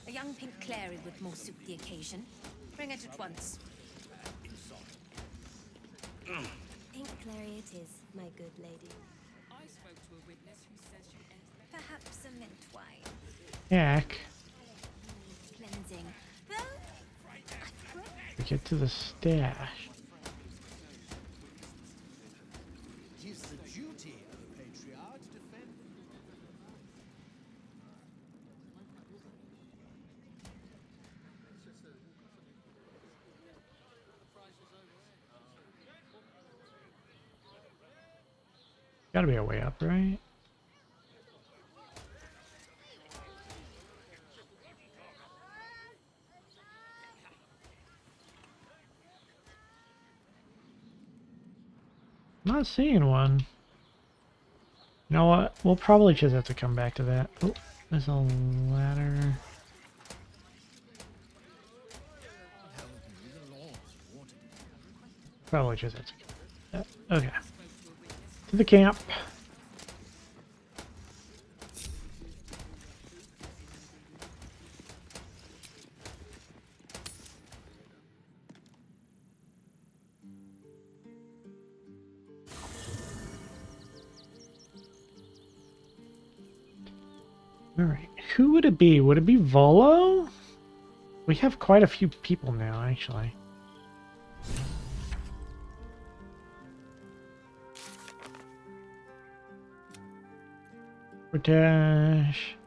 A young pink Clary would more suit the occasion. Bring it at once. Pink Clary it is, my good lady. I spoke to a witness who says she is Perhaps a mint wine. Heck. Cleansing. We get to the stash. It's the duty of a patriarch to defend. Gotta be a way up, right? Not seeing one. You know what? We'll probably just have to come back to that. Oh, there's a ladder. Probably just have to go. Okay. To the camp. Alright, who would it be? Would it be Volo? We have quite a few people now, actually. Dash.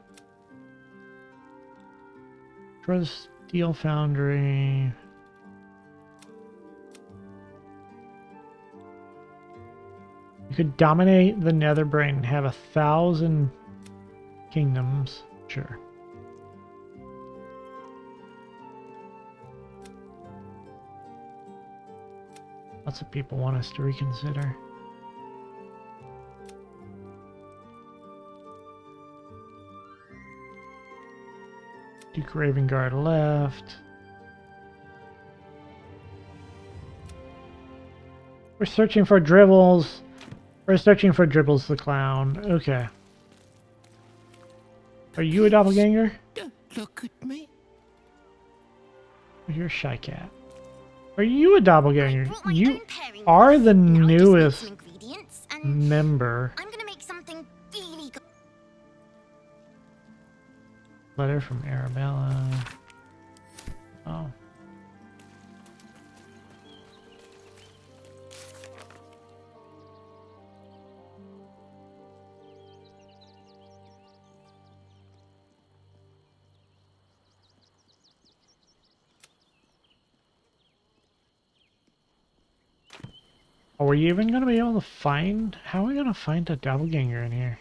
Try the Steel Foundry. You could dominate the Netherbrain and have 1,000 kingdoms. Sure. Lots of people want us to reconsider. Duke Raven Guard left. We're searching for Dribbles. We're searching for Dribbles the Clown. Okay. Are you a doppelganger? Don't look at me. You're a shy cat. Are you a doppelganger? You are the newest member. I'm gonna make something really good. Letter from Arabella. Oh. Are we even going to be able to find... How are we going to find a doppelganger in here?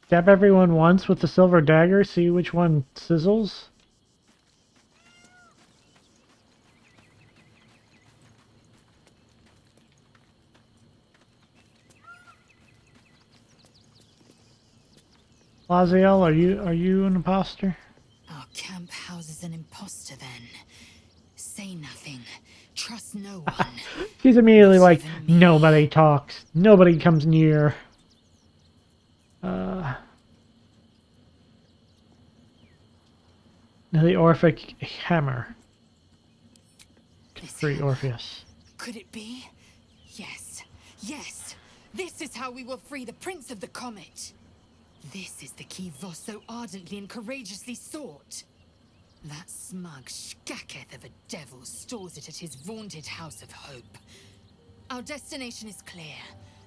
Stab everyone once with the silver dagger, see which one sizzles? Laziel, are you an imposter? Our camp houses an imposter then. Say nothing. Trust no one. She's immediately like, nobody talks. Nobody comes near. The Orphic Hammer. Free Orpheus. Could it be? Yes. Yes. This is how we will free the Prince of the Comet. This is the key Voss so ardently and courageously sought. That smug shkacketh of a devil stores it at his vaunted House of Hope. Our destination is clear,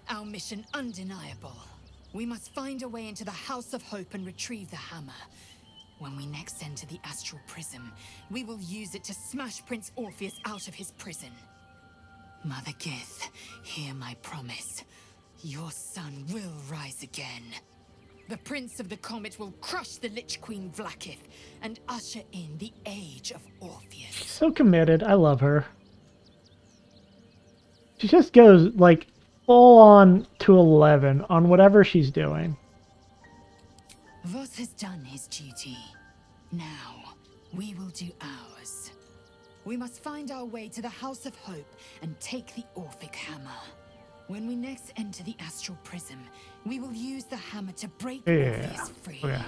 our mission undeniable. We must find a way into the House of Hope and retrieve the hammer. When we next enter the Astral Prism, we will use it to smash Prince Orpheus out of his prison. Mother Gith, hear my promise. Your son will rise again. The Prince of the Comet will crush the Lich Queen Vlaakith and usher in the Age of Orpheus. So committed. I love her. She just goes, like, full on to 11 on whatever she's doing. Voss has done his duty. Now, we will do ours. We must find our way to the House of Hope and take the Orphic Hammer. When we next enter the Astral Prism, we will use the hammer to break Orpheus free. Oh, yeah.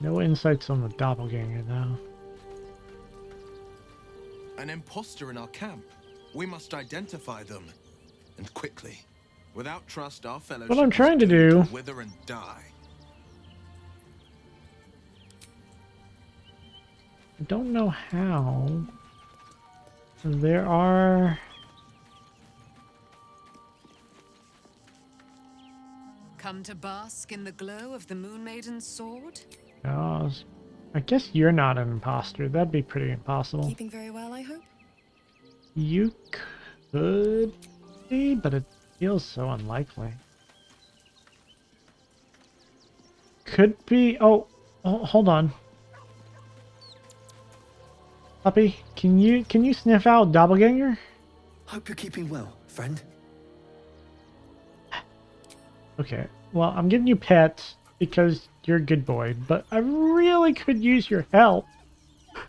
No insights on the doppelganger, though. An imposter in our camp. We must identify them. And quickly. Without trust, our fellowship What I'm trying to do... wither and die. I don't know how. There are... Come to bask in the glow of the Moon Maiden's sword? Oh, I guess you're not an imposter. That'd be pretty impossible. Keeping very well, I hope? You could be, but it feels so unlikely. Could be... Oh, hold on. Puppy, can you sniff out doppelganger? Hope you're keeping well, friend. Okay, well, I'm giving you pets because you're a good boy, but I really could use your help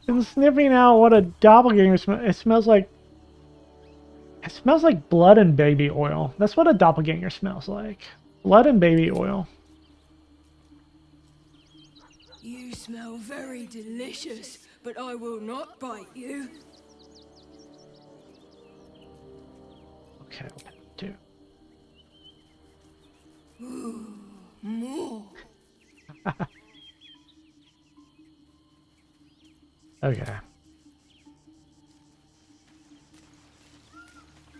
in sniffing out what a doppelganger smells. It smells like blood and baby oil. That's what a doppelganger smells like. Blood and baby oil. You smell very delicious, but I will not bite you. Okay, I'll pet too. Ooh, more. Okay.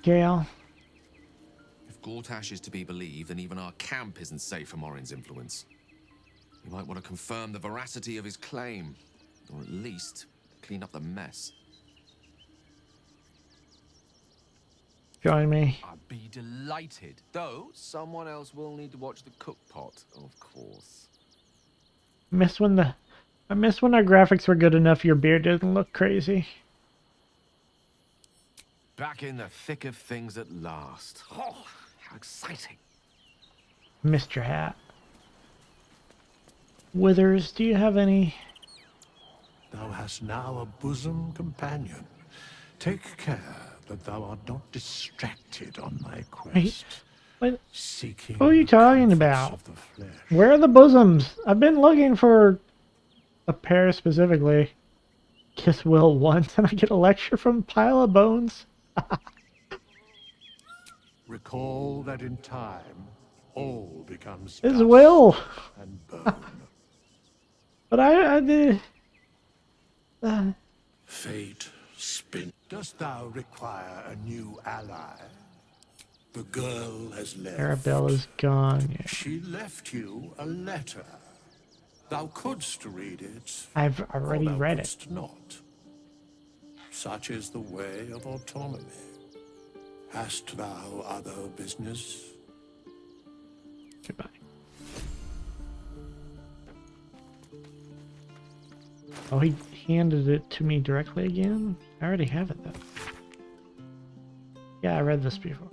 Gale. If Gortash is to be believed, then even our camp isn't safe from Orin's influence. We might want to confirm the veracity of his claim, or at least clean up the mess. Join me. I'd be delighted, though someone else will need to watch the cook pot, of course. I miss when our graphics were good enough your beard didn't look crazy. Back in the thick of things at last. Oh, how exciting. Mr. Hat. Withers, do you have any? Thou hast now a bosom companion. Take care that thou art not distracted on thy quest. What? Seeking Who are you talking about? of the flesh. Where are the bosoms? I've been looking for a pair specifically. Kiss Will once and I get a lecture from Pile of Bones. Recall that in time, all becomes It's dust Will. and bone. But I did. Fate spin. Dost thou require a new ally? The girl has left. Arabelle is gone. Yeah. She left you a letter. Thou couldst read it. I've already or thou read it. couldst not. Such is the way of autonomy. Hast thou other business? Goodbye. Oh, he handed it to me directly again? I already have it though. Yeah, I read this before.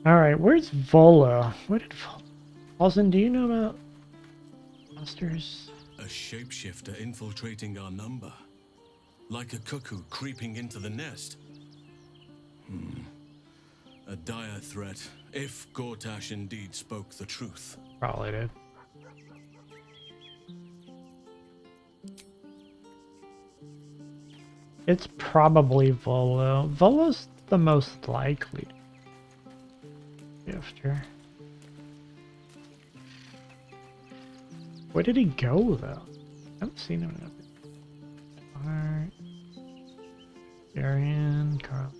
Alright, where's Vola? Where did Vola? Alzen, do you know about monsters? A shapeshifter infiltrating our number. Like a cuckoo creeping into the nest. A dire threat, if Gortash indeed spoke the truth. Probably did. It's probably Volo. Volo's the most likely shifter. Where did he go though? I haven't seen him in a bit. Alright. Darian, Carl.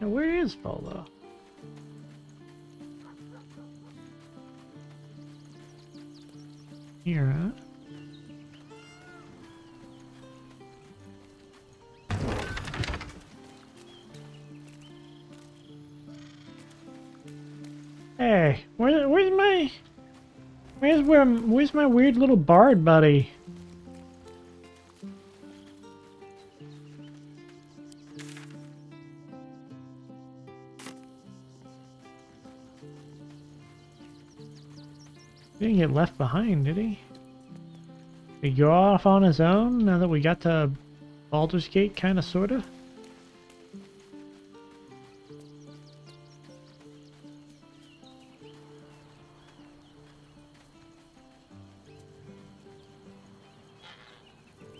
Now where is Volo? Here, huh? Hey, where's my weird little bard buddy? He didn't get left behind, did he? Did he go off on his own now that we got to Baldur's Gate, kinda sorta?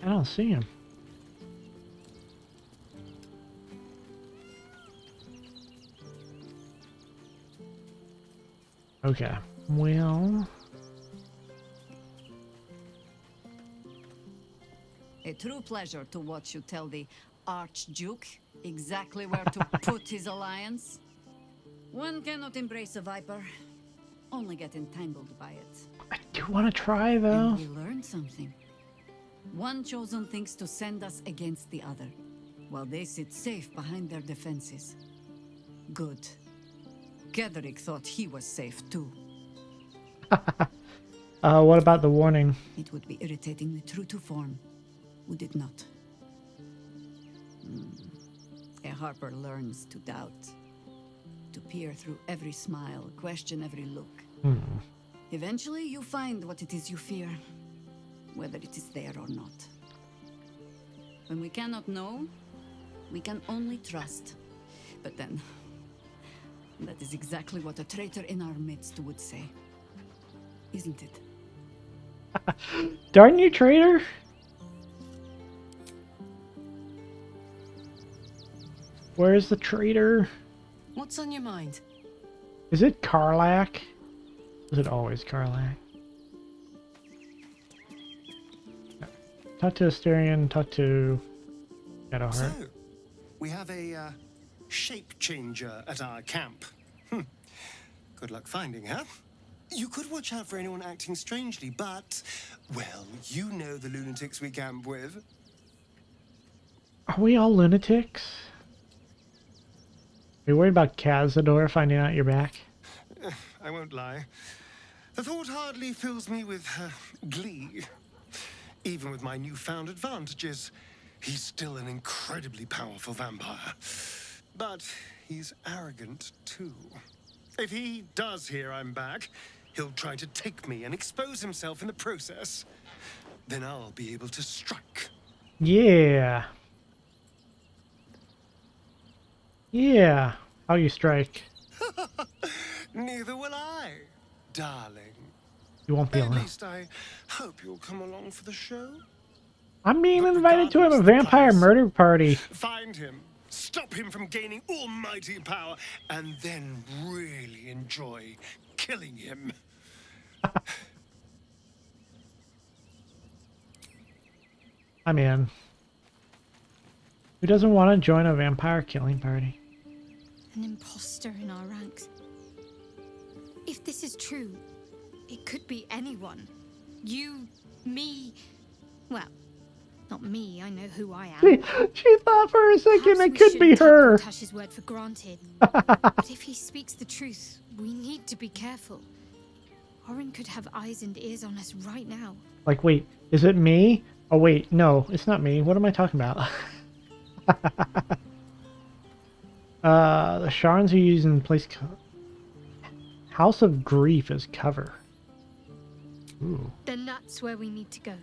I don't see him. Okay, well... A true pleasure to watch you tell the Archduke exactly where to put his alliance. One cannot embrace a viper, only get entangled by it. I do want to try, though. And we learned something. One chosen thinks to send us against the other, while they sit safe behind their defenses. Good. Gedrick thought he was safe, too. What about the warning? It would be irritatingly true to form. Would it not? A Harper learns to doubt. To peer through every smile, question every look. Eventually, you find what it is you fear, whether it is there or not. When we cannot know, we can only trust. But then, that is exactly what a traitor in our midst would say. Isn't it? Darn you, traitor! Where's the traitor? What's on your mind? Is it Karlach? Is it always Karlach? Talk to Asterion, talk to Shadowheart. So, we have a shape changer at our camp. Good luck finding her. You could watch out for anyone acting strangely, but, well, you know the lunatics we camp with. Are we all lunatics? Are you worried about Cazador finding out you're back? I won't lie. The thought hardly fills me with glee. Even with my newfound advantages, he's still an incredibly powerful vampire. But he's arrogant, too. If he does hear I'm back, he'll try to take me and expose himself in the process. Then I'll be able to strike. Yeah. Yeah. How you strike? Neither will I, darling. You won't be At alone. least I hope you'll come along for the show. I'm being invited to a vampire murder party. Find him, stop him from gaining almighty power, and then really enjoy killing him. I'm in. Who doesn't want to join a vampire killing party? An imposter in our ranks. If this is true, it could be anyone. You, me, well, not me, I know who I am. She thought for a second it could be her. Tash's word for granted. But if he speaks the truth, we need to be careful. Orin could have eyes and ears on us right now. Like, wait, is it me? Oh, wait, no, it's not me. What am I talking about? The shards are used in place. House of Grief is cover. Ooh. Then that's where we need to go.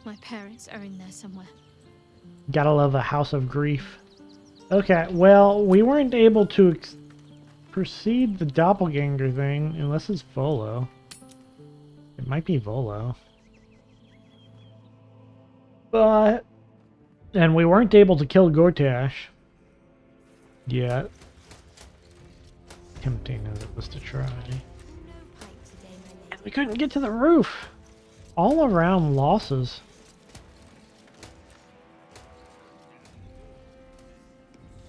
My parents are in there somewhere. Gotta love a House of Grief. Okay, well, we weren't able to proceed the doppelganger thing unless it's Volo. It might be Volo. But... And we weren't able to kill Gortash yet. Tempting as it was to try. And we couldn't get to the roof. All around losses.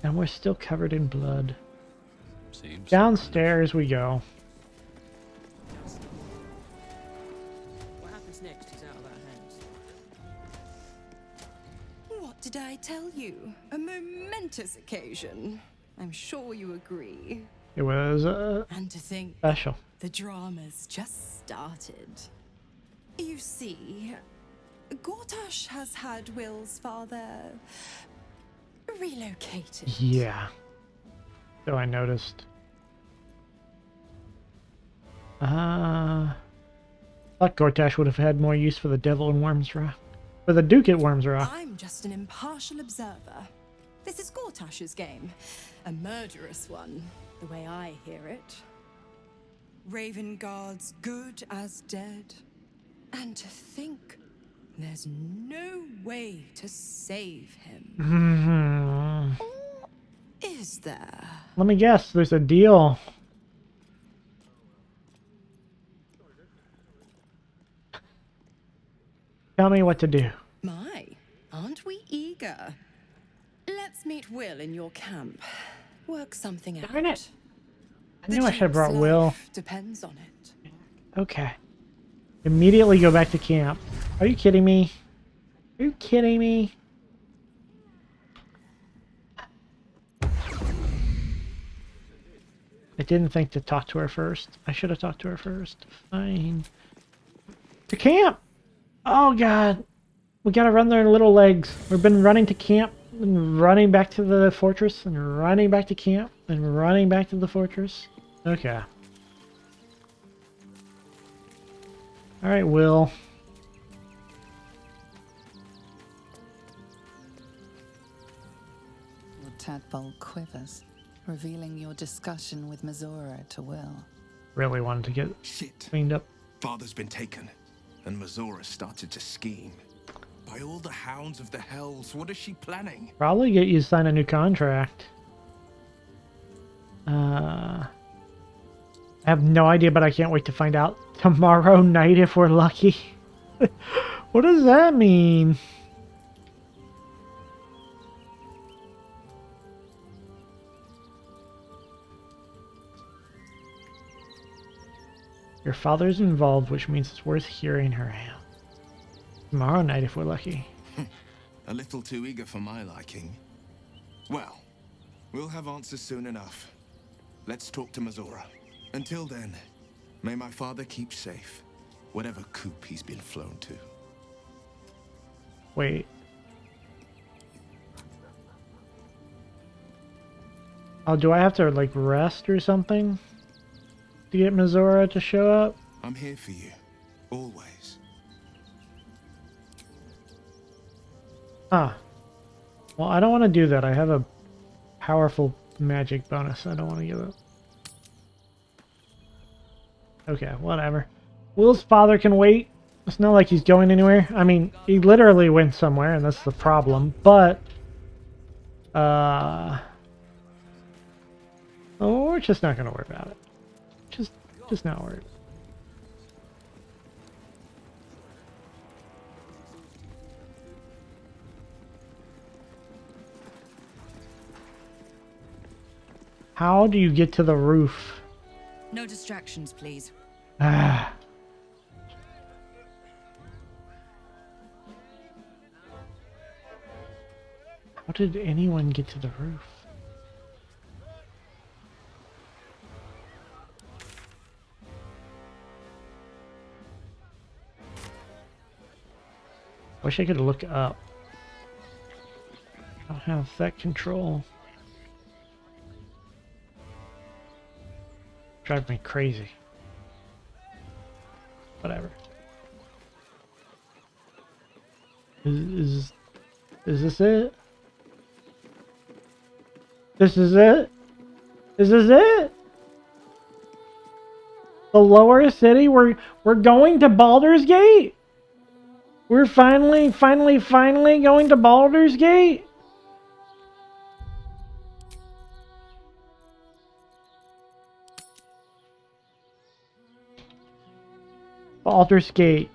And we're still covered in blood. Seems Downstairs we go. What happens next is out of our hands. What did I tell you? A momentous occasion. I'm sure you agree. It was And to think special. the drama's just started. You see, Gortash has had Will's father relocated. Yeah. So I noticed. Thought Gortash would have had more use for the devil in Worm's Rock. For the Duke at Worm's Rock. I'm just an impartial observer. This is Gortash's game. A murderous one, the way I hear it. Ravengard's good as dead. And to think, there's no way to save him. Or is there? Let me guess, there's a deal. Tell me what to do. My, aren't we eager? Let's meet Will in your camp. Work something out. Darn it. I knew I should have brought Will. Depends on it. Okay. Immediately go back to camp. Are you kidding me? Are you kidding me? I didn't think to talk to her first. I should have talked to her first. Fine. To camp! Oh god. We gotta run their little legs. We've been running to camp, and running back to the fortress, and running back to camp, and running back to the fortress. Okay. Alright, Will. Your tadpole quivers, revealing your discussion with Mazora to Will. Really wanted to get cleaned up. Father's been taken, and Mazora started to scheme. By all the hounds of the hells, what is she planning? Probably get you to sign a new contract. I have no idea, but I can't wait to find out tomorrow night if we're lucky. What does that mean? Your father's involved, which means it's worth hearing her out. Tomorrow night if we're lucky. A little too eager for my liking. Well, we'll have answers soon enough. Let's talk to Mazora. Until then, May my father keep safe, whatever coop he's been flown to. Wait. Oh, do I have to, like, rest or something to get Mizora to show up? I'm here for you, always. Ah. Well, I don't want to do that. I have a powerful magic bonus I don't want to give up. Okay, whatever. Will's father can wait. It's not like he's going anywhere. I mean, he literally went somewhere, and that's the problem. But, oh, we're just not going to worry about it. Just not worried. How do you get to the roof? No distractions, please. Ah. How did anyone get to the roof? Wish I could look up. I don't have that control. Drive me crazy. Whatever. Is this it? This is it? Is this it? The lower city? We're going to Baldur's Gate? We're finally going to Baldur's Gate? Baldur's Gate.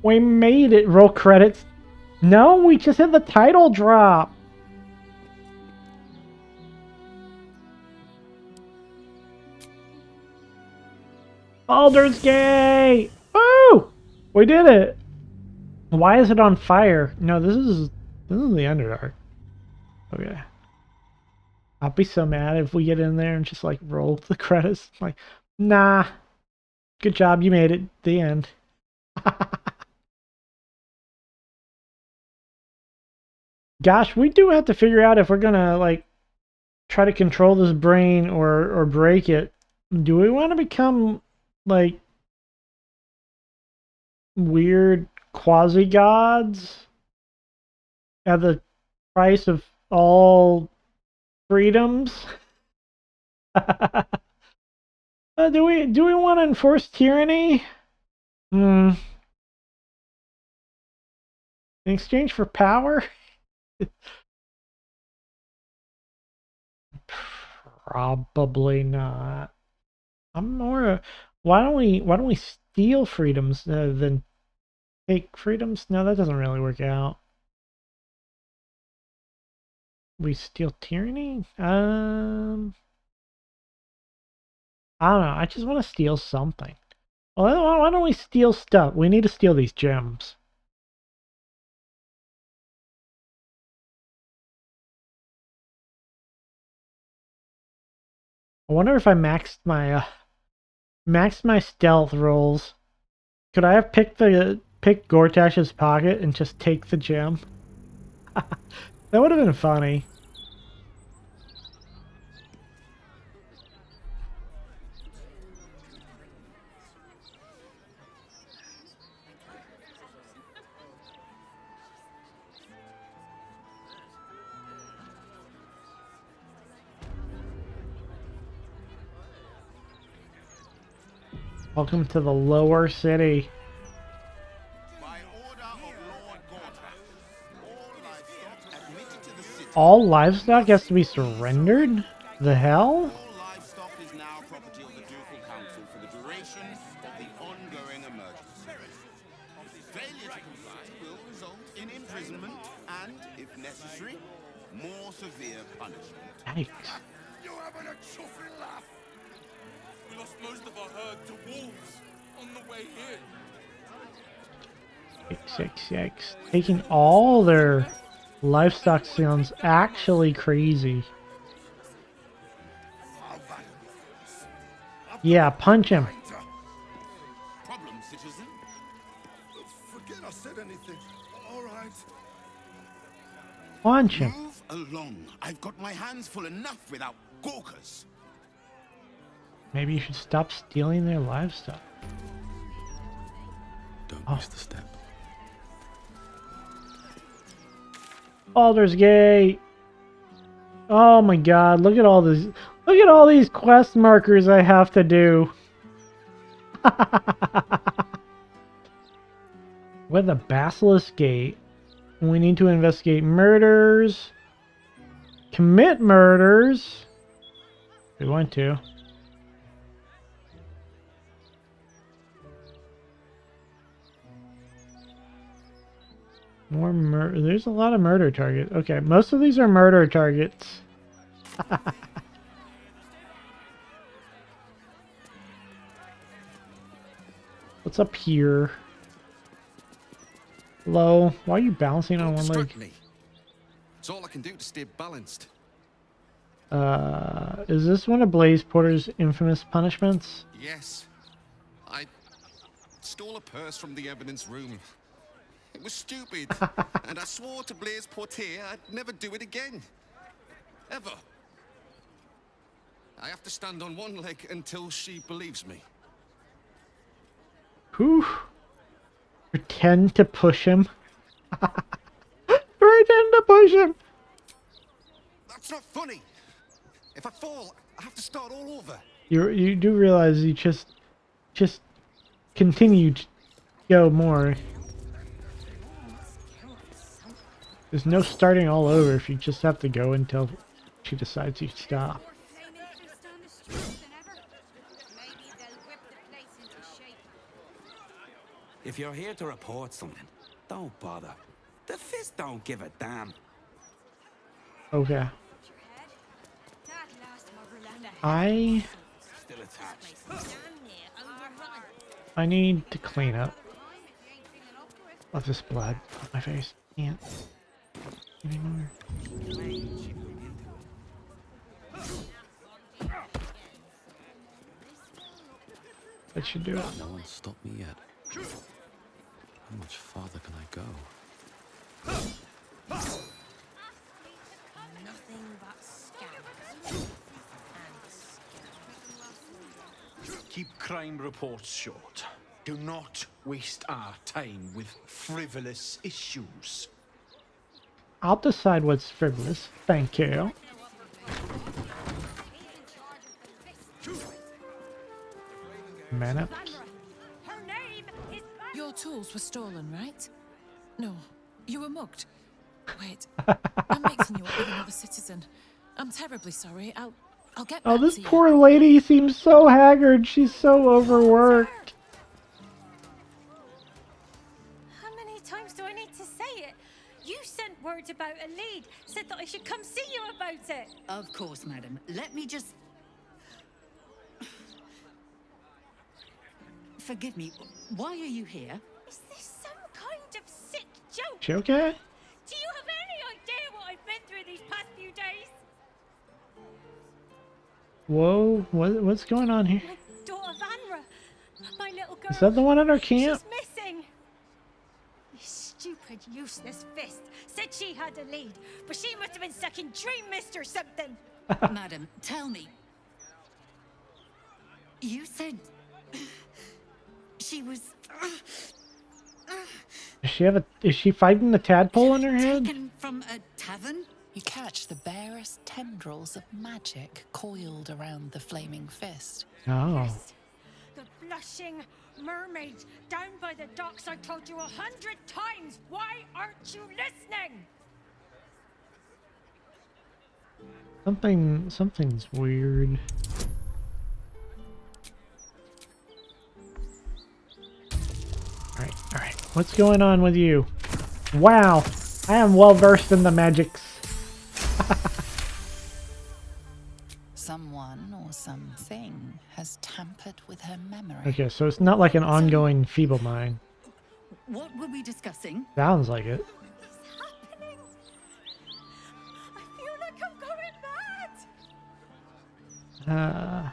We made it. Roll credits. No, we just hit the title drop. Baldur's Gate! Woo! We did it! Why is it on fire? No, this is the Underdark. Okay. I'll be so mad if we get in there and just like roll the credits. Like, nah. Good job, you made it. The end. Gosh, we do have to figure out if we're gonna like try to control this brain or break it. Do we want to become like weird quasi-gods at the price of all freedoms? Do we want to enforce tyranny? In exchange for power? Probably not. I'm more. Why don't we steal freedoms than take freedoms? No, that doesn't really work out. We steal tyranny? I don't know. I just want to steal something. Well, why don't we steal stuff? We need to steal these gems. I wonder if I maxed my stealth rolls. Could I have picked Gortash's pocket and just take the gem? That would have been funny. Welcome to the lower city. All livestock has to be surrendered? The hell? Livestock is now property of the Ducal Council for the duration of the ongoing emergency. Failure to comply will result in imprisonment and, if necessary, more severe punishment. Yikes. You having a chuffing laugh? We lost most of our herd to wolves on the way here. 666. Taking all their livestock sounds actually crazy. Yeah, punch him. Problem, citizen? Forget I said anything. All right. Punch him. Move along. I've got my hands full enough without gawkers. Maybe you should stop stealing their livestock. Don't miss the step. Baldur's Gate. Oh my god, look at all this. Look at all these quest markers I have to do. With the Basilisk Gate. We need to investigate murders. Commit murders. We want to. More murder. There's a lot of murder targets. Okay, most of these are murder targets. What's up here? Hello? Why are you bouncing on one leg? Me. It's all I can do to stay balanced. Is this one of Blaze Porter's infamous punishments? Yes. I stole a purse from the evidence room. It was stupid. And I swore to Blaze Porter I'd never do it again. Ever. I have to stand on one leg until she believes me. Whew. Pretend to push him. Pretend to push him. That's not funny. If I fall, I have to start all over. You do realize you just continue to go more. There's no starting all over if you just have to go until she decides you stop. If you're here to report something, don't bother. The fist don't give a damn. Okay. I need to clean up. Of this blood on my face. Can't anymore. That should do it. No one stopped me yet. How much farther can I go? Nothing but scams. Keep crime reports short. Do not waste our time with frivolous issues. I'll decide what's frivolous. Thank you. Man up. Your tools were stolen, right? No, you were mugged. Wait, I'm mixing you up with another citizen. I'm terribly sorry. I'll get back Oh, this to you. poor lady seems so haggard. She's so overworked. How many times do I need to say it? You sent word about a lead, said that I should come see you about it. Of course, madam. Let me just... Forgive me, why are you here? Is this some kind of sick joke? She okay? Do you have any idea what I've been through these past few days? Whoa, what's going on here? My daughter Vanra, my little girl. Is that the one at our camp? She's missing. This stupid, useless fist said she had a lead, but she must have been stuck in Dream Mist or something. Madam, tell me. You said... she was... Is she fighting the tadpole in her head? Taken from a tavern? You catch the barest tendrils of magic coiled around the flaming fist. Oh. The blushing mermaid down by the docks. I told you 100 times. Why aren't you listening? Something's weird. Alright. What's going on with you? Wow, I am well versed in the magics. Someone or something has tampered with her memory. Okay, so it's not like an ongoing feeble mind. What were we discussing? Sounds like it. I feel like I'm going mad.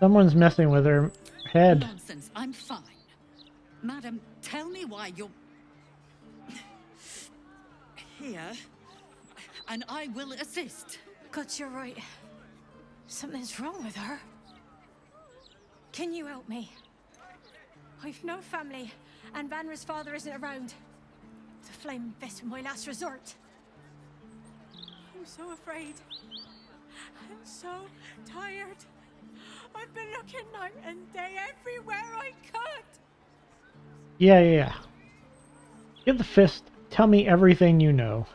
Someone's messing with her head. Nonsense, I'm fine. Madam, tell me why you're here, and I will assist. God, you're right. Something's wrong with her. Can you help me? I've no family, and Vanra's father isn't around. The Flaming Fist was my last resort. I'm so afraid. I'm so tired. I've been looking night and day everywhere I could. Yeah. Give the fist. Tell me everything you know.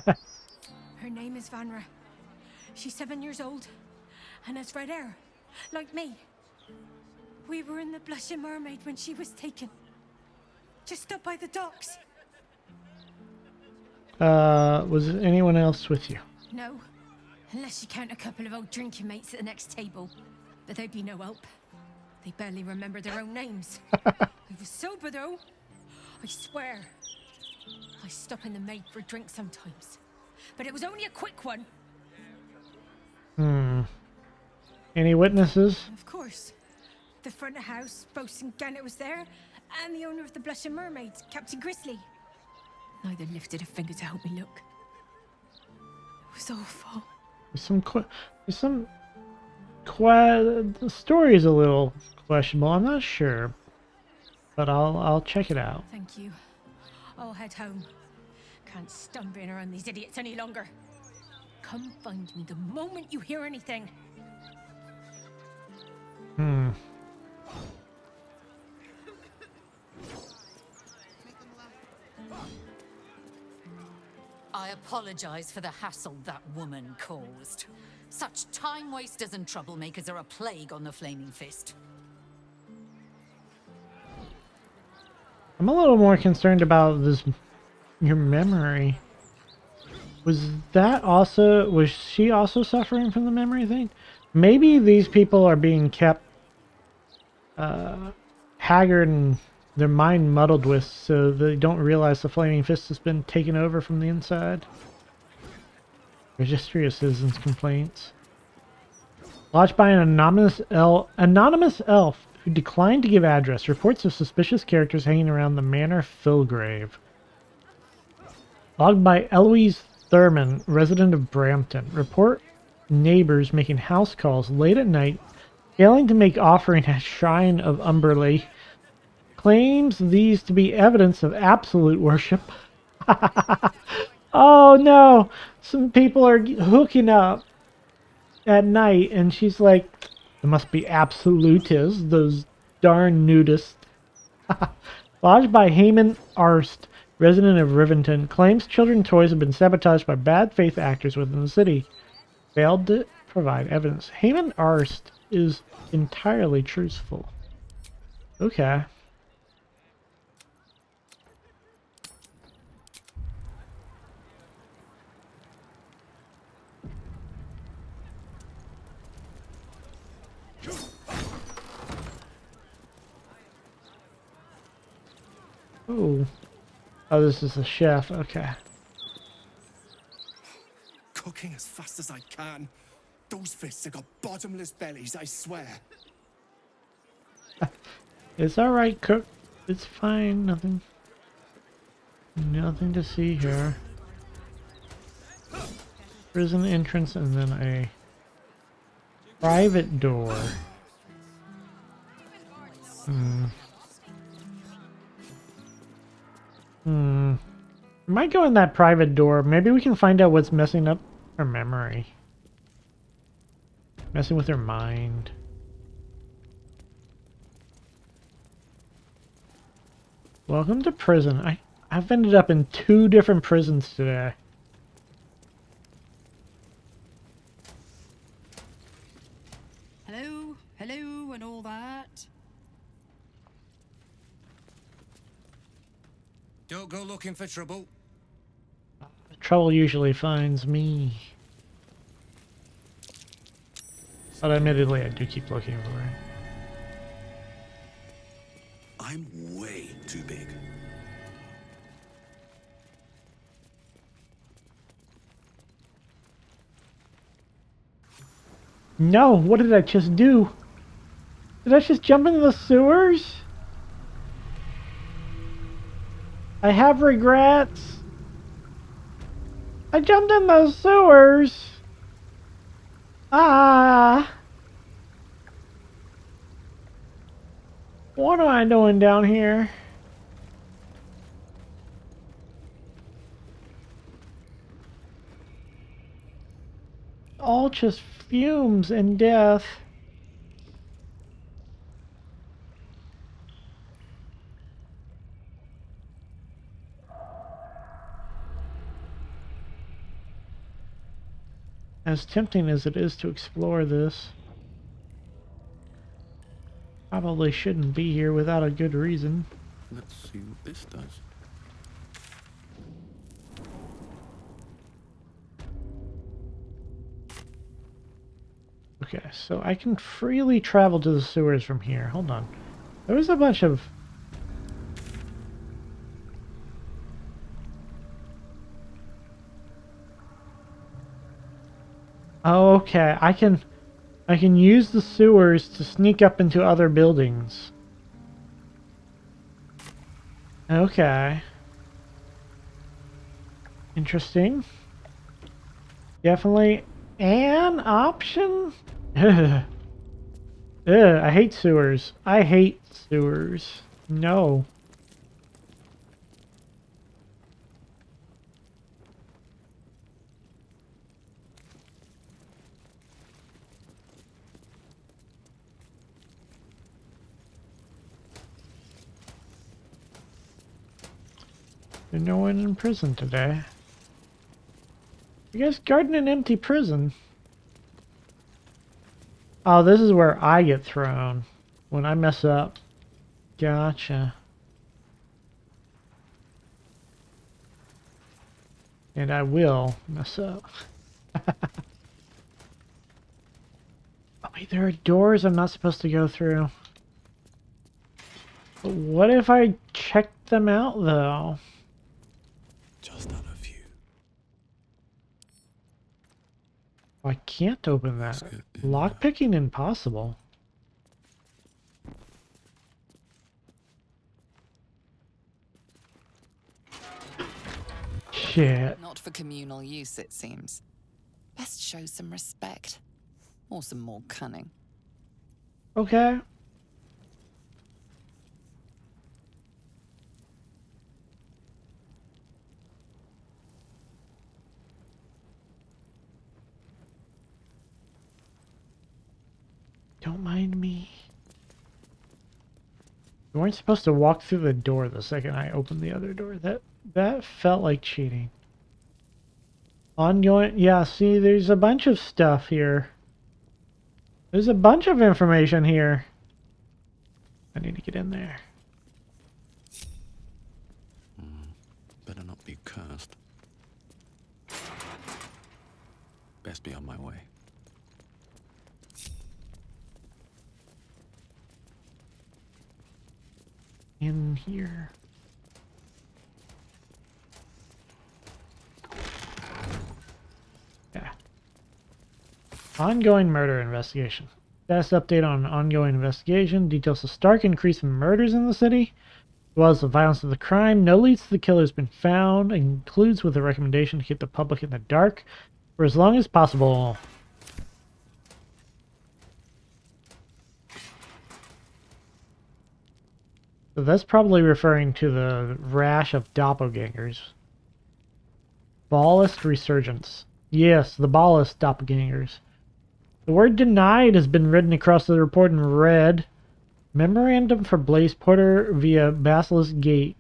Her name is Vanra. She's 7 years old and has red hair, like me. We were in the Blushing Mermaid when she was taken. Just up by the docks. Was anyone else with you? No, unless you count a couple of old drinking mates at the next table. But they'd be no help. They barely remember their own names. I was sober though. I swear. I stop in the maid for a drink sometimes. But it was only a quick one. Any witnesses? Of course. The front of house, Bosun Gannet was there, and the owner of the Blushing Mermaids, Captain Grizzly. Neither lifted a finger to help me look. It was awful. The story is a little questionable. I'm not sure, but I'll check it out. Thank you. I'll head home. Can't stand being around these idiots any longer. Come find me the moment you hear anything. I apologize for the hassle that woman caused. Such time wasters and troublemakers are a plague on the Flaming Fist. I'm a little more concerned about your memory. Was she also suffering from the memory thing? Maybe these people are being kept haggard and their mind muddled with, so they don't realize the Flaming Fist has been taken over from the inside. Registry of Citizens Complaints. Lodged by an anonymous elf who declined to give address. Reports of suspicious characters hanging around the Manor Filgrave. Logged by Eloise Thurman, resident of Brampton. Report neighbors making house calls late at night, failing to make offering at Shrine of Umberley. Claims these to be evidence of absolute worship. Oh no! Some people are hooking up at night, and she's like, "It must be absolutists, those darn nudists." Lodged by Heyman Arst, resident of Rivington, claims children's toys have been sabotaged by bad faith actors within the city. Failed to provide evidence. Heyman Arst is entirely truthful. Okay. Oh. Oh, this is the chef. Okay. Cooking as fast as I can. Those fists have got bottomless bellies, I swear. It's alright, cook. It's fine. Nothing to see here. Prison entrance and then a private door. Might go in that private door. Maybe we can find out what's messing up her memory. Messing with her mind. Welcome to prison. I've ended up in 2 different prisons today. Hello, and all that. Don't go looking for trouble. Trouble usually finds me. But admittedly, I do keep looking for it. I'm way too big. No, what did I just do? Did I just jump into the sewers? I have regrets. I jumped in the sewers. Ah. What am I doing down here? All just fumes and death. As tempting as it is to explore this, probably shouldn't be here without a good reason. Let's see what this does. Okay, so I can freely travel to the sewers from here. Hold on. There was a bunch of... Oh, okay. I can use the sewers to sneak up into other buildings. Okay. Interesting. Definitely an option? Ugh. Ugh, I hate sewers. I hate sewers. No. There's no one in prison today. You guys guarding an empty prison? Oh, this is where I get thrown when I mess up. Gotcha. And I will mess up. Oh wait, there are doors I'm not supposed to go through. But what if I check them out though? Just out of view. Oh, I can't open that. Lockpicking impossible. Shit. Not for communal use, it seems. Best show some respect. Or some more cunning. Okay. Don't mind me. You weren't supposed to walk through the door the second I opened the other door. That felt like cheating. Ongoing... Yeah, see, there's a bunch of stuff here. There's a bunch of information here. I need to get in there. Better not be cursed. Best be on my way. In here. Yeah. Ongoing murder investigation. Status update on ongoing investigation. Details the stark increase in murders in the city, as well as the violence of the crime. No leads to the killer has been found. And concludes with a recommendation to keep the public in the dark for as long as possible. So that's probably referring to the rash of doppelgangers. Ballist resurgence. Yes, the Ballist doppelgangers. The word denied has been written across the report in red. Memorandum for Blaze Porter via Basilisk Gate.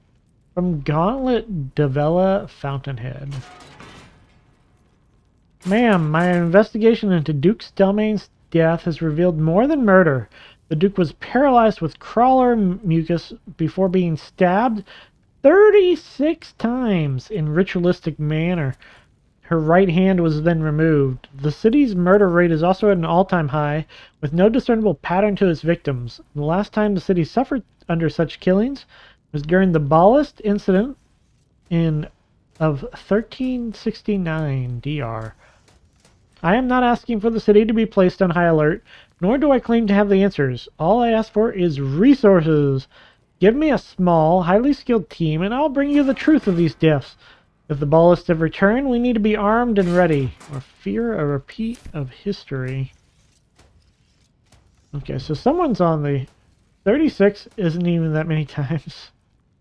From Gauntlet Davella Fountainhead. Ma'am, my investigation into Duke Stelmane's death has revealed more than murder. The Duke was paralyzed with crawler mucus before being stabbed 36 times in ritualistic manner. Her right hand was then removed. The city's murder rate is also at an all-time high, with no discernible pattern to its victims. The last time the city suffered under such killings was during the Ballist incident of 1369 DR. I am not asking for the city to be placed on high alert, Nor do I claim to have the answers. All I ask for is resources. Give me a small, highly skilled team, and I'll bring you the truth of these deaths. If the ballists have returned, we need to be armed and ready, or fear a repeat of history. Okay, so someone's on the 36 isn't even that many times.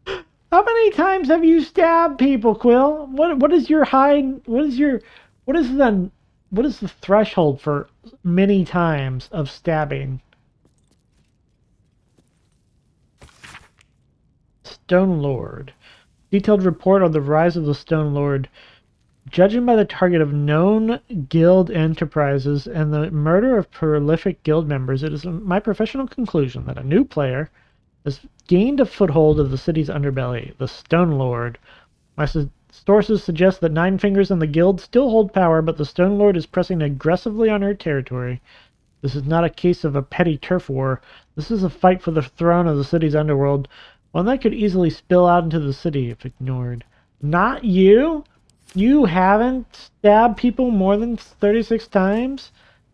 How many times have you stabbed people, Quill? What is your high? What is the threshold for many times of stabbing? Stone Lord. Detailed report on the rise of the Stone Lord. Judging by the target of known guild enterprises and the murder of prolific guild members, it is my professional conclusion that a new player has gained a foothold of the city's underbelly, the Stone Lord. My sources suggest that Nine Fingers and the guild still hold power, but the Stone Lord is pressing aggressively on her territory. This is not a case of a petty turf war. This is a fight for the throne of the city's underworld, one that could easily spill out into the city if ignored. Not you? You haven't stabbed people more than 36 times?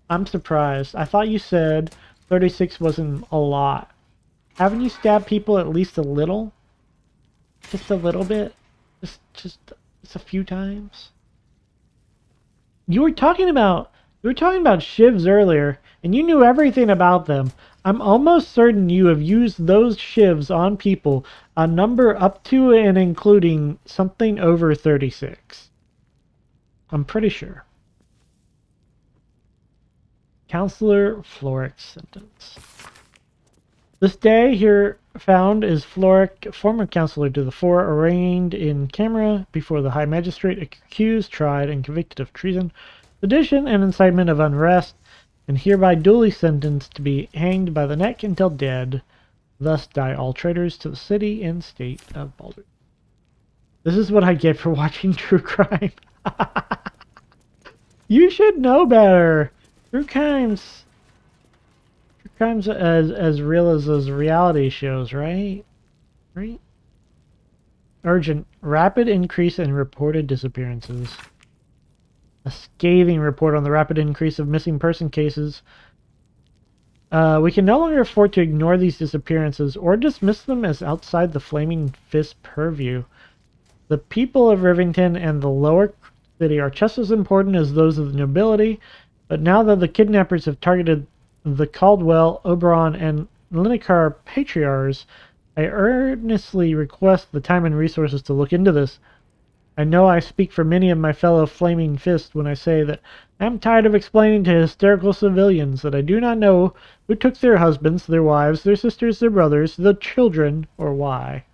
I'm surprised. I thought you said 36 wasn't a lot. Haven't you stabbed people at least a little? Just a little bit? Just a few times? You were talking about shivs earlier, and you knew everything about them. I'm almost certain you have used those shivs on people, a number up to and including something over 36. I'm pretty sure. Counselor Floric's sentence. This day here found is Floric, former counselor to the four, arraigned in camera before the High Magistrate, accused, tried, and convicted of treason, sedition, and incitement of unrest, and hereby duly sentenced to be hanged by the neck until dead. Thus die all traitors to the city and state of Baldur. This is what I get for watching true crime. You should know better. True crime's as real as those reality shows, right? Right? Urgent. Rapid increase in reported disappearances. A scathing report on the rapid increase of missing person cases. We can no longer afford to ignore these disappearances or dismiss them as outside the Flaming Fist purview. The people of Rivington and the lower city are just as important as those of the nobility, but now that the kidnappers have targeted the Caldwell, Oberon, and Linecar patriarchs, I earnestly request the time and resources to look into this. I know I speak for many of my fellow Flaming Fists when I say that I am tired of explaining to hysterical civilians that I do not know who took their husbands, their wives, their sisters, their brothers, their children, or why.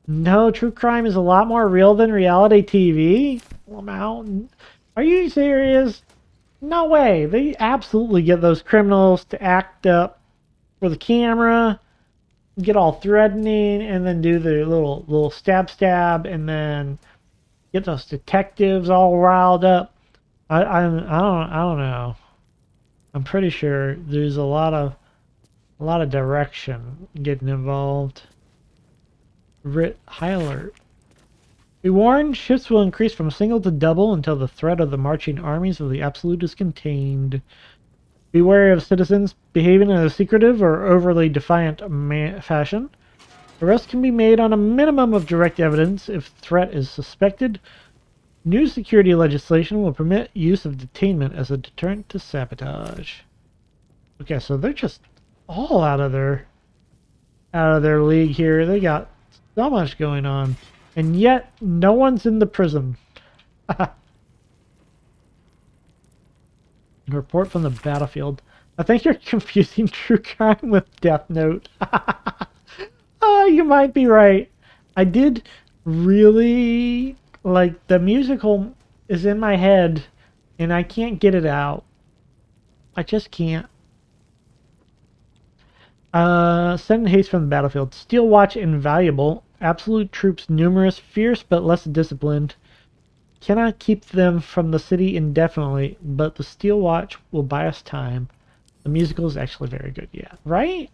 No, true crime is a lot more real than reality TV? Mountain. Are you serious? No way. They absolutely get those criminals to act up for the camera, get all threatening, and then do their little stab, and then get those detectives all riled up. I don't know. I'm pretty sure there's a lot of direction getting involved. High alert. Be warned, shifts will increase from single to double until the threat of the marching armies of the Absolute is contained. Be wary of citizens behaving in a secretive or overly defiant fashion. Arrest can be made on a minimum of direct evidence if threat is suspected. New security legislation will permit use of detainment as a deterrent to sabotage. Okay, so they're just all out of their league here. They got so much going on. And yet, no one's in the prison. Report from the battlefield. I think you're confusing true crime with Death Note. Oh, you might be right. I did really... Like, the musical is in my head, and I can't get it out. I just can't. Send haste from the battlefield. Steel Watch invaluable. Absolute troops numerous, fierce but less disciplined. Cannot keep them from the city indefinitely, but the Steel Watch will buy us time. The musical is actually very good, yeah. Right?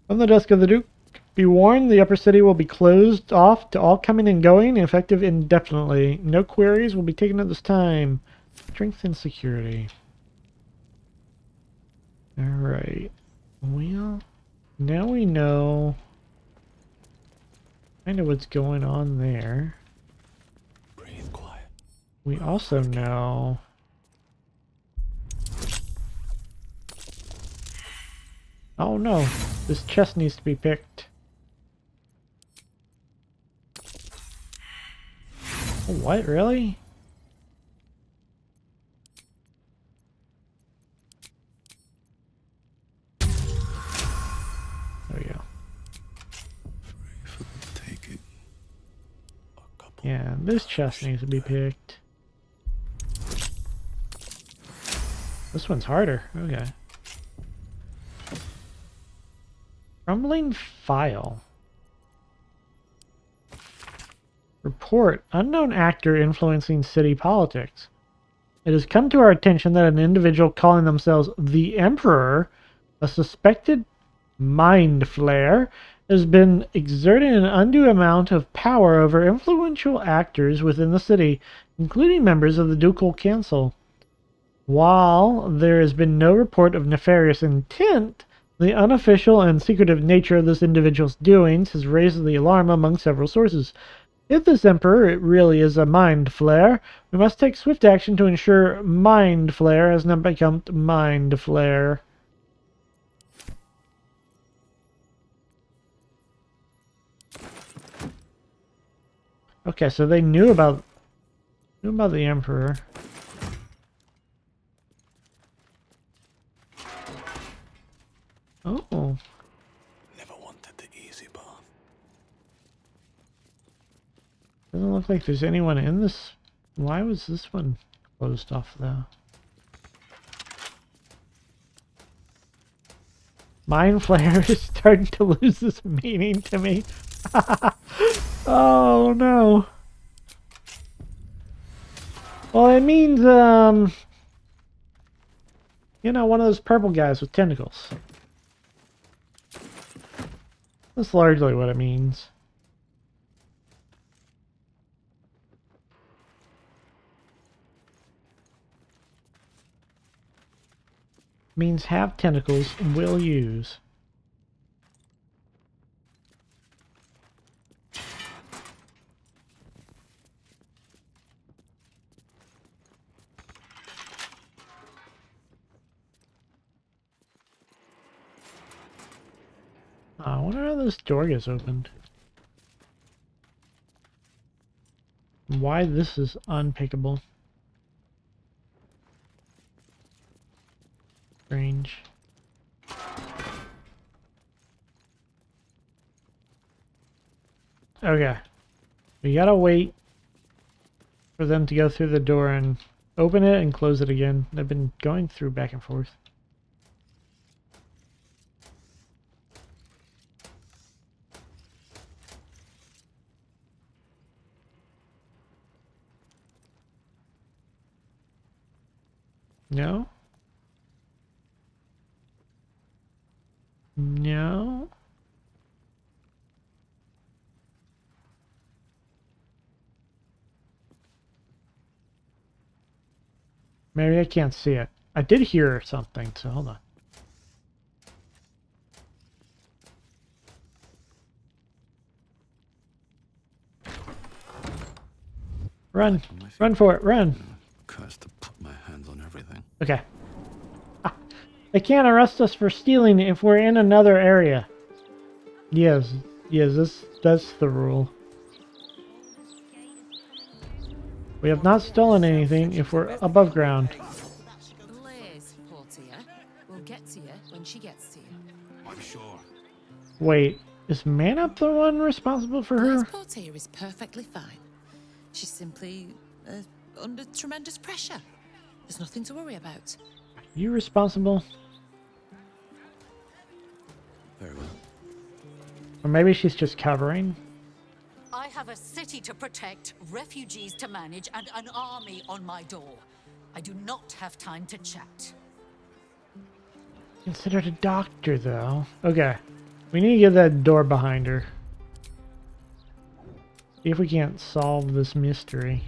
From the desk of the Duke. Be warned, the upper city will be closed off to all coming and going, effective indefinitely. No queries will be taken at this time. Strength and security. Alright. Well, now we know kind of what's going on there. Breathe quiet. We also know oh no, this chest needs to be picked. What, really? There we go. Take it. Yeah, this chest needs to be picked. This one's harder. Okay. Crumbling file. Report. Unknown actor influencing city politics. It has come to our attention that an individual calling themselves the Emperor, a suspected mind flayer, has been exerting an undue amount of power over influential actors within the city, including members of the Ducal Council. While there has been no report of nefarious intent, the unofficial and secretive nature of this individual's doings has raised the alarm among several sources. If this Emperor really is a mind flayer, we must take swift action to ensure mind flayer has not become mind flayer. Okay, so they knew about the Emperor. Oh. Never wanted the easy path. Doesn't look like there's anyone in this. Why was this one closed off though? Mind Flayer is starting to lose this meaning to me. Oh no. Well, it means you know, one of those purple guys with tentacles. That's largely what it means. Means have tentacles, will use. I wonder how this door gets opened. Why this is unpickable. Strange. Okay. We gotta wait for them to go through the door and open it and close it again. They've been going through back and forth. No? No? Maybe I can't see it. I did hear something, so hold on. Run! Run for it! Run! Cursed to put my hands on everything. Okay. Ah, they can't arrest us for stealing if we're in another area. Yes, that's the rule. We have not stolen anything if we're above ground. Blaze, Portia. We'll get to you when she gets to you. I'm sure. Wait, is Manup the one responsible for her? Blaze Portia is perfectly fine. She's simply under tremendous pressure. There's nothing to worry about. You responsible? Very well. Or maybe she's just covering? I have a city to protect, refugees to manage, and an army on my door. I do not have time to chat. Considered a doctor, though. Okay. We need to get that door behind her. See if we can't solve this mystery.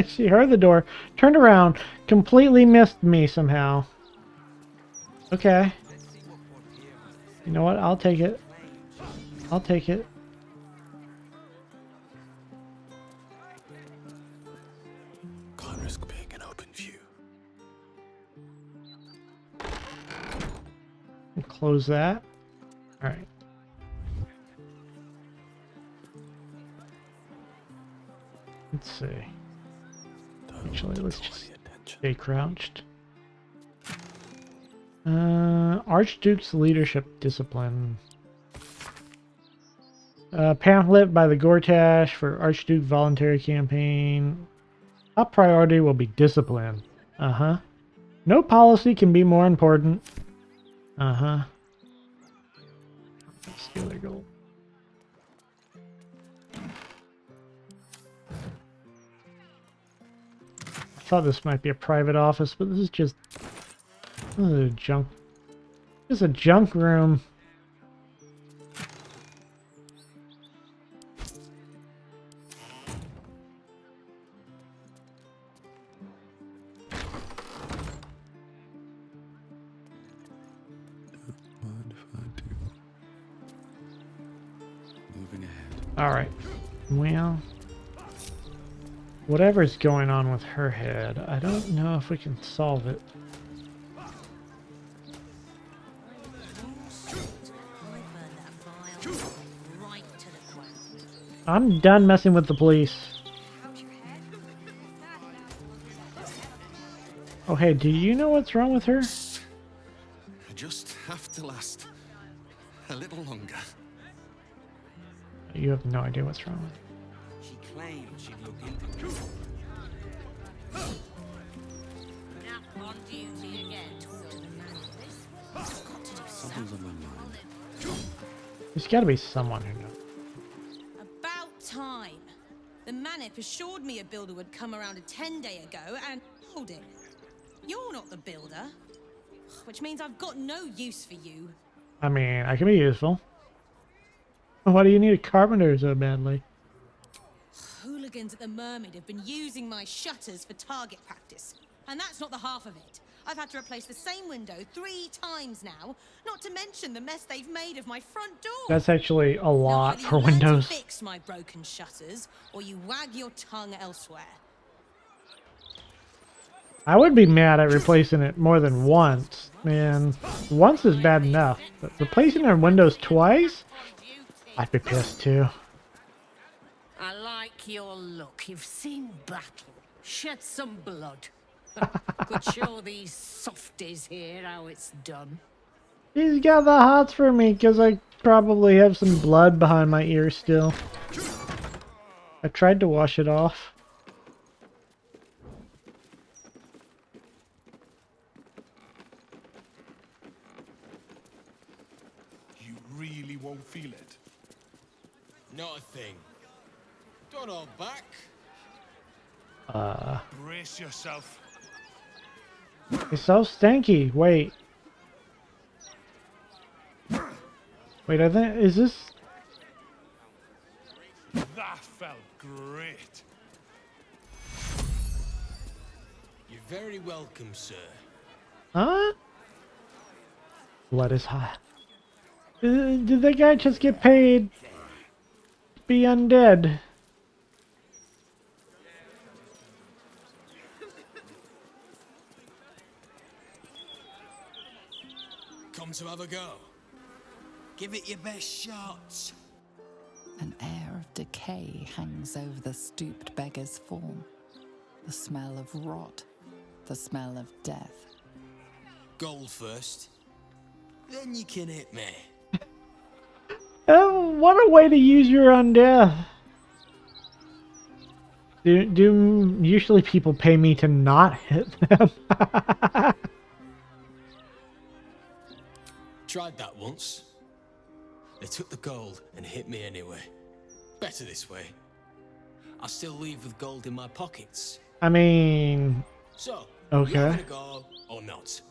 She heard the door, turned around, completely missed me somehow. Okay. You know what? I'll take it. I'll take it. Can't risk being in open view. And close that. Alright. Let's see. Actually, let's just stay crouched. Archduke's leadership discipline. Pamphlet by the Gortash for Archduke voluntary campaign. Top priority will be discipline. Uh-huh. No policy can be more important. Uh-huh. Steal their gold. I thought this might be a private office, but this is just junk. Just a junk room. Moving ahead. Alright. Well, whatever's going on with her head, I don't know if we can solve it. I'm done messing with the police. Oh hey, do you know what's wrong with her? I just have to last a little longer. You have no idea what's wrong with her. She claimed she'd look into Not on duty again. Something's on my mind. There's gotta be someone who knows. About time. The Manip assured me a builder would come around a 10-day ago and hold it. You're not the builder, which means I've got no use for you. I mean, I can be useful. Why do you need a carpenter so badly? Hooligans at the Mermaid have been using my shutters for target practice. And that's not the half of it. I've had to replace the same window 3 times now, not to mention the mess they've made of my front door. That's actually a lot Now, for either you learn Windows. to fix my broken shutters, or you wag your tongue elsewhere. I would be mad at replacing it more than once. Man, once is bad enough. But replacing our Windows twice? I'd be pissed too. I like your look. You've seen battle, shed some blood. Could show these softies here how it's done. He's got the hots for me because I probably have some blood behind my ear still. I tried to wash it off. You really won't feel it. Not a thing. Don't hold back. Brace yourself. It's so stinky. Wait. Wait, I think, is this? That felt great. You're very welcome, sir. Huh? Blood is hot. Did that guy just get paid to be undead? Come to have a go. Give it your best shot. An air of decay hangs over the stooped beggar's form. The smell of rot, the smell of death. Gold first. Then you can hit me. Oh, what a way to use your undeath. Do usually people pay me to not hit them? Tried that once. They took the gold and hit me anyway. Better this way. I still leave with gold in my pockets. I mean... So, okay. you having a go or not?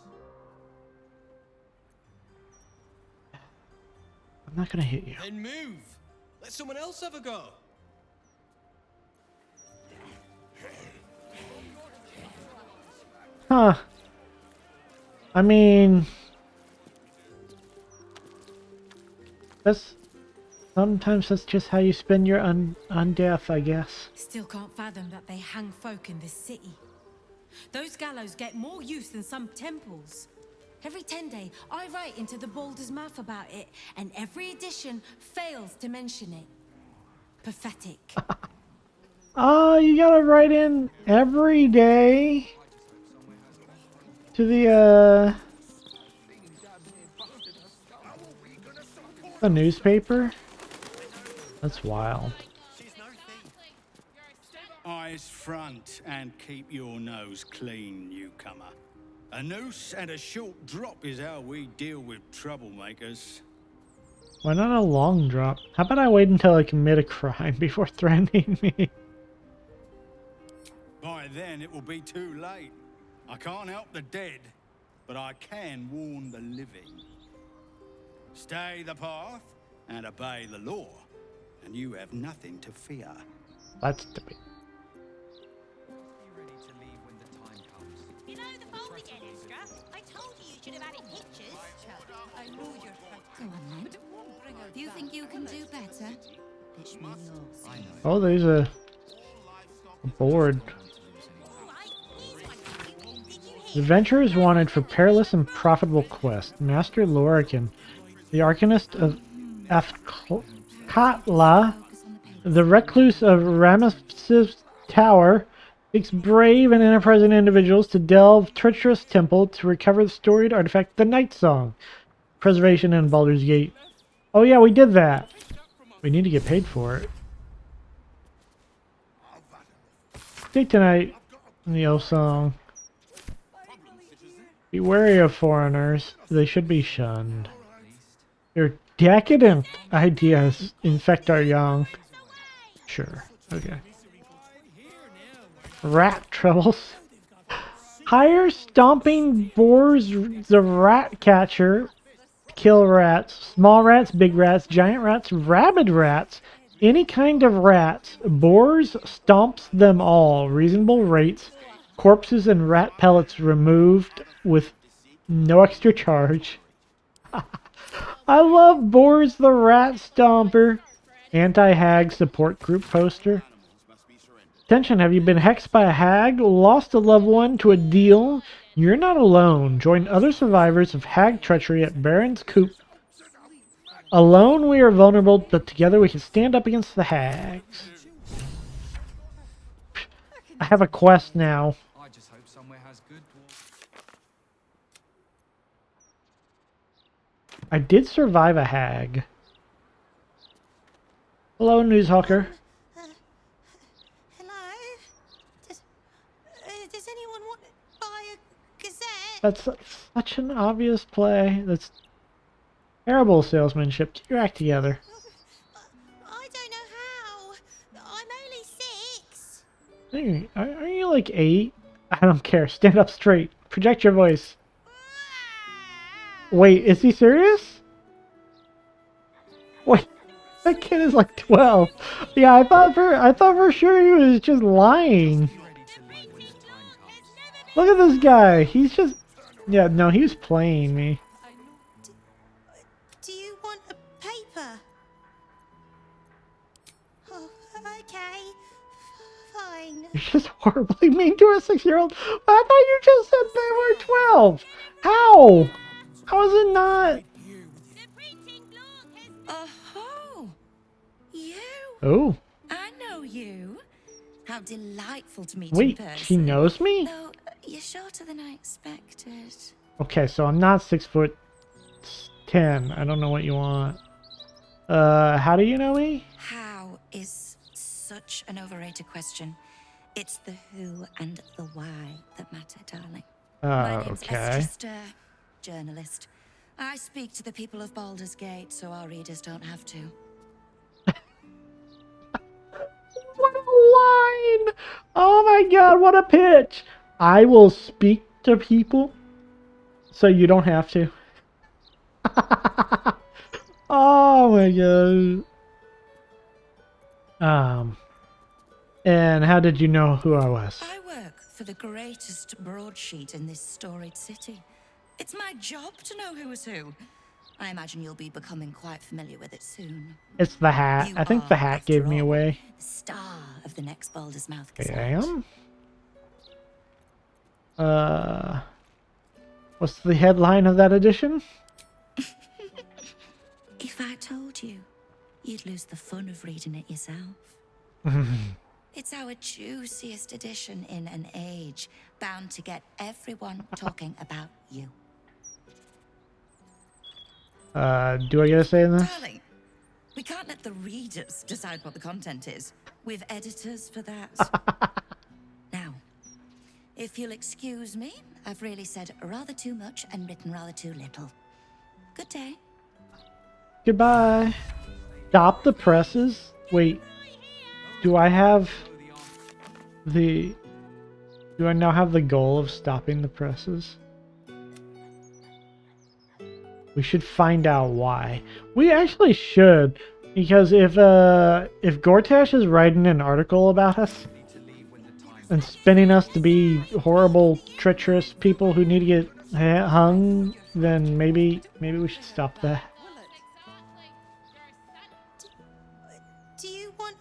I'm not gonna hit you. Then move. Let someone else have a go. Huh. I mean, sometimes that's just how you spend your undeath, I guess. Still can't fathom that they hang folk in this city. Those gallows get more use than some temples. Every 10 day, I write into the Baldur's map about it, and every edition fails to mention it. Pathetic. Oh, you gotta write in every day to the newspaper? That's wild. Eyes front and keep your nose clean, newcomer. A noose and a short drop is how we deal with troublemakers. Why not a long drop? How about I wait until I commit a crime before threatening me? By then it will be too late. I can't help the dead, but I can warn the living. Stay the path and obey the law, and you have nothing to fear. That's stupid. You know the fold again, Extra. I told you you should have added pictures. I know you're Go on then. You think you can do better? Pitch me yours. Oh, there's a board. The adventurer is wanted for perilous and profitable quest. Master Lorican, the Arcanist of Athkatla, the recluse of Ramesses Tower, seeks brave and enterprising individuals to delve treacherous temple to recover the storied artifact, the Night Song. Preservation in Baldur's Gate. Oh yeah, we did that. We need to get paid for it. Stay tonight in the Elf Song. Be wary of foreigners. They should be shunned. Their decadent ideas infect our young. Sure. Okay. Rat troubles. Hire stomping boars the rat catcher to kill rats. Small rats, big rats, giant rats, rabid rats. Any kind of rats. Boars stomps them all. Reasonable rates. Corpses and rat pellets removed with no extra charge. I love Boars the Rat Stomper. Anti-hag support group poster. Attention, have you been hexed by a hag? Lost a loved one to a deal? You're not alone. Join other survivors of hag treachery at Baron's Coop. Alone we are vulnerable, but together we can stand up against the hags. I have a quest now. I just hope somewhere has good. I did survive a hag. Hello, Newshawker. Hello? Does anyone want to buy a gazette? That's such an obvious play. That's terrible salesmanship. Get your act together. I don't know how. I'm only 6. Hey, are you like 8? I don't care. Stand up straight. Project your voice. Wait, is he serious? Wait, that kid is like 12. Yeah, I thought for sure he was just lying. Look at this guy. He's just... Yeah, no, he was playing me. Do you want a paper? Oh, okay. Fine. You're just horribly mean to a 6-year-old. I thought you just said they were 12. How? How is it not? Oh, you. Oh. I know you. How delightful to meet Wait, in person. she knows me? Though you're shorter than I expected. Okay, so I'm not 6'10". I don't know what you want. How do you know me? How is such an overrated question. It's the who and the why that matter, darling. My name's Okay. Esther Stir, journalist. I speak to the people of Baldur's Gate so our readers don't have to. What a line! Oh my god, what a pitch! I will speak to people so you don't have to. Oh my god. And how did you know who I was? I work for the greatest broadsheet in this storied city. It's my job to know who is who. I imagine you'll be becoming quite familiar with it soon. It's the hat. You I think the are, hat after gave me all, away. The star of the next Baldur's Mouth I Gazette. am. What's the headline of that edition? If I told you, you'd lose the fun of reading it yourself. It's our juiciest edition in an age bound to get everyone talking about you. Do I get a say in this? Darling, we can't let the readers decide what the content is. We've editors for that. Now, if you'll excuse me, I've really said rather too much and written rather too little. Good day. Goodbye. Stop the presses. Wait. Do I now have the goal of stopping the presses? We should find out why. We actually should, because if Gortash is writing an article about us and spinning us to be horrible, treacherous people who need to get hung, then maybe we should stop that.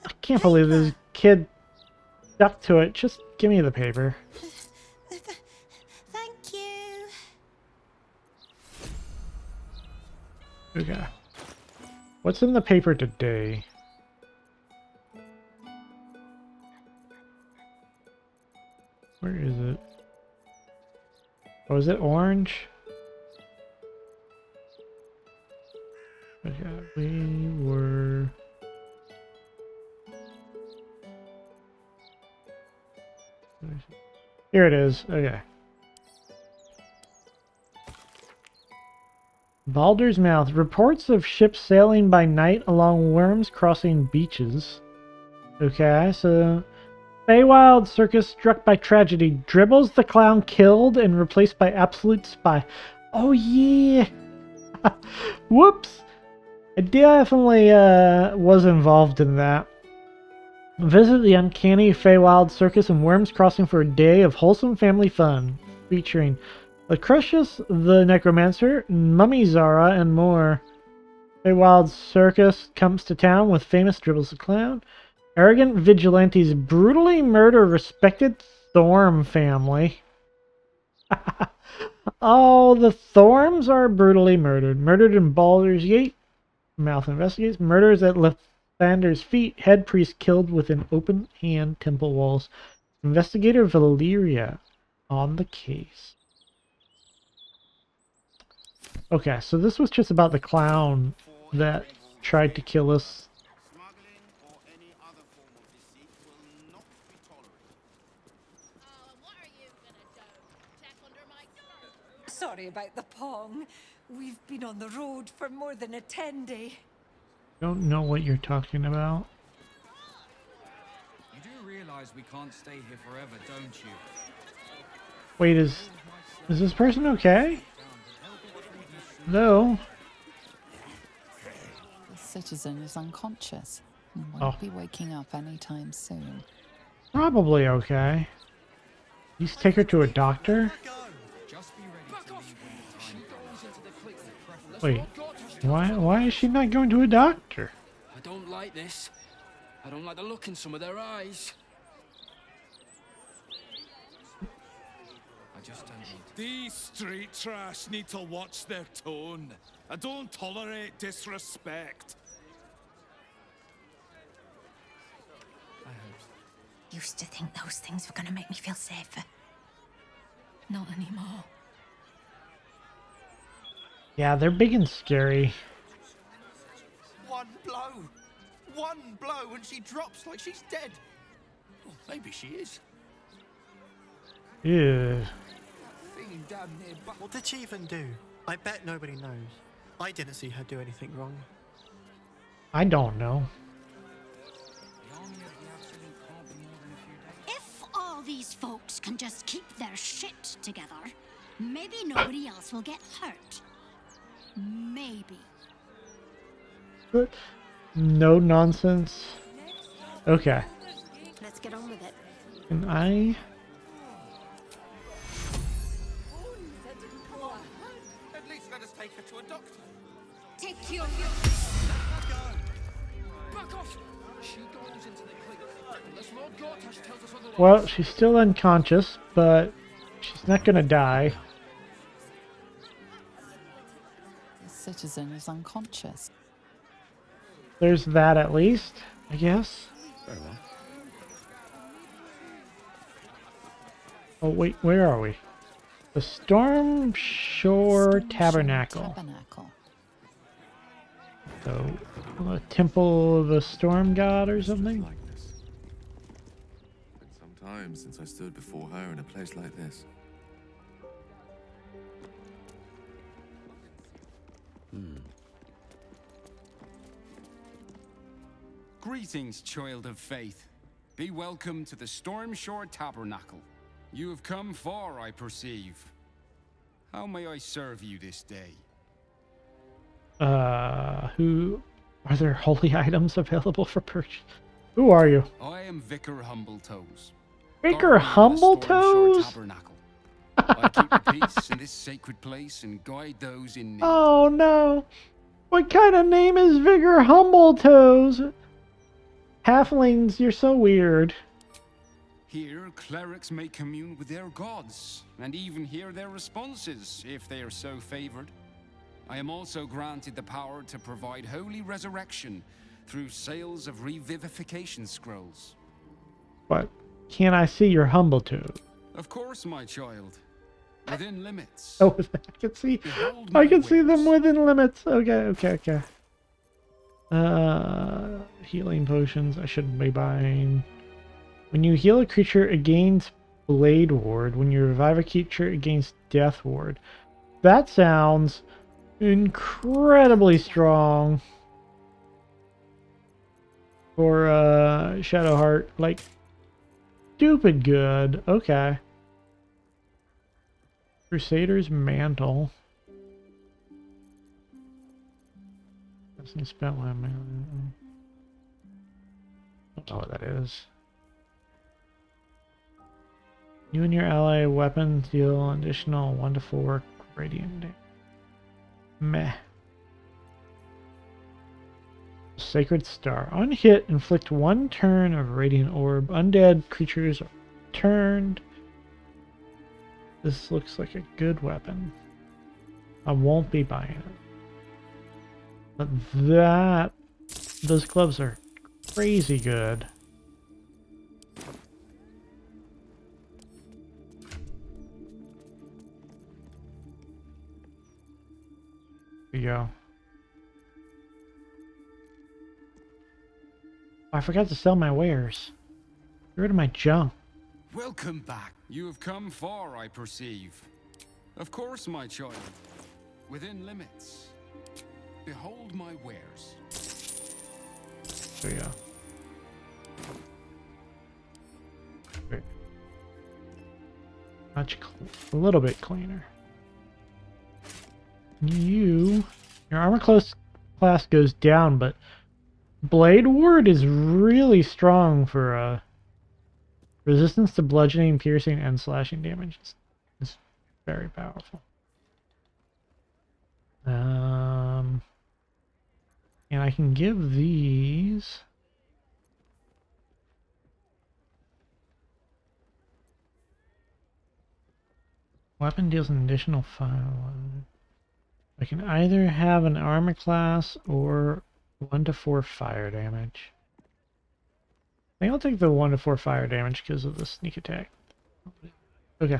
I can't believe this kid stuck to it. Just give me the paper. Thank you. Okay. What's in the paper today? Where is it? Oh, is it orange? Okay, we were... Here it is. Okay. Baldur's Mouth. Reports of ships sailing by night along worms crossing beaches. Okay, so... Feywild Circus struck by tragedy. Dribbles the clown killed and replaced by Absolute Spy. Oh yeah! Whoops! I definitely was involved in that. Visit the uncanny Feywild Circus and Worms Crossing for a day of wholesome family fun. Featuring Lucretius the Necromancer, Mummy Zara, and more. Feywild Circus comes to town with famous Dribbles the Clown. Arrogant vigilantes brutally murder respected Thorm family. Oh, the Thorms are brutally murdered. Murdered in Baldur's Gate. Mouth investigates. Murders at Lathander's feet. Head priest killed within open hand temple walls. Investigator Valeria on the case. Okay, so this was just about the clown that tried to kill us. Sorry about the pong. We've been on the road for more than a 10-day. Don't know what you're talking about. You do realize we can't stay here forever, don't you? Wait, is this person okay? No. The citizen is unconscious and won't be waking up anytime soon. Probably okay. Please take her to a doctor? Wait, why is she not going to a doctor? I don't like this. I don't like the look in some of their eyes. I just don't need to. These street trash need to watch their tone. I don't tolerate disrespect. Used to think those things were gonna make me feel safer. Not anymore. Yeah, they're big and scary. One blow and she drops like she's dead. Well, maybe she is. Yeah. Thing damn near. What did she even do? I bet nobody knows. I didn't see her do anything wrong. I don't know. If all these folks can just keep their shit together, maybe nobody else will get hurt. Maybe. But no nonsense. Okay. Let's get on with it. Can I take you. Back off! She goes into the clink, unless Lord Gortash tells us otherwise. Well, she's still unconscious, but she's not gonna die. The citizen is unconscious. There's that at least, I guess. Very well. Oh wait, where are we? The Storm Shore Tabernacle. So, a temple of the storm god or something? It's been some time since I stood before her in a place like this. Greetings, child of faith. Be welcome to the Stormshore Tabernacle. You have come far, I perceive. How may I serve you this day? Who... Are there holy items available for purchase? Who are you? I am Vicar Humbletoes. Vicar Humbletoes? I keep the peace in this sacred place and guide those in need. Oh no! What kind of name is Vicar Humbletoes? Halflings, you're so weird. Here, clerics may commune with their gods, and even hear their responses, if they are so favored. I am also granted the power to provide holy resurrection through sales of revivification scrolls. But can I see your Humbletoes? Of course, my child. Within limits. Oh, I can see. I can see them within limits. Okay. Healing potions. I shouldn't be buying. When you heal a creature, it gains Blade Ward. When you revive a creature, it gains Death Ward. That sounds incredibly strong for Shadowheart. Like, stupid good. Okay. Crusader's Mantle. Doesn't spell my man. I don't know what that is. You and your ally weapons deal an additional 1 to 4 radiant damage. Meh. Sacred Star. On hit, inflict 1 turn of Radiant Orb. Undead creatures are turned. This looks like a good weapon. I won't be buying it. But those gloves are crazy good. There you go. Oh, I forgot to sell my wares. Get rid of my junk. Welcome back. You have come far, I perceive. Of course, my child. Within limits. Behold my wares. There you go. Wait. A little bit cleaner. Your armor class goes down, but Blade Ward is really strong for resistance to bludgeoning, piercing, and slashing damage. It's very powerful. And I can give these. Weapon deals an additional 5. I can either have an armor class or 1 to 4 fire damage. I think I'll take the 1 to 4 fire damage because of the sneak attack. Okay.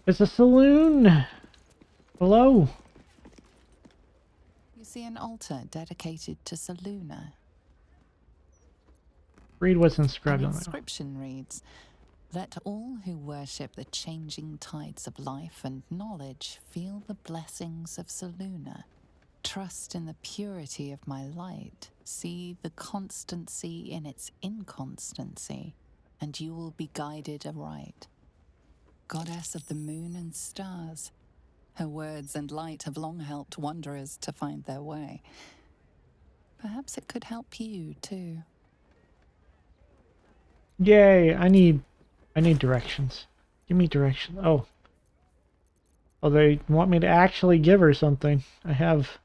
It's a saloon! Hello! You see an altar dedicated to Saluna. Read what's inscribed on The that. inscription reads, "Let all who worship the changing tides of life and knowledge feel the blessings of Saluna. Trust in the purity of my light. See the constancy in its inconstancy, and you will be guided aright. Goddess of the moon and stars, her words and light have long helped wanderers to find their way. Perhaps it could help you too." Yay! I need directions. Give me directions. Oh. Oh, they want me to actually give her something. I have...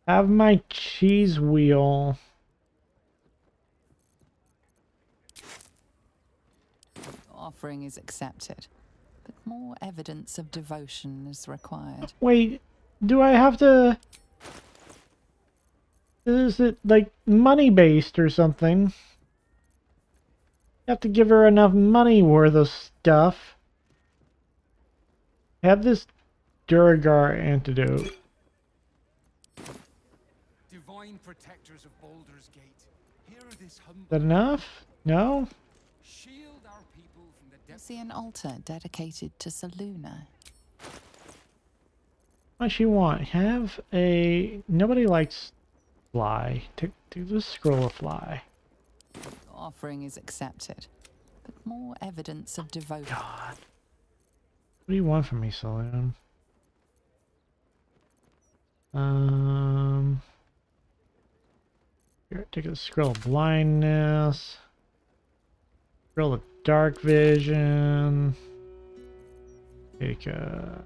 have my cheese wheel. Offering is accepted, but more evidence of devotion is required. Wait, do I have to... Is it, like, money-based or something? You have to give her enough money worth of stuff. Have this Duragar antidote. Divine protectors of Baldur's Gate, hear this humble. Is that enough? No? Shield our people from the I see an altar dedicated to Selûne. What she want? Have a... Nobody likes fly. Do the scroll of fly. Offering is accepted, but more evidence of devotion. God. What do you want from me, Selûne? Here, take a scroll of blindness. Scroll of dark vision. Take a...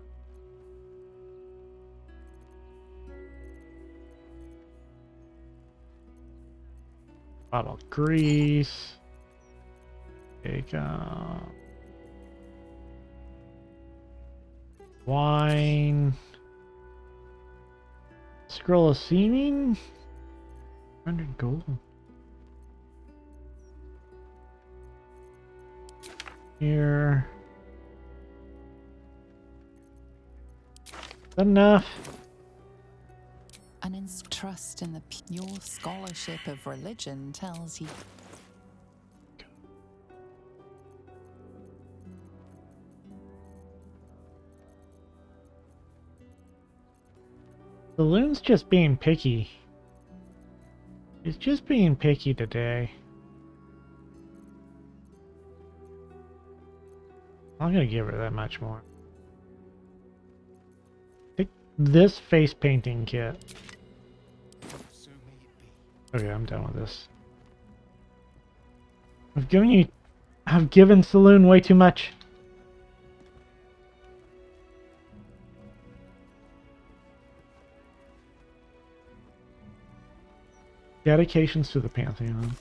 bottle of grease. Take wine. Scroll of seeming. 100 gold. Here. Is that enough? An trust in your scholarship of religion tells you. The loon's just being picky. He's just being picky today. I'm gonna give her that much more. Take this face painting kit. Okay, I'm done with this. I've given Selûne way too much. Dedications to the Pantheon.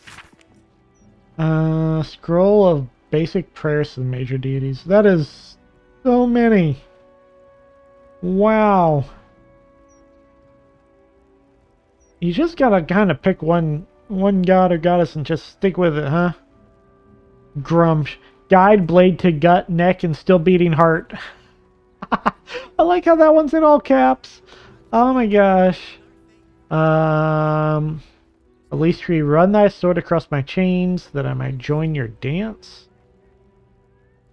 Scroll of basic prayers to the major deities. That is so many. Wow. You just gotta kind of pick one god or goddess and just stick with it, huh? Grumsh. Guide, blade to gut, neck, and still beating heart. I like how that one's in all caps. Oh my gosh. Elistri, run thy sword across my chains that I might join your dance.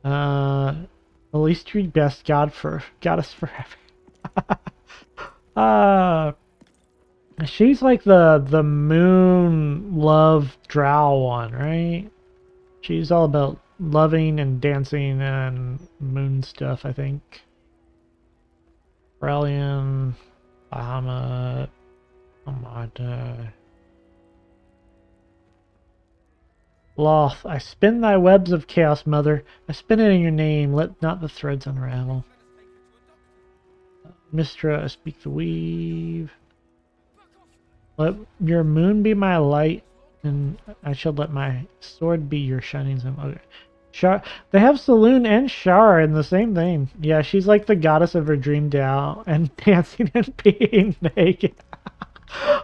Elistri, best goddess forever. She's like the moon love drow one, right? She's all about loving and dancing and moon stuff, I think. Aurelian, Bahamut, Amada. Loth, I spin thy webs of chaos, mother. I spin it in your name, let not the threads unravel. Mistra, I speak the weave. Let your moon be my light, and I shall let my sword be your shining sun. Okay. They have Selûne and Shar in the same thing. Yeah, she's like the goddess of her dream Tao and dancing and being naked.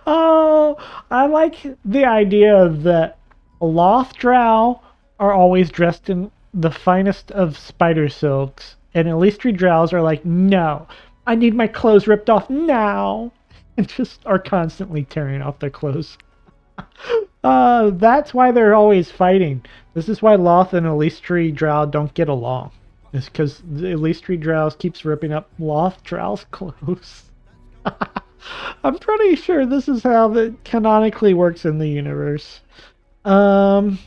Oh, I like the idea that Loth drow are always dressed in the finest of spider silks, and Elistri drows are like, no, I need my clothes ripped off now, and just are constantly tearing off their clothes. That's why they're always fighting. This is why Loth and Elistri drow don't get along. It's because the Elistri drows keeps ripping up Loth drow's clothes. I'm pretty sure this is how it canonically works in the universe. Mother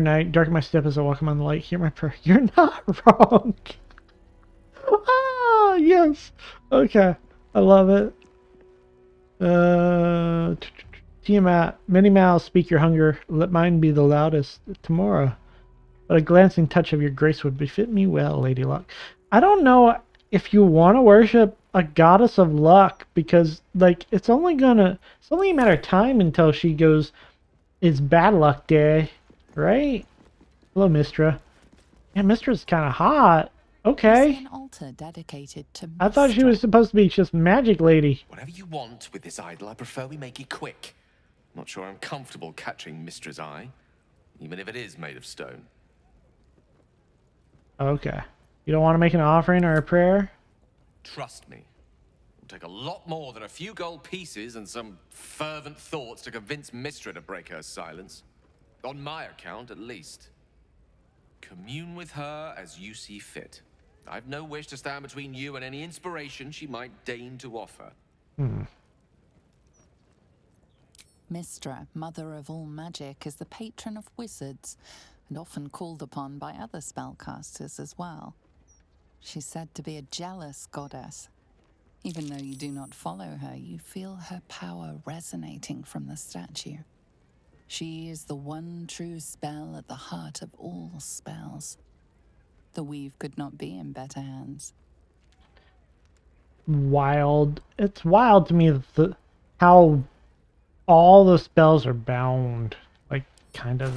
Night, darken my step as I walk among the light. Hear my prayer. You're not wrong. Ah, yes. Okay, I love it. Tiamat, many mouths speak your hunger. Let mine be the loudest tomorrow. But a glancing touch of your grace would befit me well, Lady Luck. I don't know if you want to worship a goddess of luck, because like it's only a matter of time until she goes, it's bad luck day, right? Hello, Mistra. Yeah, Mistra's kind of hot. Okay. An altar dedicated to I thought she was supposed to be just magic lady. Whatever you want with this idol, I prefer we make it quick. Not sure I'm comfortable catching Mistra's eye, even if it is made of stone. Okay. You don't want to make an offering or a prayer? Trust me. It'll take a lot more than a few gold pieces and some fervent thoughts to convince Mistra to break her silence. On my account, at least. Commune with her as you see fit. I've no wish to stand between you and any inspiration she might deign to offer. Mistra, mother of all magic, is the patron of wizards, and often called upon by other spellcasters as well. She's said to be a jealous goddess. Even though you do not follow her, you feel her power resonating from the statue. She is the one true spell at the heart of all spells. The weave could not be in better hands. Wild. It's wild to me how all the spells are bound. Like, kind of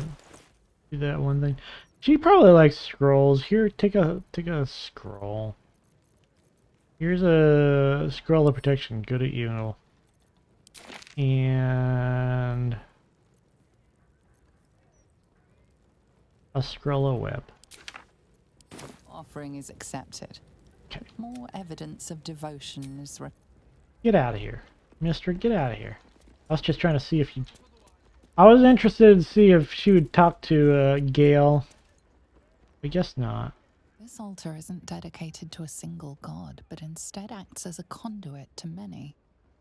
do that one thing. She probably likes scrolls. Here, take a scroll. Here's a scroll of protection. Good at you. And a scroll of web. Offering is accepted. Okay. More evidence of devotion is Get out of here. Mister, get out of here. I was just trying to see if you... I was interested to see if she would talk to Gale. I guess not. This altar isn't dedicated to a single god, but instead acts as a conduit to many.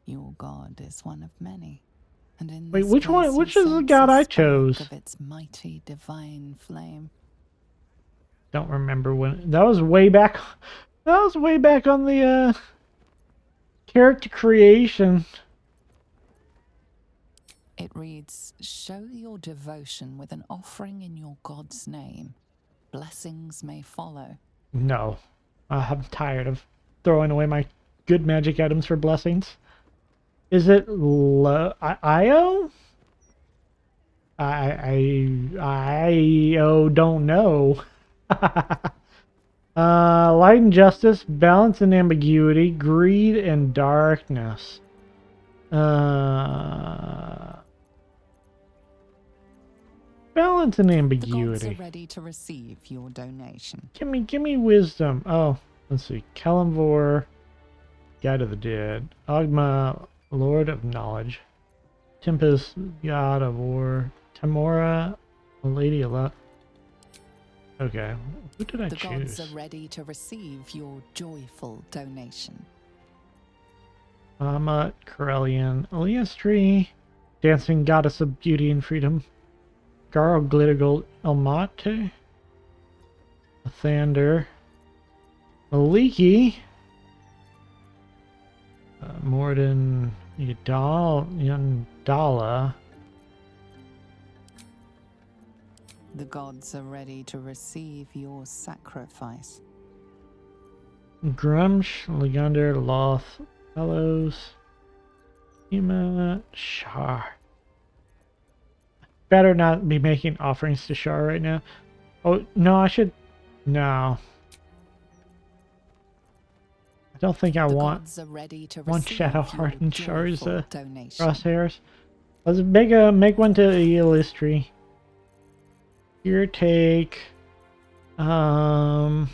Your god is one of many. And in Wait, this which one? place Which you is the sense god a I spark chose? of its mighty divine flame. Don't remember when. That was way back. That was way back on the character creation. It reads, "Show your devotion with an offering in your god's name. Blessings may follow." No, I'm tired of throwing away my good magic items for blessings. Is it Io? I don't know. Light and justice, balance and ambiguity, greed and darkness. Balance and ambiguity. The gods are ready to receive your donation. Give me wisdom. Oh, let's see. Kalimvor, God of the Dead. Ogma, Lord of Knowledge. Tempest, God of War. Tamora, Lady of Luck. Okay, who did I choose? The gods are ready to receive your joyful donation. Amat, Corellian, Eliastri, Dancing Goddess of Beauty and Freedom. Garo Glittergold Elmate, Thander, Maliki, Morden Yandala. The gods are ready to receive your sacrifice. Grumsh, Legander, Loth, Fellows, Hema, Shar. Better not be making offerings to Shar right now. Oh, no, I should... No. I don't think I want Shadowheart and Shar's crosshairs. Let's make one to Elistri. Here, take... I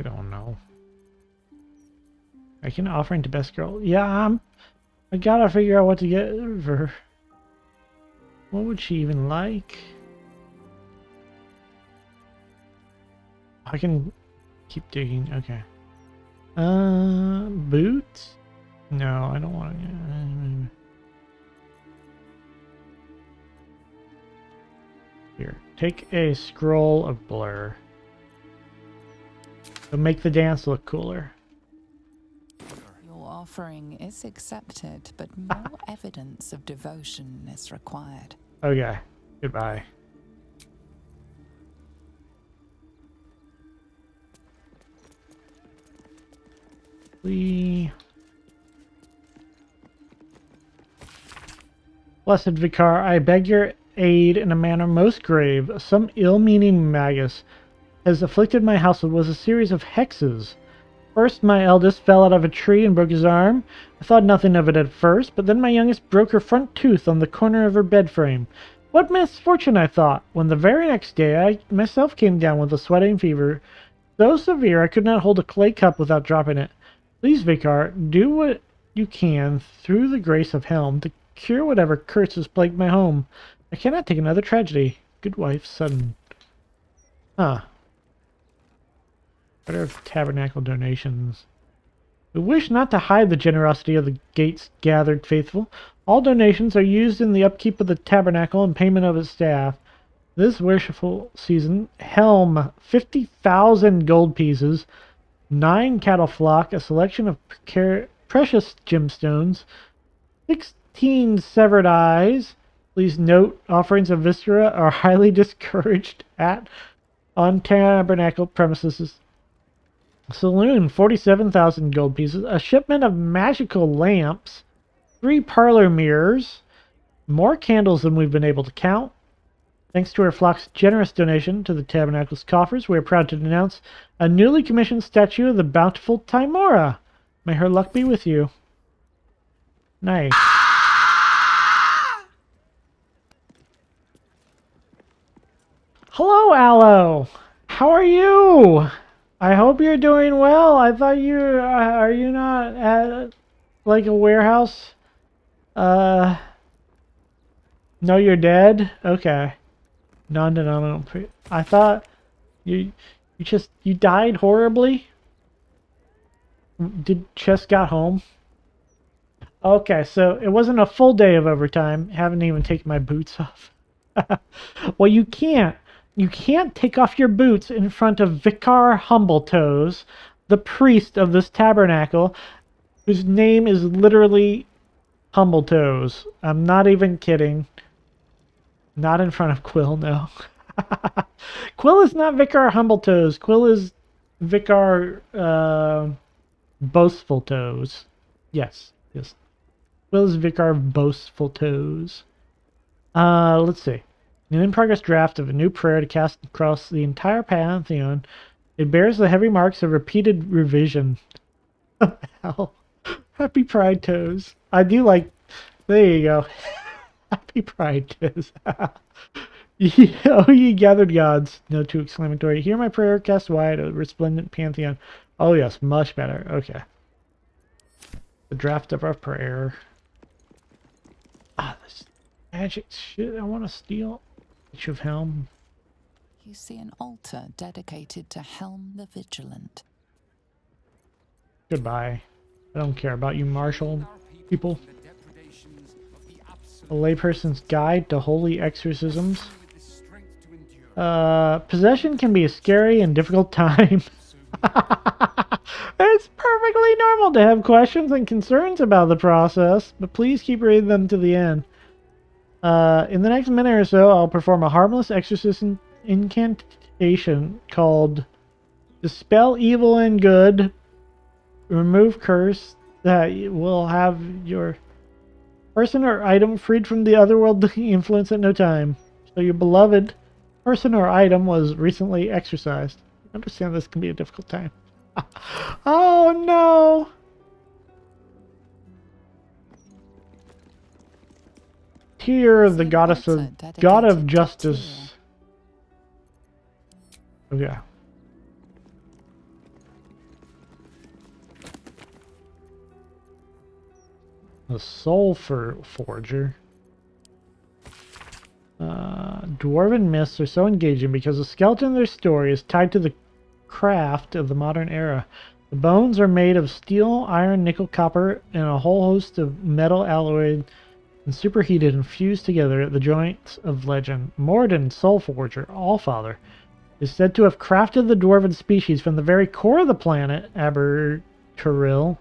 don't know. I can offer to best girl. Yeah, I gotta figure out what to get for her. What would she even like? I can keep digging. Okay. Boots? No, I don't want to. Here, take a scroll of blur. to make the dance look cooler. Your offering is accepted, but more evidence of devotion is required. Okay, goodbye. Blessed Vicar, I beg your aid in a manner most grave. Some ill-meaning magus has afflicted my household with a series of hexes. First, my eldest fell out of a tree and broke his arm. I thought nothing of it at first, but then my youngest broke her front tooth on the corner of her bed frame. What misfortune, I thought, when the very next day I myself came down with a sweating fever so severe I could not hold a clay cup without dropping it. Please, Vicar, do what you can through the grace of Helm to cure whatever curse has plagued my home. I cannot take another tragedy. Good wife, sudden. Huh. Better of tabernacle donations. We wish not to hide the generosity of the gate's gathered faithful. All donations are used in the upkeep of the tabernacle and payment of its staff. This worshipful season, Helm, 50,000 gold pieces, 9 cattle flock, a selection of precious gemstones, 16 severed eyes. Please note, offerings of viscera are highly discouraged on tabernacle premises. Saloon, 47,000 gold pieces, a shipment of magical lamps, 3 parlor mirrors, more candles than we've been able to count. Thanks to our flock's generous donation to the tabernacle's coffers, we are proud to announce a newly commissioned statue of the bountiful Timora. May her luck be with you. Nice. Hello, Aloe. How are you? I hope you're doing well. I thought you are you not at like a warehouse? No, you're dead. Okay. Non-denominational. I thought you died horribly. Did Chess got home? Okay, so it wasn't a full day of overtime. Haven't even taken my boots off. Well, you can't. You can't take off your boots in front of Vicar Humbletoes, the priest of this tabernacle, whose name is literally Humbletoes. I'm not even kidding. Not in front of Quill, no. Quill is not Vicar Humbletoes. Quill is Vicar Boastful Toes. Yes. Quill is Vicar Boastful Toes. Let's see. An in-progress draft of a new prayer to cast across the entire Pantheon. It bears the heavy marks of repeated revision. Hell. Happy Pride Toes. I do like... There you go. Happy Pride Toes. Oh, ye gathered gods. No, too exclamatory. Hear my prayer cast wide, a resplendent Pantheon. Oh, yes. Much better. Okay. The draft of our prayer. This magic shit I want to steal. Of Helm. You see an altar dedicated to Helm the Vigilant. Goodbye. I don't care about you, martial people. A layperson's guide to holy exorcisms. Possession can be a scary and difficult time. It's perfectly normal to have questions and concerns about the process, but please keep reading them to the end. In the next minute or so, I'll perform a harmless exorcism incantation called Dispel Evil and Good, Remove Curse, that will have your person or item freed from the otherworldly influence at no time. So your beloved person or item was recently exorcised. I understand this can be a difficult time. Oh no! Tear of the goddess of god of justice. Okay. The soul forger. Dwarven myths are so engaging because the skeleton of their story is tied to the craft of the modern era. The bones are made of steel, iron, nickel, copper, and a whole host of metal alloyed and superheated and fused together at the joints of legend. Morden, Soul Forger, Allfather. is said to have crafted the dwarven species from the very core of the planet, Aberturil.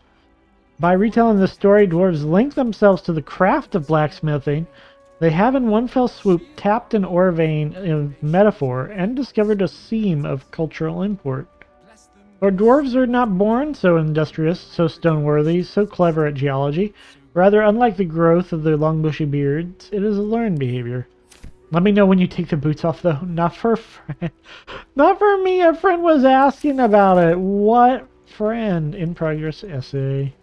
By retelling the story, dwarves link themselves to the craft of blacksmithing. They have in one fell swoop tapped an ore vein of metaphor and discovered a seam of cultural import. Our dwarves are not born so industrious, so stone-worthy, so clever at geology. Rather, unlike the growth of their long bushy beards, it is a learned behavior. Let me know when you take the boots off, though. Not for a friend. Not for me. A friend was asking about it. What friend? In progress essay.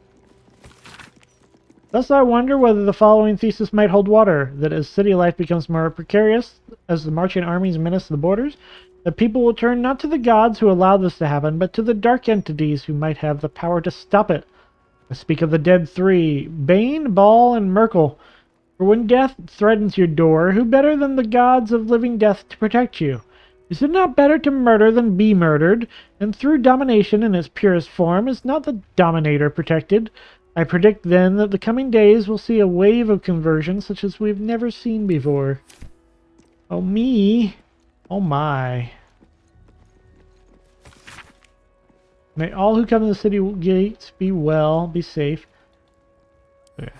Thus I wonder whether the following thesis might hold water, that as city life becomes more precarious, as the marching armies menace the borders, that people will turn not to the gods who allow this to happen, but to the dark entities who might have the power to stop it. I speak of the dead three, Bane, Baal, and Merkel. For when death threatens your door, who better than the gods of living death to protect you? Is it not better to murder than be murdered? And through domination in its purest form, is not the dominator protected? I predict then that the coming days will see a wave of conversion such as we've never seen before. Oh me. Oh my. May all who come to the city gates be well, be safe. Okay.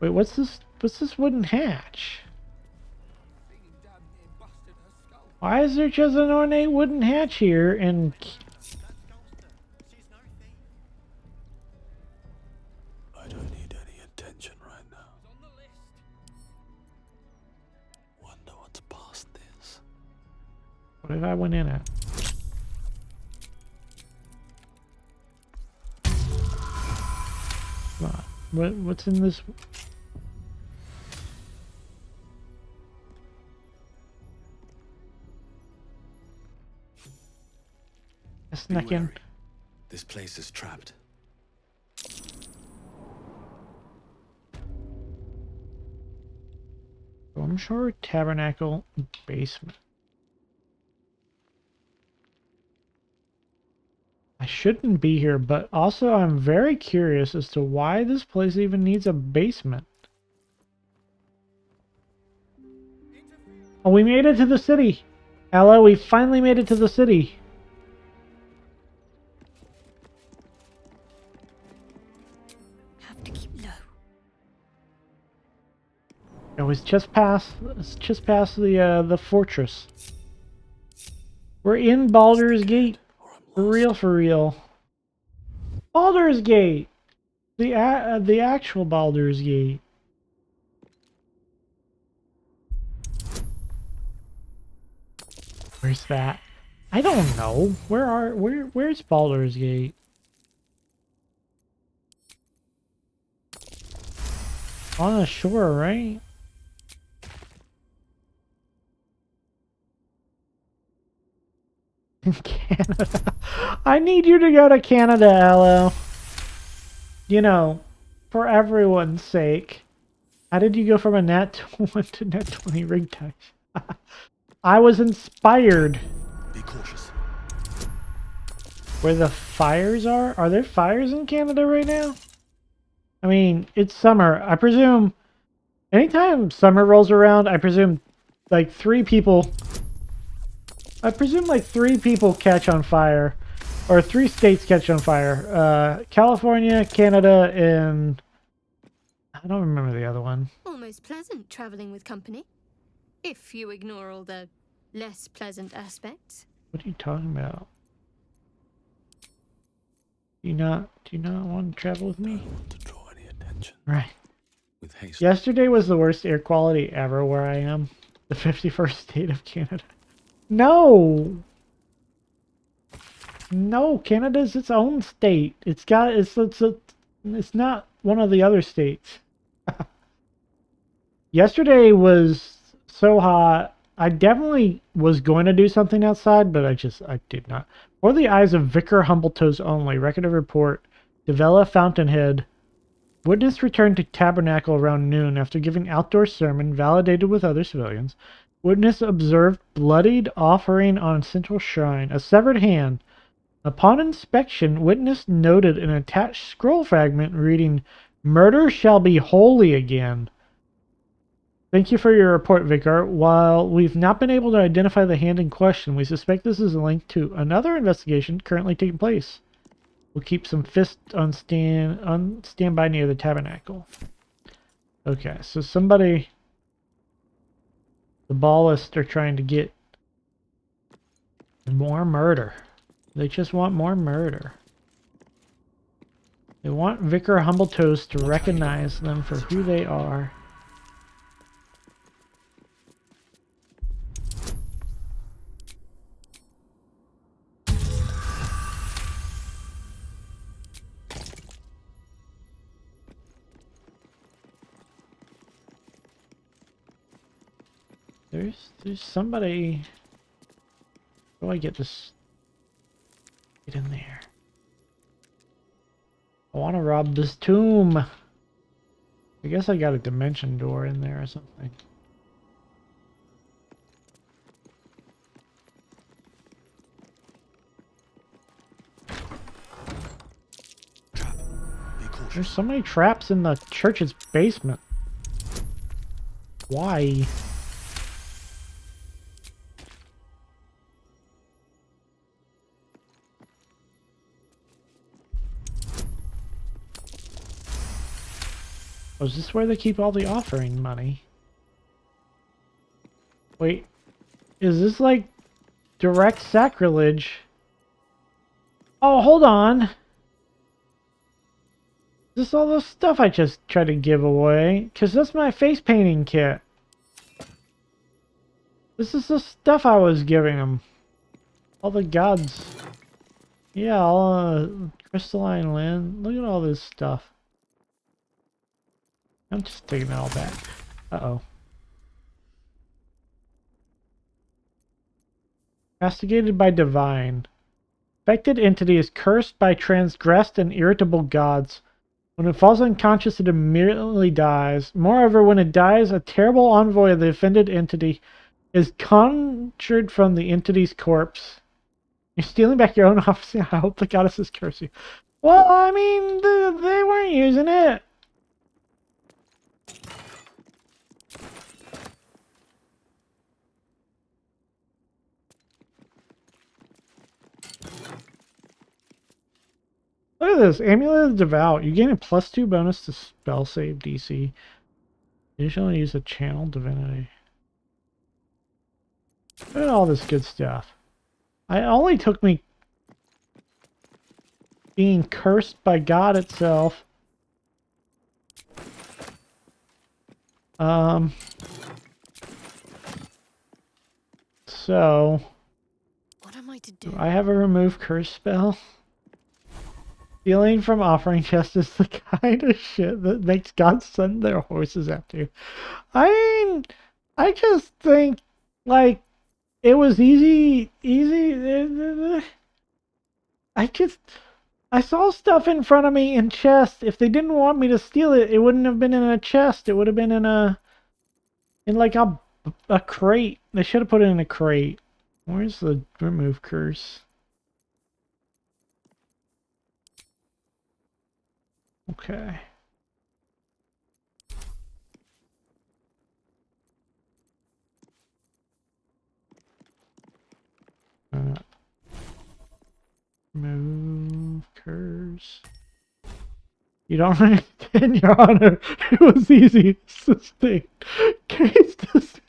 Wait, what's this wooden hatch? Why is there just an ornate wooden hatch here and... I don't need any attention right now. Wonder what's past this. What if I went in it? Come on. What's in this? Snuck in. This place is trapped. Stormshore Tabernacle basement. I shouldn't be here, but also I'm very curious as to why this place even needs a basement. Oh, we made it to the city! Ella, we finally made it to the city! Have to keep low. It was just past the fortress. We're in Baldur's Gate. For real, for real. Baldur's Gate! The actual Baldur's Gate. Where's that? I don't know. Where's Baldur's Gate? On the shore, right? In Canada. I need you to go to Canada, Aloe. You know, for everyone's sake. How did you go from a nat 1 to nat 20 ring dice? I was inspired. Be cautious. Where the fires are? Are there fires in Canada right now? I mean, it's summer. I presume anytime summer rolls around, I presume like 3 people catch on fire. Or 3 states catch on fire. California, Canada, and I don't remember the other one. Almost pleasant traveling with company. If you ignore all the less pleasant aspects. What are you talking about? Do you not want to travel with me? I don't want to draw any attention. Right. With haste. Yesterday was the worst air quality ever where I am. The 51st state of Canada. No! No, Canada's its own state. It's not one of the other states. Yesterday was so hot. I definitely was going to do something outside, but I did not. For the eyes of Vicar Humbletoes only, record of report, Devella Fountainhead. Witness returned to Tabernacle around noon after giving outdoor sermon validated with other civilians. Witness observed bloodied offering on central shrine, a severed hand. Upon inspection, witness noted an attached scroll fragment reading, "Murder shall be holy again." Thank you for your report, Vicar. While we've not been able to identify the hand in question, we suspect this is a link to another investigation currently taking place. We'll keep some fists on standby near the tabernacle. Okay, so somebody... The Ballists are trying to get more murder. They just want more murder. They want Vicar Humbletoes to recognize them for who they are. There's somebody. How do I get this? Get in there. I want to rob this tomb. I guess I got a dimension door in there or something. There's so many traps in the church's basement. Why? Oh, is this where they keep all the offering money? Wait, is this like direct sacrilege? Oh, hold on. Is this all the stuff I just tried to give away? Because that's my face painting kit. This is the stuff I was giving them. All the gods. Yeah, all crystalline land. Look at all this stuff. I'm just taking it all back. Uh-oh. Castigated by divine. Affected entity is cursed by transgressed and irritable gods. When it falls unconscious, it immediately dies. Moreover, when it dies, a terrible envoy of the offended entity is conjured from the entity's corpse. You're stealing back your own offspring. I hope the goddesses curse you. Well, I mean, they weren't using it. Look at this. Amulet of the Devout. You gain a +2 bonus to spell save DC. Usually use a channel divinity. Look at all this good stuff. It only took me being cursed by God itself. So what am I to do? I have a remove curse spell? Stealing from offering chests is the kind of shit that makes God send their horses after you. I mean, I just think, like, it was easy. I saw stuff in front of me in chests. If they didn't want me to steal it, it wouldn't have been in a chest. It would have been in like a crate. They should have put it in a crate. Where's the remove curse? Okay. Remove curse. You don't understand, Your Honor. It was easy. Sustain. Case dismissed.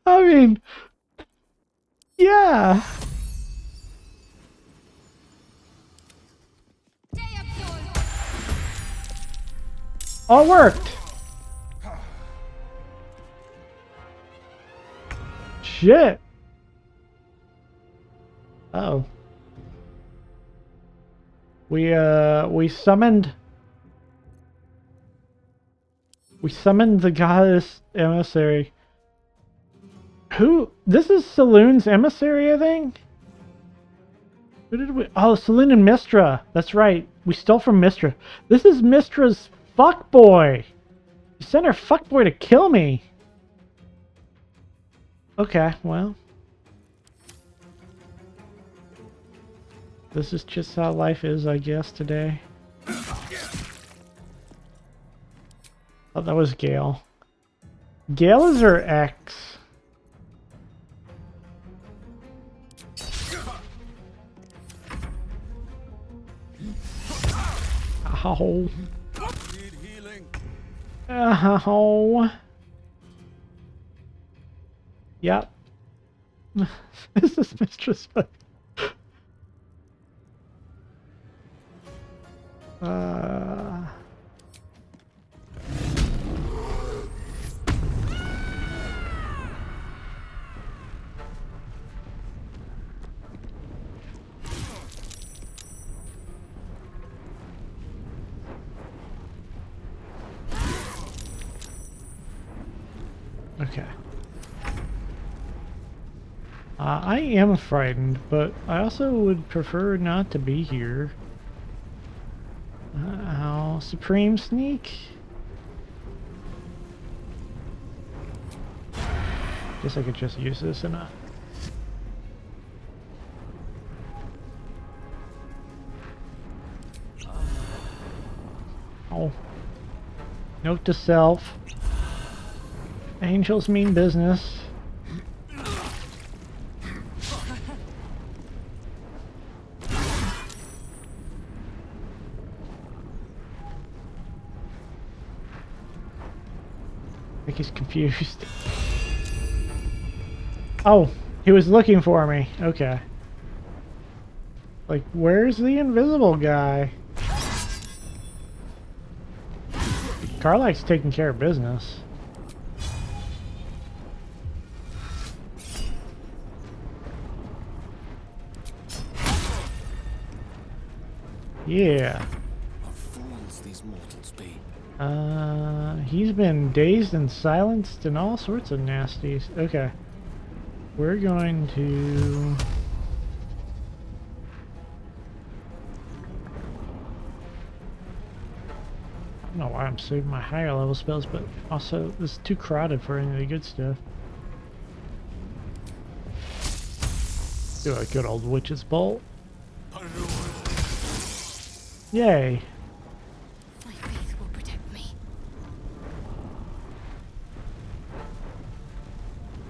I mean, yeah. All worked. Shit. Uh-oh. We summoned the goddess emissary. Who? This is Saloon's emissary, I think? Who did we? Oh, Saloon and Mistra. That's right. We stole from Mistra. This is Mistra's fuckboy. You sent her fuckboy to kill me. Okay, well. This is just how life is, I guess, today. Oh, that was Gale. Gale is her ex. Ow. Ow. Yep. Is this mistress? Okay. I am frightened, but I also would prefer not to be here. Ow. Supreme Sneak? Guess I could just use this in a... Oh. Note to self. Angels mean business. I think he's confused. Oh, he was looking for me. Okay. Like, where's the invisible guy? Carlack's taking care of business. Yeah. What fools these mortals be. He's been dazed and silenced and all sorts of nasties. Okay. We're going to... I don't know why I'm saving my higher level spells, but also this is too crowded for any of the good stuff. Do a good old witch's bolt. Yay. My faith will protect me.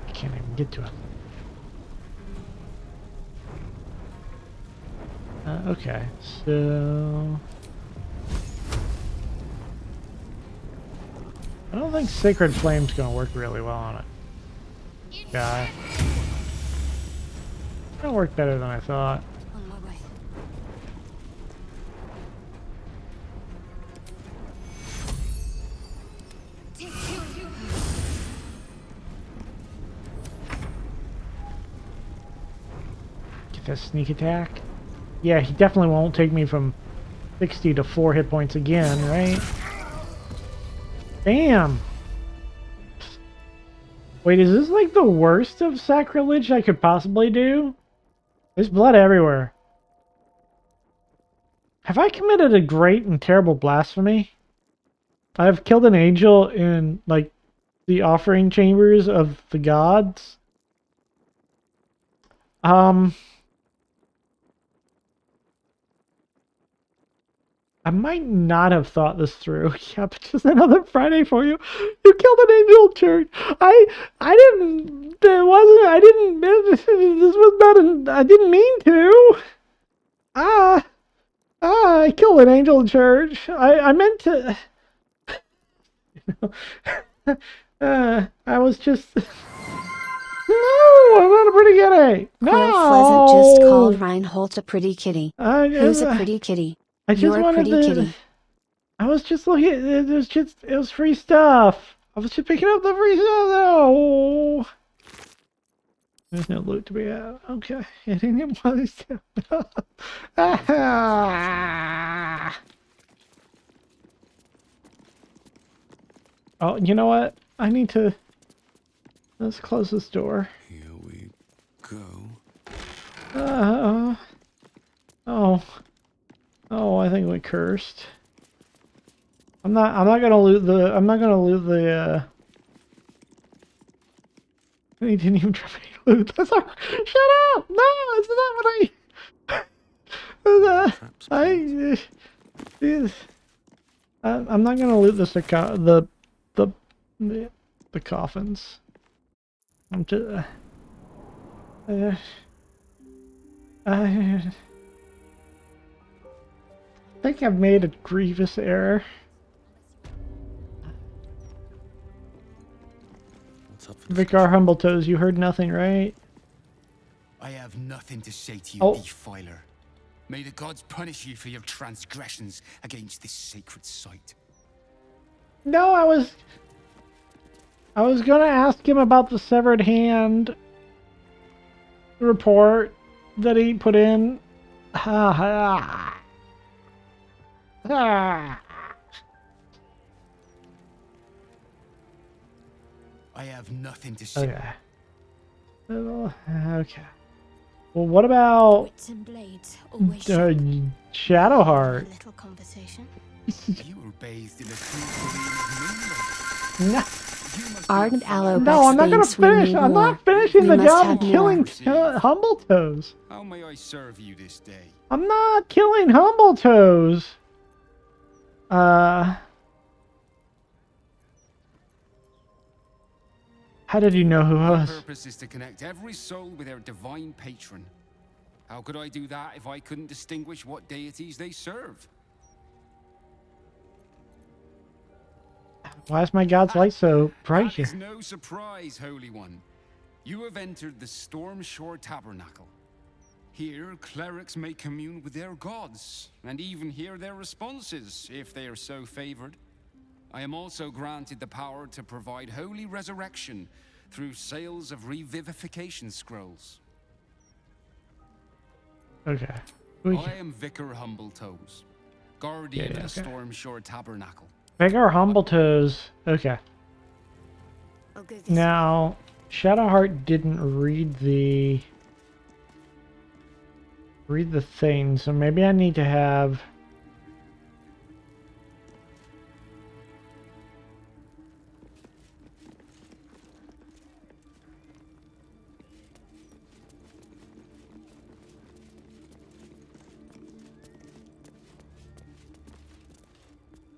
I can't even get to it. Okay, so... I don't think Sacred Flame's gonna work really well on it. Guy. It's gonna work better than I thought. On my way. Get that sneak attack. Yeah, he definitely won't take me from 60 to 4 hit points again, right? Bam! Wait, is this like the worst of sacrilege I could possibly do? There's blood everywhere. Have I committed a great and terrible blasphemy? I've killed an angel in, like, the offering chambers of the gods. I might not have thought this through. Yep, just another Friday for you. You killed an angel church. I didn't. It wasn't. I didn't. This was not. I didn't mean to. I killed an angel church. I meant to. I was just. No, I'm not a pretty kitty. No. Pleasant just called Reinhold a pretty kitty. Who's a pretty kitty? I just You're a wanted pretty to, kitty. I was just looking. It was free stuff. I was just picking up the free stuff. No. There's no loot to be had. Okay. I didn't even want this stuff. Oh, you know what? I need to. Let's close this door. Here we go. Oh. Oh, I think we cursed. I'm not gonna loot the he didn't even try to loot. That's all. Shut up! No, it's not what I'm not gonna loot the The coffins. I'm just... I think I've made a grievous error. Vicar Humbletoes, you heard nothing, right? I have nothing to say to you, Oh. defiler. May the gods punish you for your transgressions against this sacred site. No, I was gonna ask him about the severed hand report that he put in. Ha ha. Ah. I have nothing to say. Okay. Okay. Well, what about Wits and blades always Shadowheart? a little conversation. You were bathed in a cool No. Ardent Aloe No, I'm not gonna finish. I'm not finishing the job of killing Humbletoes. How may I serve you this day? I'm not killing Humbletoes. How did you know who I My was? purpose is to connect every soul with their divine patron. How could I do that if I couldn't distinguish what deities they serve? Why is my god's light so bright That is here? no surprise, Holy One. You have entered the Stormshore Tabernacle. Here, clerics may commune with their gods, and even hear their responses, if they are so favored. I am also granted the power to provide holy resurrection through sales of revivification scrolls. Okay. I am Vicar Humbletoes, guardian of the okay. Stormshore Tabernacle. Vicar Humbletoes. Okay. Now, Shadowheart didn't read the thing, so maybe I need to have.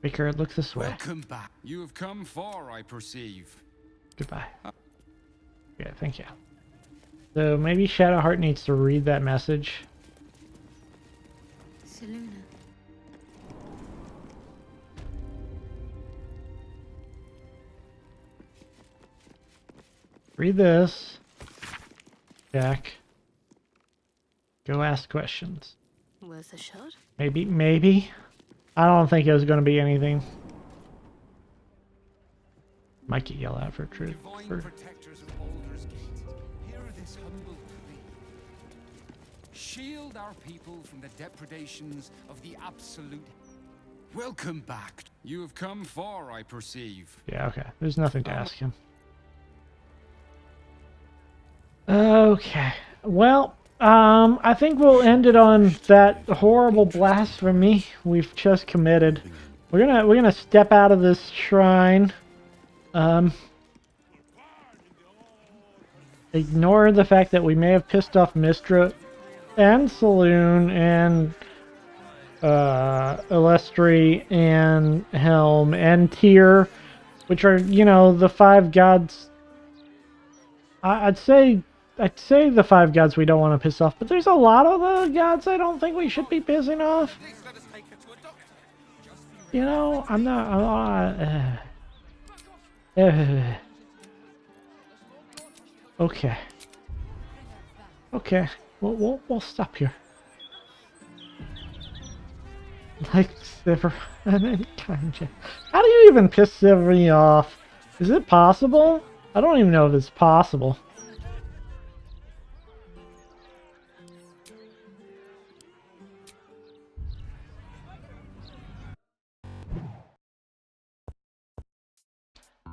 Vicar, look this way. Welcome back. You have come far, I perceive. Goodbye. Yeah, thank you. So maybe Shadowheart needs to read that message. Seluna. Read this. Jack. Go ask questions. Worth a shot? Maybe. I don't think it was going to be anything. Might get yelled at for truth. Divine protectors of Baldur's Gate, hear this humble plea. Shield our people from the depredations of the absolute. Welcome back. You have come far, I perceive. Yeah, okay. There's nothing to ask him. Okay. Well, I think we'll end it on that horrible blasphemy we've just committed. We're gonna step out of this shrine. Ignore the fact that we may have pissed off Mistra and Saloon and Elestri and Helm and Tyr, which are, you know, the 5 gods. I'd say the 5 gods we don't want to piss off, but there's a lot of the gods I don't think we should be pissing off. You know, I'm not. Okay. Okay. We'll stop here. Like Sivir and any kind of. How do you even piss Sivir off? Is it possible? I don't even know if it's possible.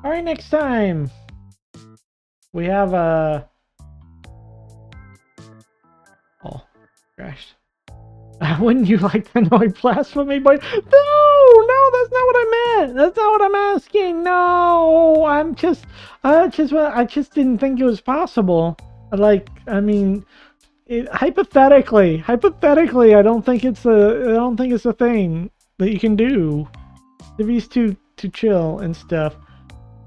Alright, next time we have a... Oh, crashed. Wouldn't you like to annoy Blasphemy Boy? No, that's not what I meant. That's not what I'm asking. No, I just didn't think it was possible. Hypothetically, I don't think it's a thing that you can do. If he's too chill and stuff.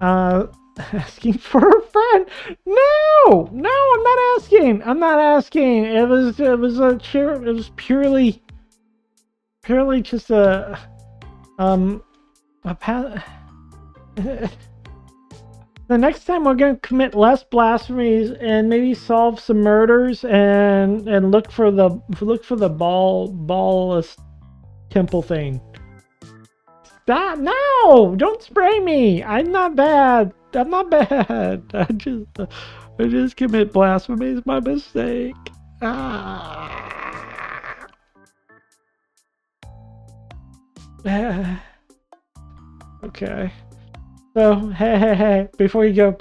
Asking for a friend? No, I'm not asking. I'm not asking. It was purely just a the next time we're gonna commit less blasphemies and maybe solve some murders and look for the ball temple thing. Stop! No! Don't spray me! I'm not bad. I'm not bad. I just commit blasphemy. It's my mistake. Okay. So, hey, before you go.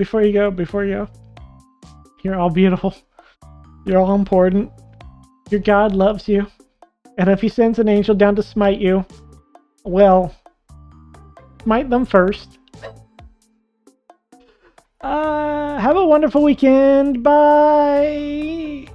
You're all beautiful. You're all important. Your God loves you. And if he sends an angel down to smite you, well, smite them first. Have a wonderful weekend. Bye.